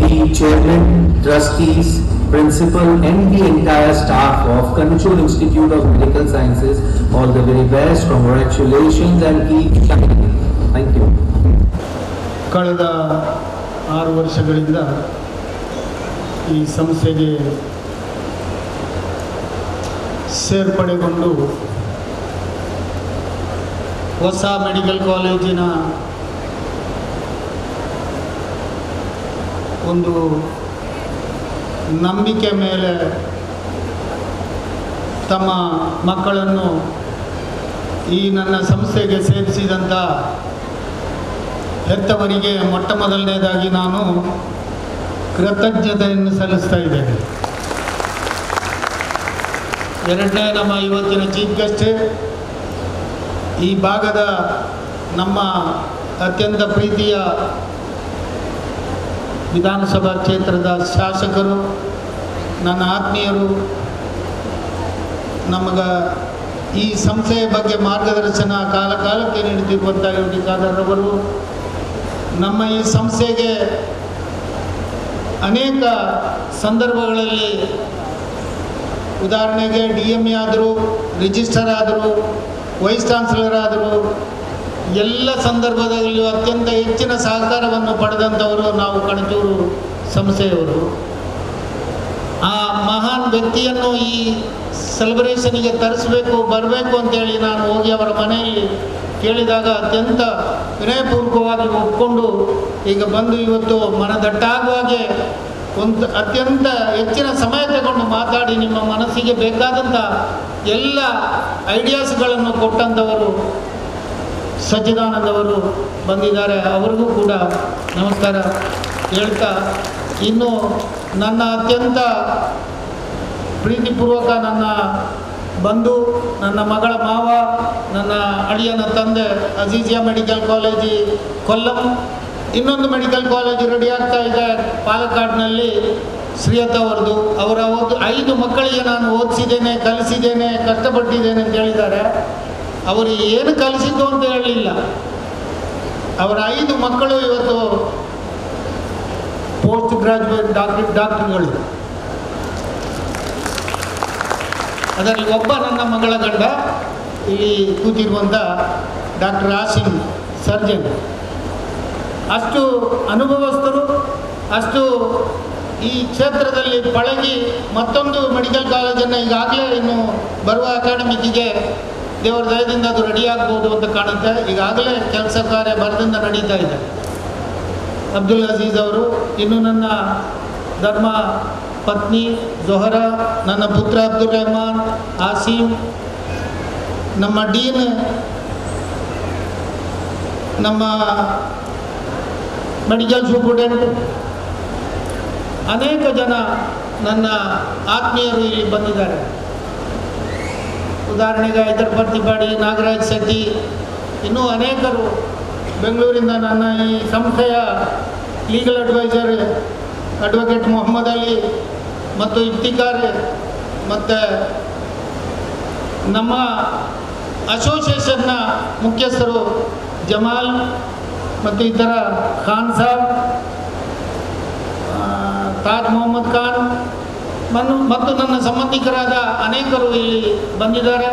the chairman, trustees, principal and the entire staff of KANACHURinstitute of Medical Sciences all the very best. Congratulations and keep shining. Thank you. ಕಳೆದ 6 ವರ್ಷಗಳಿಂದ ಈ ಸಂಸ್ಥೆಗೆ ಸೇರ್ಪಡೆಗೊಂಡು ಹೊಸ medical ಕಾಲೇಜಿನ ಒಂದು ನಂಬಿಕೆ ಮೇಲೆ ತಮ್ಮ ಮಕ್ಕಳನ್ನು ಈ ನನ್ನ ಸಂಸ್ಥೆಗೆ ಸೇರಿಸಿದಂಥ ಹೆತ್ತವರಿಗೆ ಮೊಟ್ಟ ಮೊದಲನೇದಾಗಿ ನಾನು ಕೃತಜ್ಞತೆಯನ್ನು ಸಲ್ಲಿಸ್ತಾ ಇದ್ದೇನೆ. ಎರಡನೇ, ನಮ್ಮ ಇವತ್ತಿನ ಚೀಫ್ ಗೆಸ್ಟ್ ಈ ಭಾಗದ ನಮ್ಮ ಅತ್ಯಂತ ಪ್ರೀತಿಯ ವಿಧಾನಸಭಾ ಕ್ಷೇತ್ರದ ಶಾಸಕರು, ನನ್ನ ಆತ್ಮೀಯರು, ನಮಗೆ ಈ ಸಂಸ್ಥೆಯ ಬಗ್ಗೆ ಮಾರ್ಗದರ್ಶನ ಕಾಲಕ್ಕೆ ನೀಡುತ್ತಿರುವಂಥ ಯುಟಿ ಖಾದರ್ರವರು, ನಮ್ಮ ಈ ಸಂಸ್ಥೆಗೆ ಅನೇಕ ಸಂದರ್ಭಗಳಲ್ಲಿ ಉದಾಹರಣೆಗೆ DME ಆದರು, ರಿಜಿಸ್ಟರ್ ಆದರು, ವೈಸ್ ಚಾನ್ಸಲರ್ ಆದರು, ಎಲ್ಲ ಸಂದರ್ಭದಲ್ಲಿಯೂ ಅತ್ಯಂತ ಹೆಚ್ಚಿನ ಸಹಕಾರವನ್ನು ಪಡೆದಂಥವರು ನಾವು ಕಣಚೂರು ಸಂಸ್ಥೆಯವರು. ಆ ಮಹಾನ್ ವ್ಯಕ್ತಿಯನ್ನು ಈ ಸೆಲೆಬ್ರೇಷನ್ಗೆ ತರಿಸಬೇಕು, ಬರಬೇಕು ಅಂತೇಳಿ ನಾನು ಹೋಗಿ ಅವರ ಮನೆಯಲ್ಲಿ ಕೇಳಿದಾಗ ಅತ್ಯಂತ ವಿನಯಪೂರ್ವಕವಾಗಿ ಒಪ್ಪಿಕೊಂಡು ಈಗ ಬಂದು ಇವತ್ತು ಮನದಟ್ಟಾಗುವಾಗೆ ಒಂದು ಅತ್ಯಂತ ಹೆಚ್ಚಿನ ಸಮಯ ತಗೊಂಡು ಮಾತಾಡಿ ನಿಮ್ಮ ಮನಸ್ಸಿಗೆ ಬೇಕಾದಂಥ ಎಲ್ಲ ಐಡಿಯಾಸ್ಗಳನ್ನು ಕೊಟ್ಟಂಥವರು ಸಚ್ಚಿದಾನಂದವರು ಬಂದಿದ್ದಾರೆ. ಅವರಿಗೂ ಕೂಡ ನಮಸ್ಕಾರ ಹೇಳ್ತಾ, ಇನ್ನು ನನ್ನ ಅತ್ಯಂತ ಪ್ರೀತಿಪೂರ್ವಕ ನನ್ನ ಬಂಧು, ನನ್ನ ಮಗಳ ಮಾವ, ನನ್ನ ಅಳಿಯನ ತಂದೆ, ಅಜೀಜಿಯಾ ಮೆಡಿಕಲ್ ಕಾಲೇಜಿ ಕೊಲ್ಲಂ, ಇನ್ನೊಂದು ಮೆಡಿಕಲ್ ಕಾಲೇಜು ರೆಡಿ ಆಗ್ತಾ ಇದೆ ಪಾಲಕ್ಕಾಡ್ನಲ್ಲಿ, ಶ್ರೀಯತ್ ಅವರದು. ಅವರ 5 ಮಕ್ಕಳಿಗೆ ನಾನು ಓದಿಸಿದ್ದೇನೆ, ಕಲಿಸಿದ್ದೇನೆ, ಕಷ್ಟಪಟ್ಟಿದ್ದೇನೆ ಅಂತ ಹೇಳಿದ್ದಾರೆ. ಅವರು ಏನು ಕಲಿಸಿದ್ದು ಅಂತ ಹೇಳಲಿಲ್ಲ. ಅವರ 5 ಮಕ್ಕಳು ಇವತ್ತು ಪೋಸ್ಟ್ ಗ್ರಾಜ್ಯುಯೇಟ್ ಡಾಕ್ಟರ್ಗಳು. ಅದರಲ್ಲಿ ಒಬ್ಬ ನನ್ನ ಮಗಳ ಗಂಡ, ಇಲ್ಲಿ ಕೂತಿರುವಂಥ ಡಾಕ್ಟರ್ ಆಸಿಮ್ ಸರ್ಜನ್. ಅಷ್ಟು ಅನುಭವಸ್ಥರು, ಅಷ್ಟು ಈ ಕ್ಷೇತ್ರದಲ್ಲಿ ಪಳಗಿ ಮತ್ತೊಂದು ಮೆಡಿಕಲ್ ಕಾಲೇಜನ್ನು ಈಗಾಗಲೇ ಇನ್ನು ಬರುವ ಅಕಾಡೆಮಿಕ್ಕಿಗೆ ದೇವರ ದಯದಿಂದ ಅದು ರೆಡಿ ಆಗ್ಬೋದು ಅಂತ ಕಾಣುತ್ತೆ. ಈಗಾಗಲೇ ಕೆಲಸ ಕಾರ್ಯ ಭರದಿಂದ ನಡೀತಾ ಇದೆ. ಅಬ್ದುಲ್ ಅಜೀಜ್ ಅವರು, ಇನ್ನು ನನ್ನ ಧರ್ಮ ಪತ್ನಿ ಜೊಹರಾ, ನನ್ನ ಪುತ್ರ ಅಬ್ದುಲ್ ರೆಹಮಾನ್, ಆಸೀಮ್, ನಮ್ಮ ಡೀನ್, ನಮ್ಮ ಮೆಡಿಕಲ್ ಸೂಪರ್ಡೆಂಟ್, ಅನೇಕ ಜನ ನನ್ನ ಆತ್ಮೀಯರು ಇಲ್ಲಿ ಬಂದಿದ್ದಾರೆ. ಉದಾಹರಣೆಗೆ ಹೈದರಾಬಾದ್ ತಿಪಾಡಿ, ನಾಗರಾಜ್ ಶೆಟ್ಟಿ, ಇನ್ನೂ ಅನೇಕರು ಬೆಂಗಳೂರಿಂದ ನನ್ನ ಈ ಸಂಸ್ಥೆಯ legal adviser advocate Mohammed Ali ಮತ್ತು ಇಫ್ತಿಕಾರ್, ಮತ್ತು ನಮ್ಮ ಅಸೋಸಿಯೇಷನ್ನ ಮುಖ್ಯಸ್ಥರು ಜಮಾಲ್ ಮತ್ತು ಇತರ ಖಾನ್ ಸಾಬ್, ತಾಜ್ ಮೊಹಮ್ಮದ್ ಖಾನ್ ಮತ್ತು ನನ್ನ ಸಂಬಂಧಿಕರಾದ ಅನೇಕರು ಇಲ್ಲಿ ಬಂದಿದ್ದಾರೆ.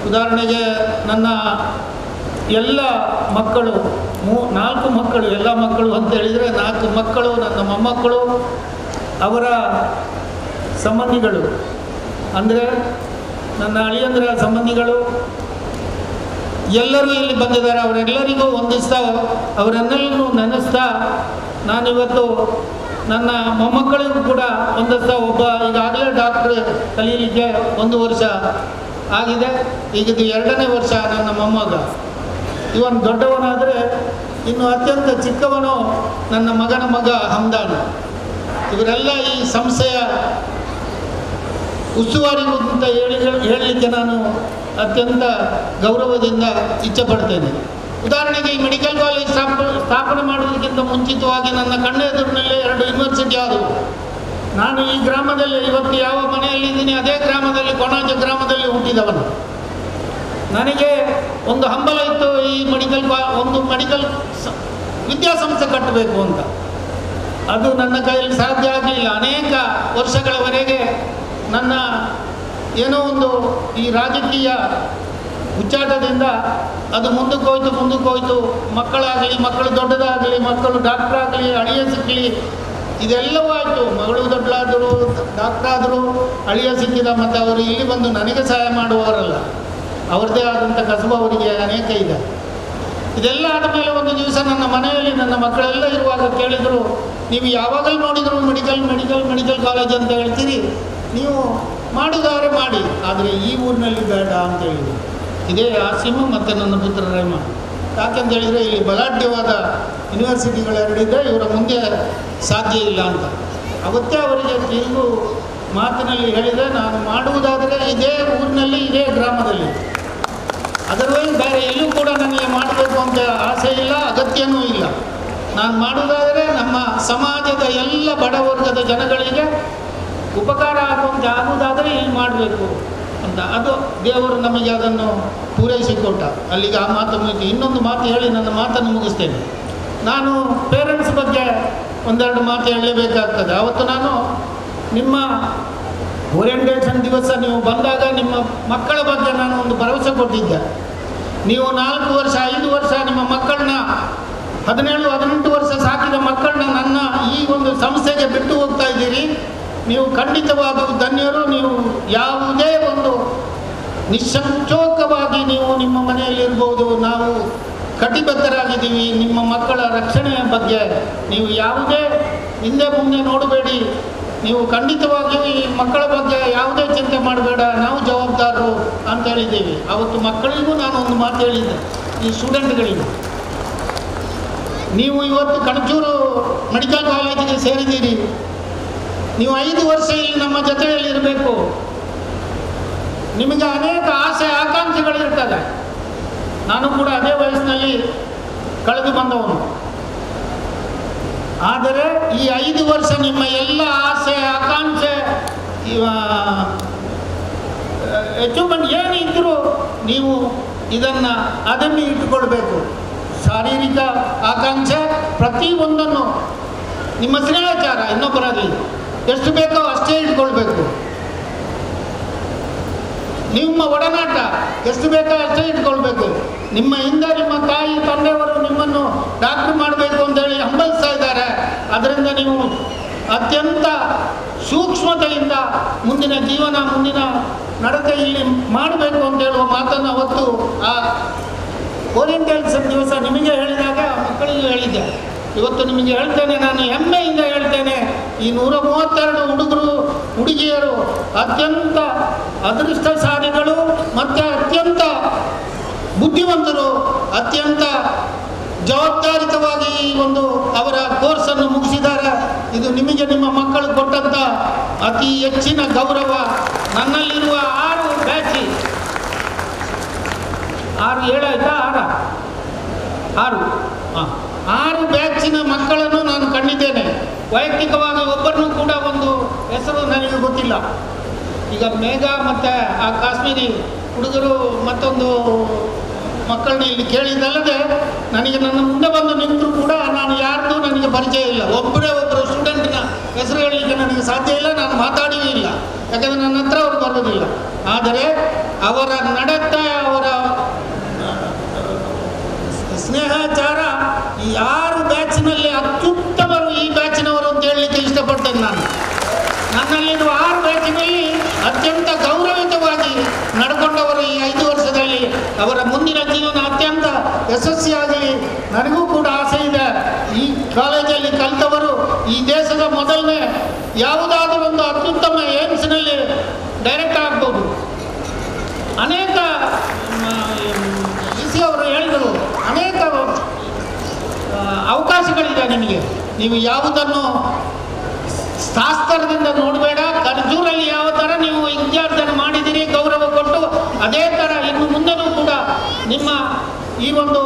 ಉದಾಹರಣೆಗೆ ನನ್ನ ಎಲ್ಲ ಮಕ್ಕಳು, 4 ಮಕ್ಕಳು, ಎಲ್ಲ ಮಕ್ಕಳು ಅಂತ ಹೇಳಿದರೆ 4 ಮಕ್ಕಳು, ನನ್ನ ಮೊಮ್ಮಕ್ಕಳು, ಅವರ ಸಂಬಂಧಿಗಳು, ಅಂದರೆ ನನ್ನ ಅಳಿಯಂದ್ರ ಸಂಬಂಧಿಗಳು ಎಲ್ಲರೂ ಇಲ್ಲಿ ಬಂದಿದ್ದಾರೆ. ಅವರೆಲ್ಲರಿಗೂ ವಂದಿಸ್ತಾ, ಅವರೆಲ್ಲರನ್ನೂ ನೆನೆಸ್ತಾ, ನಾನಿವತ್ತು ನನ್ನ ಮೊಮ್ಮಕ್ಕಳಿಗೂ ಕೂಡ ಒಂದಸ್ತಾ, ಒಬ್ಬ ಈಗಾಗಲೇ ಡಾಕ್ಟ್ರ್ ಕಲೀಲಿಕ್ಕೆ 1 ವರ್ಷ ಆಗಿದೆ. ಈಗ ಇದು 2ನೇ ವರ್ಷ ನನ್ನ ಮೊಮ್ಮಗ. ಇವನು ದೊಡ್ಡವನಾದರೆ ಇನ್ನು ಅತ್ಯಂತ ಚಿಕ್ಕವನು ನನ್ನ ಮಗನ ಮಗ ಹಮ್ದಾನ್. ಇವರೆಲ್ಲ ಈ ಸಂಸ್ಥೆಯ ಉಸ್ತುವಾರಿ ಅಂತ ಹೇಳಲಿಕ್ಕೆ ನಾನು ಅತ್ಯಂತ ಗೌರವದಿಂದ ಇಚ್ಛೆಪಡ್ತೇನೆ. ಉದಾಹರಣೆಗೆ ಈ ಮೆಡಿಕಲ್ ಕಾಲೇಜ್ ಸ್ಥಾಪನೆ ಮಾಡುವುದಕ್ಕಿಂತ ಮುಂಚಿತವಾಗಿ ನನ್ನ ಕಣ್ಣ ಎದುರಿನಲ್ಲೇ 2 ಯೂನಿವರ್ಸಿಟಿ ಆದವು. ನಾನು ಈ ಗ್ರಾಮದಲ್ಲಿ ಇವತ್ತು ಯಾವ ಮನೆಯಲ್ಲಿದ್ದೀನಿ ಅದೇ ಗ್ರಾಮದಲ್ಲಿ, ಕೊಣಾಜ ಗ್ರಾಮದಲ್ಲಿ ಹುಟ್ಟಿದವನು. ನನಗೆ ಒಂದು ಹಂಬಲ ಇತ್ತು, ಈ ಒಂದು ಮೆಡಿಕಲ್ ವಿದ್ಯಾಸಂಸ್ಥೆ ಕಟ್ಟಬೇಕು ಅಂತ. ಅದು ನನ್ನ ಕೈಯಲ್ಲಿ ಸಾಧ್ಯ ಆಗಲಿಲ್ಲ. ಅನೇಕ ವರ್ಷಗಳವರೆಗೆ ನನ್ನ ಏನೋ ಒಂದು ಈ ರಾಜಕೀಯ ಹುಚ್ಚಾಟದಿಂದ ಅದು ಮುಂದಕ್ಕೆ ಹೋಯ್ತು. ಮಕ್ಕಳು ದೊಡ್ಡದಾಗಲಿ, ಮಕ್ಕಳು ಡಾಕ್ಟ್ರಾಗಲಿ, ಅಳಿಯ ಸಿಕ್ಕಲಿ, ಇದೆಲ್ಲವೂ ಆಯಿತು. ಮಗಳು ದೊಡ್ಡಲಾದರು, ಡಾಕ್ಟ್ರಾದರು, ಅಳಿಯ ಸಿಕ್ಕಿದ. ಮತ್ತು ಅವರು ಇಲ್ಲಿ ಬಂದು ನನಗೆ ಸಹಾಯ ಮಾಡುವವರಲ್ಲ, ಅವ್ರದ್ದೇ ಆದಂಥ ಕಸಬು ಅವರಿಗೆ ಅನೇಕ ಇದೆ. ಇದೆಲ್ಲ ಆದ ಮೇಲೆ ಒಂದು ದಿವಸ ನನ್ನ ಮನೆಯಲ್ಲಿ ನನ್ನ ಮಕ್ಕಳೆಲ್ಲ ಇರುವಾಗ ಕೇಳಿದರು, ನೀವು ಯಾವಾಗಲೂ ನೋಡಿದ್ರು ಮೆಡಿಕಲ್ ಕಾಲೇಜ್ ಅಂತ ಹೇಳ್ತೀರಿ, ನೀವು ಮಾಡುವುದಾದ್ರೆ ಮಾಡಿ, ಆದರೆ ಈ ಊರಿನಲ್ಲಿ ಬೇಡ ಅಂತ ಹೇಳಿದರು. ಇದೇ ಆಸೀಮ್ ಮತ್ತು ನನ್ನ ಪುತ್ರ ರೆಹಮಾನ್. ಯಾಕೆಂತ ಹೇಳಿದರೆ ಇಲ್ಲಿ ಬಲಾಢ್ಯವಾದ ಯೂನಿವರ್ಸಿಟಿಗಳೆರಡಿದ್ದರೆ ಇವರ ಮುಂದೆ ಸಾಧ್ಯ ಇಲ್ಲ ಅಂತ. ಅವತ್ತೇ ಅವರಿಗೆ ತಿಳಿದು ಮಾತಿನಲ್ಲಿ ಹೇಳಿದರೆ, ನಾನು ಮಾಡುವುದಾದರೆ ಇದೇ ಊರಿನಲ್ಲಿ, ಇದೇ ಗ್ರಾಮದಲ್ಲಿ, ಅದರ್ವೈಸ್ ಬೇರೆ ಎಲ್ಲೂ ಕೂಡ ನನಗೆ ಮಾಡಬೇಕು ಅಂತ ಆಸೆ ಇಲ್ಲ, ಅಗತ್ಯವೂ ಇಲ್ಲ. ನಾನು ಮಾಡುವುದಾದರೆ ನಮ್ಮ ಸಮಾಜದ ಎಲ್ಲ ಬಡವರ್ಗದ ಜನಗಳಿಗೆ ಉಪಕಾರ ಆಗುವುದಾದರೆ ಇಲ್ಲಿ ಮಾಡಬೇಕು ಅಂತ. ಅದು ದೇವರು ನಮಗೆ ಅದನ್ನು ಪೂರೈಸಿಕೊಟ್ಟ. ಅಲ್ಲಿಗೆ ಆ ಮಾತು ಮುಗಿತು. ಇನ್ನೊಂದು ಮಾತು ಹೇಳಿ ನನ್ನ ಮಾತನ್ನು ಮುಗಿಸ್ತೇನೆ. ನಾನು ಪೇರೆಂಟ್ಸ್ ಬಗ್ಗೆ 1-2 ಮಾತು ಹೇಳಲೇಬೇಕಾಗ್ತದೆ. ಅವತ್ತು ನಾನು ನಿಮ್ಮ ಓರಿಯೆಂಟೇಷನ್ ದಿವಸ ನೀವು ಬಂದಾಗ ನಿಮ್ಮ ಮಕ್ಕಳ ಬಗ್ಗೆ ನಾನು ಒಂದು ಭರವಸೆ ಕೊಟ್ಟಿದ್ದೆ. ನೀವು 4 ವರ್ಷ 5 ವರ್ಷ ನಿಮ್ಮ ಮಕ್ಕಳನ್ನ 17-18 ವರ್ಷ ಸಾಕಿದ ಮಕ್ಕಳನ್ನ ನನ್ನ ಈ ಒಂದು ಸಂಸ್ಥೆಗೆ ಬಿಟ್ಟು ಹೋಗ್ತಾ ಇದ್ದೀರಿ. ನೀವು ಖಂಡಿತವಾದ ಧನ್ಯರು. ನೀವು ಯಾವುದೇ ಒಂದು ನಿಸ್ಸಂಕೋಚವಾಗಿ ನೀವು ನಿಮ್ಮ ಮನೆಯಲ್ಲಿರ್ಬೋದು. ನಾವು ಕಟಿಬದ್ಧರಾಗಿದ್ದೀವಿ. ನಿಮ್ಮ ಮಕ್ಕಳ ರಕ್ಷಣೆಯ ಬಗ್ಗೆ ನೀವು ಯಾವುದೇ ಹಿಂದೆ ಮುಂದೆ ನೋಡಬೇಡಿ. ನೀವು ಖಂಡಿತವಾಗಿಯೂ ಈ ಮಕ್ಕಳ ಬಗ್ಗೆ ಯಾವುದೇ ಚಿಂತೆ ಮಾಡಬೇಡ, ನಾವು ಜವಾಬ್ದಾರರು ಅಂತ ಹೇಳಿದ್ದೀವಿ. ಆವತ್ತು ಮಕ್ಕಳಿಗೂ ನಾನು ಒಂದು ಮಾತು ಹೇಳಿದ್ದೆ, ಈ ಸ್ಟೂಡೆಂಟ್ಗಳಿಗೆ, ನೀವು ಇವತ್ತು ಕಣಚೂರು ಮೆಡಿಕಲ್ ಕಾಲೇಜಿಗೆ ಸೇರಿದ್ದೀರಿ. ನೀವು 5 ವರ್ಷ ಇಲ್ಲಿ ನಮ್ಮ ಜೊತೆಯಲ್ಲಿ ಇರಬೇಕು. ನಿಮಗೆ ಅನೇಕ ಆಸೆ ಆಕಾಂಕ್ಷೆಗಳಿರ್ತದೆ. ನಾನು ಕೂಡ ಅದೇ ವಯಸ್ಸಿನಲ್ಲಿ ಕಳೆದು ಬಂದವನು. ಆದರೆ ಈ 5 ವರ್ಷ ನಿಮ್ಮ ಎಲ್ಲ ಆಸೆ ಆಕಾಂಕ್ಷೆ ಅಚೀವ್ಮೆಂಟ್ ಏನಿದ್ದರೂ ನೀವು ಇದನ್ನು ಅದನ್ನು ಇಟ್ಟುಕೊಳ್ಬೇಕು. ಶಾರೀರಿಕ ಆಕಾಂಕ್ಷೆ ಪ್ರತಿಯೊಂದನ್ನು, ನಿಮ್ಮ ಸ್ನೇಹಾಚಾರ ಇನ್ನೊಬ್ಬರಲ್ಲಿ ಎಷ್ಟು ಬೇಕೋ ಅಷ್ಟೇ ಇಟ್ಕೊಳ್ಬೇಕು. ನಿಮ್ಮ ಒಡನಾಟ ಎಷ್ಟು ಬೇಕೋ ಅಷ್ಟೇ ಇಟ್ಕೊಳ್ಬೇಕು. ನಿಮ್ಮ ಹಿಂದೆ ನಿಮ್ಮ ತಾಯಿ ತಂದೆಯವರು ನಿಮ್ಮನ್ನು ಡಾಕ್ಟರ್ ಮಾಡಬೇಕು ಅಂತೇಳಿ ಹಂಬಲಿಸ್ತಾ ಇದ್ದಾರೆ. ಅದರಿಂದ ನೀವು ಅತ್ಯಂತ ಸೂಕ್ಷ್ಮತೆಯಿಂದ ಮುಂದಿನ ಜೀವನ, ಮುಂದಿನ ನಡತೆ ಇಲ್ಲಿ ಮಾಡಬೇಕು ಅಂತ ಹೇಳುವ ಮಾತನ್ನು ಅವತ್ತು ಆ ಓರಿಯೆಂಟಲ್ಸ್ ದಿವಸ ನಿಮಗೆ ಹೇಳಿದಾಗ ಮಕ್ಕಳಿಗೆ ಹೇಳಿದ್ದೆ. ಇವತ್ತು ನಿಮಗೆ ಹೇಳ್ತೇನೆ, ನಾನು ಹೆಮ್ಮೆಯಿಂದ ಹೇಳ್ತೇನೆ, ಈ 132 ಹುಡುಗರು ಹುಡುಗಿಯರು ಅತ್ಯಂತ ಅದೃಷ್ಟಶಾಲಿಗಳು ಮತ್ತು ಅತ್ಯಂತ ಬುದ್ಧಿವಂತರು, ಅತ್ಯಂತ ಜವಾಬ್ದಾರಿತವಾಗಿ ಈ ಒಂದು ಅವರ ಕೋರ್ಸನ್ನು ಮುಗಿಸಿದ್ದಾರೆ. ಇದು ನಿಮಗೆ ನಿಮ್ಮ ಮಕ್ಕಳು ಕೊಟ್ಟಂಥ ಅತಿ ಹೆಚ್ಚಿನ ಗೌರವ. ನನ್ನಲ್ಲಿರುವ 6 ಬ್ಯಾಚ್, 6 ಬ್ಯಾಚಿನ ಮಕ್ಕಳನ್ನು ನಾನು ಕಂಡಿದ್ದೇನೆ. ವೈಯಕ್ತಿಕವಾಗಿ ಒಬ್ಬರನ್ನು ಕೂಡ ಒಂದು ಹೆಸರು ನನಗೆ ಗೊತ್ತಿಲ್ಲ. ಈಗ ಮೇಘ ಮತ್ತು ಆ ಕಾಶ್ಮೀರಿ ಹುಡುಗರು ಮತ್ತೊಂದು ಮಕ್ಕಳನ್ನ ಇಲ್ಲಿ ಕೇಳಿದ್ದಲ್ಲದೆ ನನಗೆ ನನ್ನ ಮುಂದೆ ಬಂದು ನಿಂತರೂ ಕೂಡ ನಾನು ಯಾರ್ದು ನನಗೆ ಪರಿಚಯ ಇಲ್ಲ. ಒಬ್ಬರು ಸ್ಟೂಡೆಂಟ್ನ ಹೆಸರು ಹೇಳಲಿಕ್ಕೆ ನನಗೆ ಸಾಧ್ಯ ಇಲ್ಲ, ನಾನು ಮಾತಾಡಿಯೂ ಇಲ್ಲ, ಯಾಕಂದರೆ ನನ್ನ ಹತ್ರ ಅವರು ಬರೋದಿಲ್ಲ. ಆದರೆ ಅವರ ನಡತೆ, ಅವರ ಸ್ನೇಹಾಚಾರ, ಈ 6 ಬ್ಯಾಚಿನಲ್ಲಿ ಅತ್ಯುತ್ತಮರು ಈ ಬ್ಯಾಚಿನವರು ಅಂತ ಹೇಳಲಿಕ್ಕೆ ಇಷ್ಟಪಡ್ತೇನೆ ನಾನು. ನನ್ನಲ್ಲಿರುವ 6 ಬ್ಯಾಚಿನಲ್ಲಿ ಅತ್ಯಂತ ಗೌರವಿತವಾಗಿ ನಡ್ಕೊಂಡವರು ಈ 5 ವರ್ಷದಲ್ಲಿ. ಅವರ ಮುಂದಿನ ಜೀವನ ಅತ್ಯಂತ ಯಶಸ್ವಿಯಾಗಲಿ ನನಗೂ ಕೂಡ ಆಸೆ ಇದೆ. ಈ ಕಾಲೇಜಲ್ಲಿ ಕಲಿತವರು ಈ ದೇಶದ ಮೊದಲನೇ ಯಾವುದಾದ್ರೂ ಒಂದು ಅತ್ಯುತ್ತಮ ಏಮ್ಸ್ನಲ್ಲಿ ಡೈರೆಕ್ಟ್ ಆಗ್ಬೋದು. ಅನೇಕ ಅವರು ಹೇಳಿದರು, ಅನೇಕ ಅವಕಾಶಗಳಿದೆ ನಿಮಗೆ. ನೀವು ಯಾವುದನ್ನು ಶಾಸ್ತ್ರದಿಂದ ನೋಡಬೇಡ. ಕರ್ಜೂರಲ್ಲಿ ಯಾವ ಥರ ನೀವು ವಿದ್ಯಾರ್ಥಿಯನ್ನು ಮಾಡಿದ್ದೀರಿ, ಗೌರವ ಕೊಟ್ಟು, ಅದೇ ಥರ ಇನ್ನು ಮುಂದೆನೂ ಕೂಡ ನಿಮ್ಮ ಈ ಒಂದು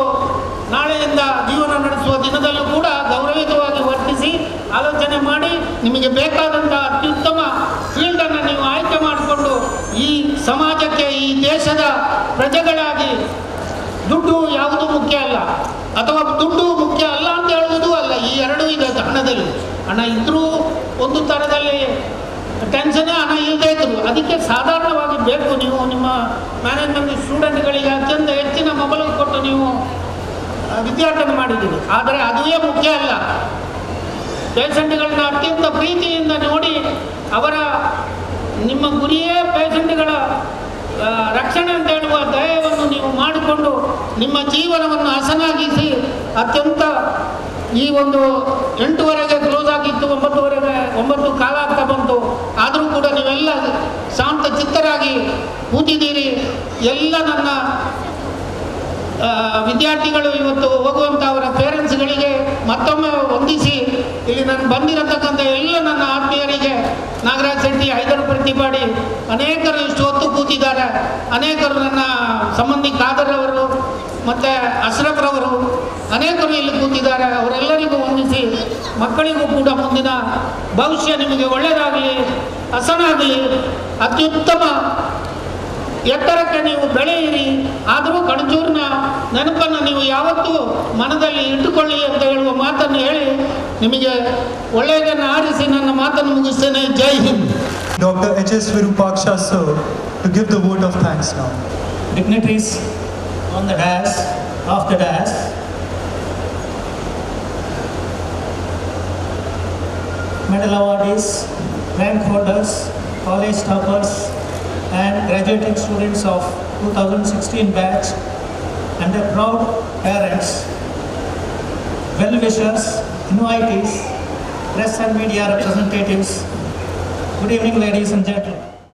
ನಾಳೆಯಿಂದ ಜೀವನ ನಡೆಸುವ ದಿನದಲ್ಲೂ ಕೂಡ ಗೌರವಿತವಾಗಿ ವರ್ತಿಸಿ ಆಲೋಚನೆ ಮಾಡಿ ನಿಮಗೆ ಬೇಕಾದಂಥ ಅತ್ಯುತ್ತಮ ಫೀಲ್ಡನ್ನು ನೀವು ಆಯ್ಕೆ ಮಾಡಿಕೊಂಡು ಈ ಸಮಾಜಕ್ಕೆ, ಈ ದೇಶದ ಪ್ರಜೆಗಳಾಗಿ, ದುಡ್ಡು ಯಾವುದು ಮುಖ್ಯ ಅಲ್ಲ, ಅಥವಾ ದುಡ್ಡು ಮುಖ್ಯ ಅಲ್ಲ ಅಂತ ಹೇಳುವುದೂ ಅಲ್ಲ. ಈ ಎರಡೂ ಇದೆ. ಹಣದಲ್ಲಿ ಹಣ ಇದ್ದರೂ ಒಂದು ಥರದಲ್ಲಿ ಟೆನ್ಷನ್ನೇ, ಹಣ ಇಲ್ಲದೇ ಇದ್ರು ಅದಕ್ಕೆ ಸಾಧಾರಣವಾಗಿ ಬೇಕು. ನೀವು ನಿಮ್ಮ ಮ್ಯಾನೇಜ್ಮೆಂಟ್ ಸ್ಟೂಡೆಂಟ್ಗಳಿಗೆ ಅತ್ಯಂತ ಹೆಚ್ಚಿನ ಮೊಬೈಲ್ ಕೊಟ್ಟು ನೀವು ವಿದ್ಯಾರ್ಥಿಯನ್ನು ಮಾಡಿದ್ದೀರಿ. ಆದರೆ ಅದುವೇ ಮುಖ್ಯ ಅಲ್ಲ. ಪೇಷಂಟ್ಗಳನ್ನ ಅತ್ಯಂತ ಪ್ರೀತಿಯಿಂದ ನೋಡಿ, ಅವರ ನಿಮ್ಮ ಗುರಿಯೇ ಪೇಷಂಟ್ಗಳ ರಕ್ಷಣೆ ಅಂತ ಹೇಳುವ ದಯವನ್ನು ನೀವು ಮಾಡಿಕೊಂಡು ನಿಮ್ಮ ಜೀವನವನ್ನು ಹಸನಾಗಿಸಿ, ಅತ್ಯಂತ ಈ ಒಂದು 8ವರೆಗೆ ಕ್ಲೋಸ್ ಆಗಿತ್ತು, 9 ಕಾಲ ಆಗ್ತಾ ಬಂತು. ಆದರೂ ಕೂಡ ನೀವೆಲ್ಲ ಶಾಂತ ಚಿತ್ತರಾಗಿ ಕೂತಿದ್ದೀರಿ. ಎಲ್ಲ ನನ್ನ ವಿದ್ಯಾರ್ಥಿಗಳು ಇವತ್ತು ಹೋಗುವಂಥ ಅವರ ಪೇರೆಂಟ್ಸ್ಗಳಿಗೆ ಮತ್ತೊಮ್ಮೆ ವಂದಿಸಿ, ಇಲ್ಲಿ ನಾನು ಬಂದಿರತಕ್ಕಂಥ ಎಲ್ಲ ನನ್ನ ಆತ್ಮೀಯರಿಗೆ, ನಾಗರಾಜ್ ಶೆಟ್ಟಿ, ಹೈದರ್ ಪ್ರತಿಪಾಡಿ, ಅನೇಕರು ಇಷ್ಟು ಹೊತ್ತು ಕೂತಿದ್ದಾರೆ. ಅನೇಕರು ನನ್ನ ಸಂಬಂಧಿ ಖಾದರ್ರವರು ಮತ್ತು ಅಶ್ರಫ್ರವರು ಅನೇಕರು ಇಲ್ಲಿ ಕೂತಿದ್ದಾರೆ. ಅವರೆಲ್ಲರಿಗೂ ವಂದಿಸಿ, ಮಕ್ಕಳಿಗೂ ಕೂಡ ಮುಂದಿನ ಭವಿಷ್ಯ ನಿಮಗೆ ಒಳ್ಳೆಯದಾಗಲಿ, ಹಸನಾಗಲಿ, ಅತ್ಯುತ್ತಮ ಎತ್ತರಕ್ಕೆ ನೀವು ಬೆಳೆಯಿರಿ. ಆದರೂ ಕಣಚೂರಿನ ನೆನಪನ್ನು ನೀವು ಯಾವತ್ತೂ ಮನದಲ್ಲಿ ಇಟ್ಟುಕೊಳ್ಳಿ ಅಂತ ಹೇಳುವ ಮಾತನ್ನು ಹೇಳಿ ನಿಮಗೆ ಒಳ್ಳೆಯದನ್ನು ಆರಿಸಿ ನನ್ನ ಮಾತನ್ನು ಮುಗಿಸ್ತೇನೆ. ಜೈ Hind. Dr. H.S. Virupaksha sir to give the vote of thanks now. Dignitaries on the dais, off the dais. Medal awardees, rank holders, college toppers, and graduating students of 2016 batch, and their proud parents, well-wishers, invitees, press and media representatives. Good evening, ladies and gentlemen.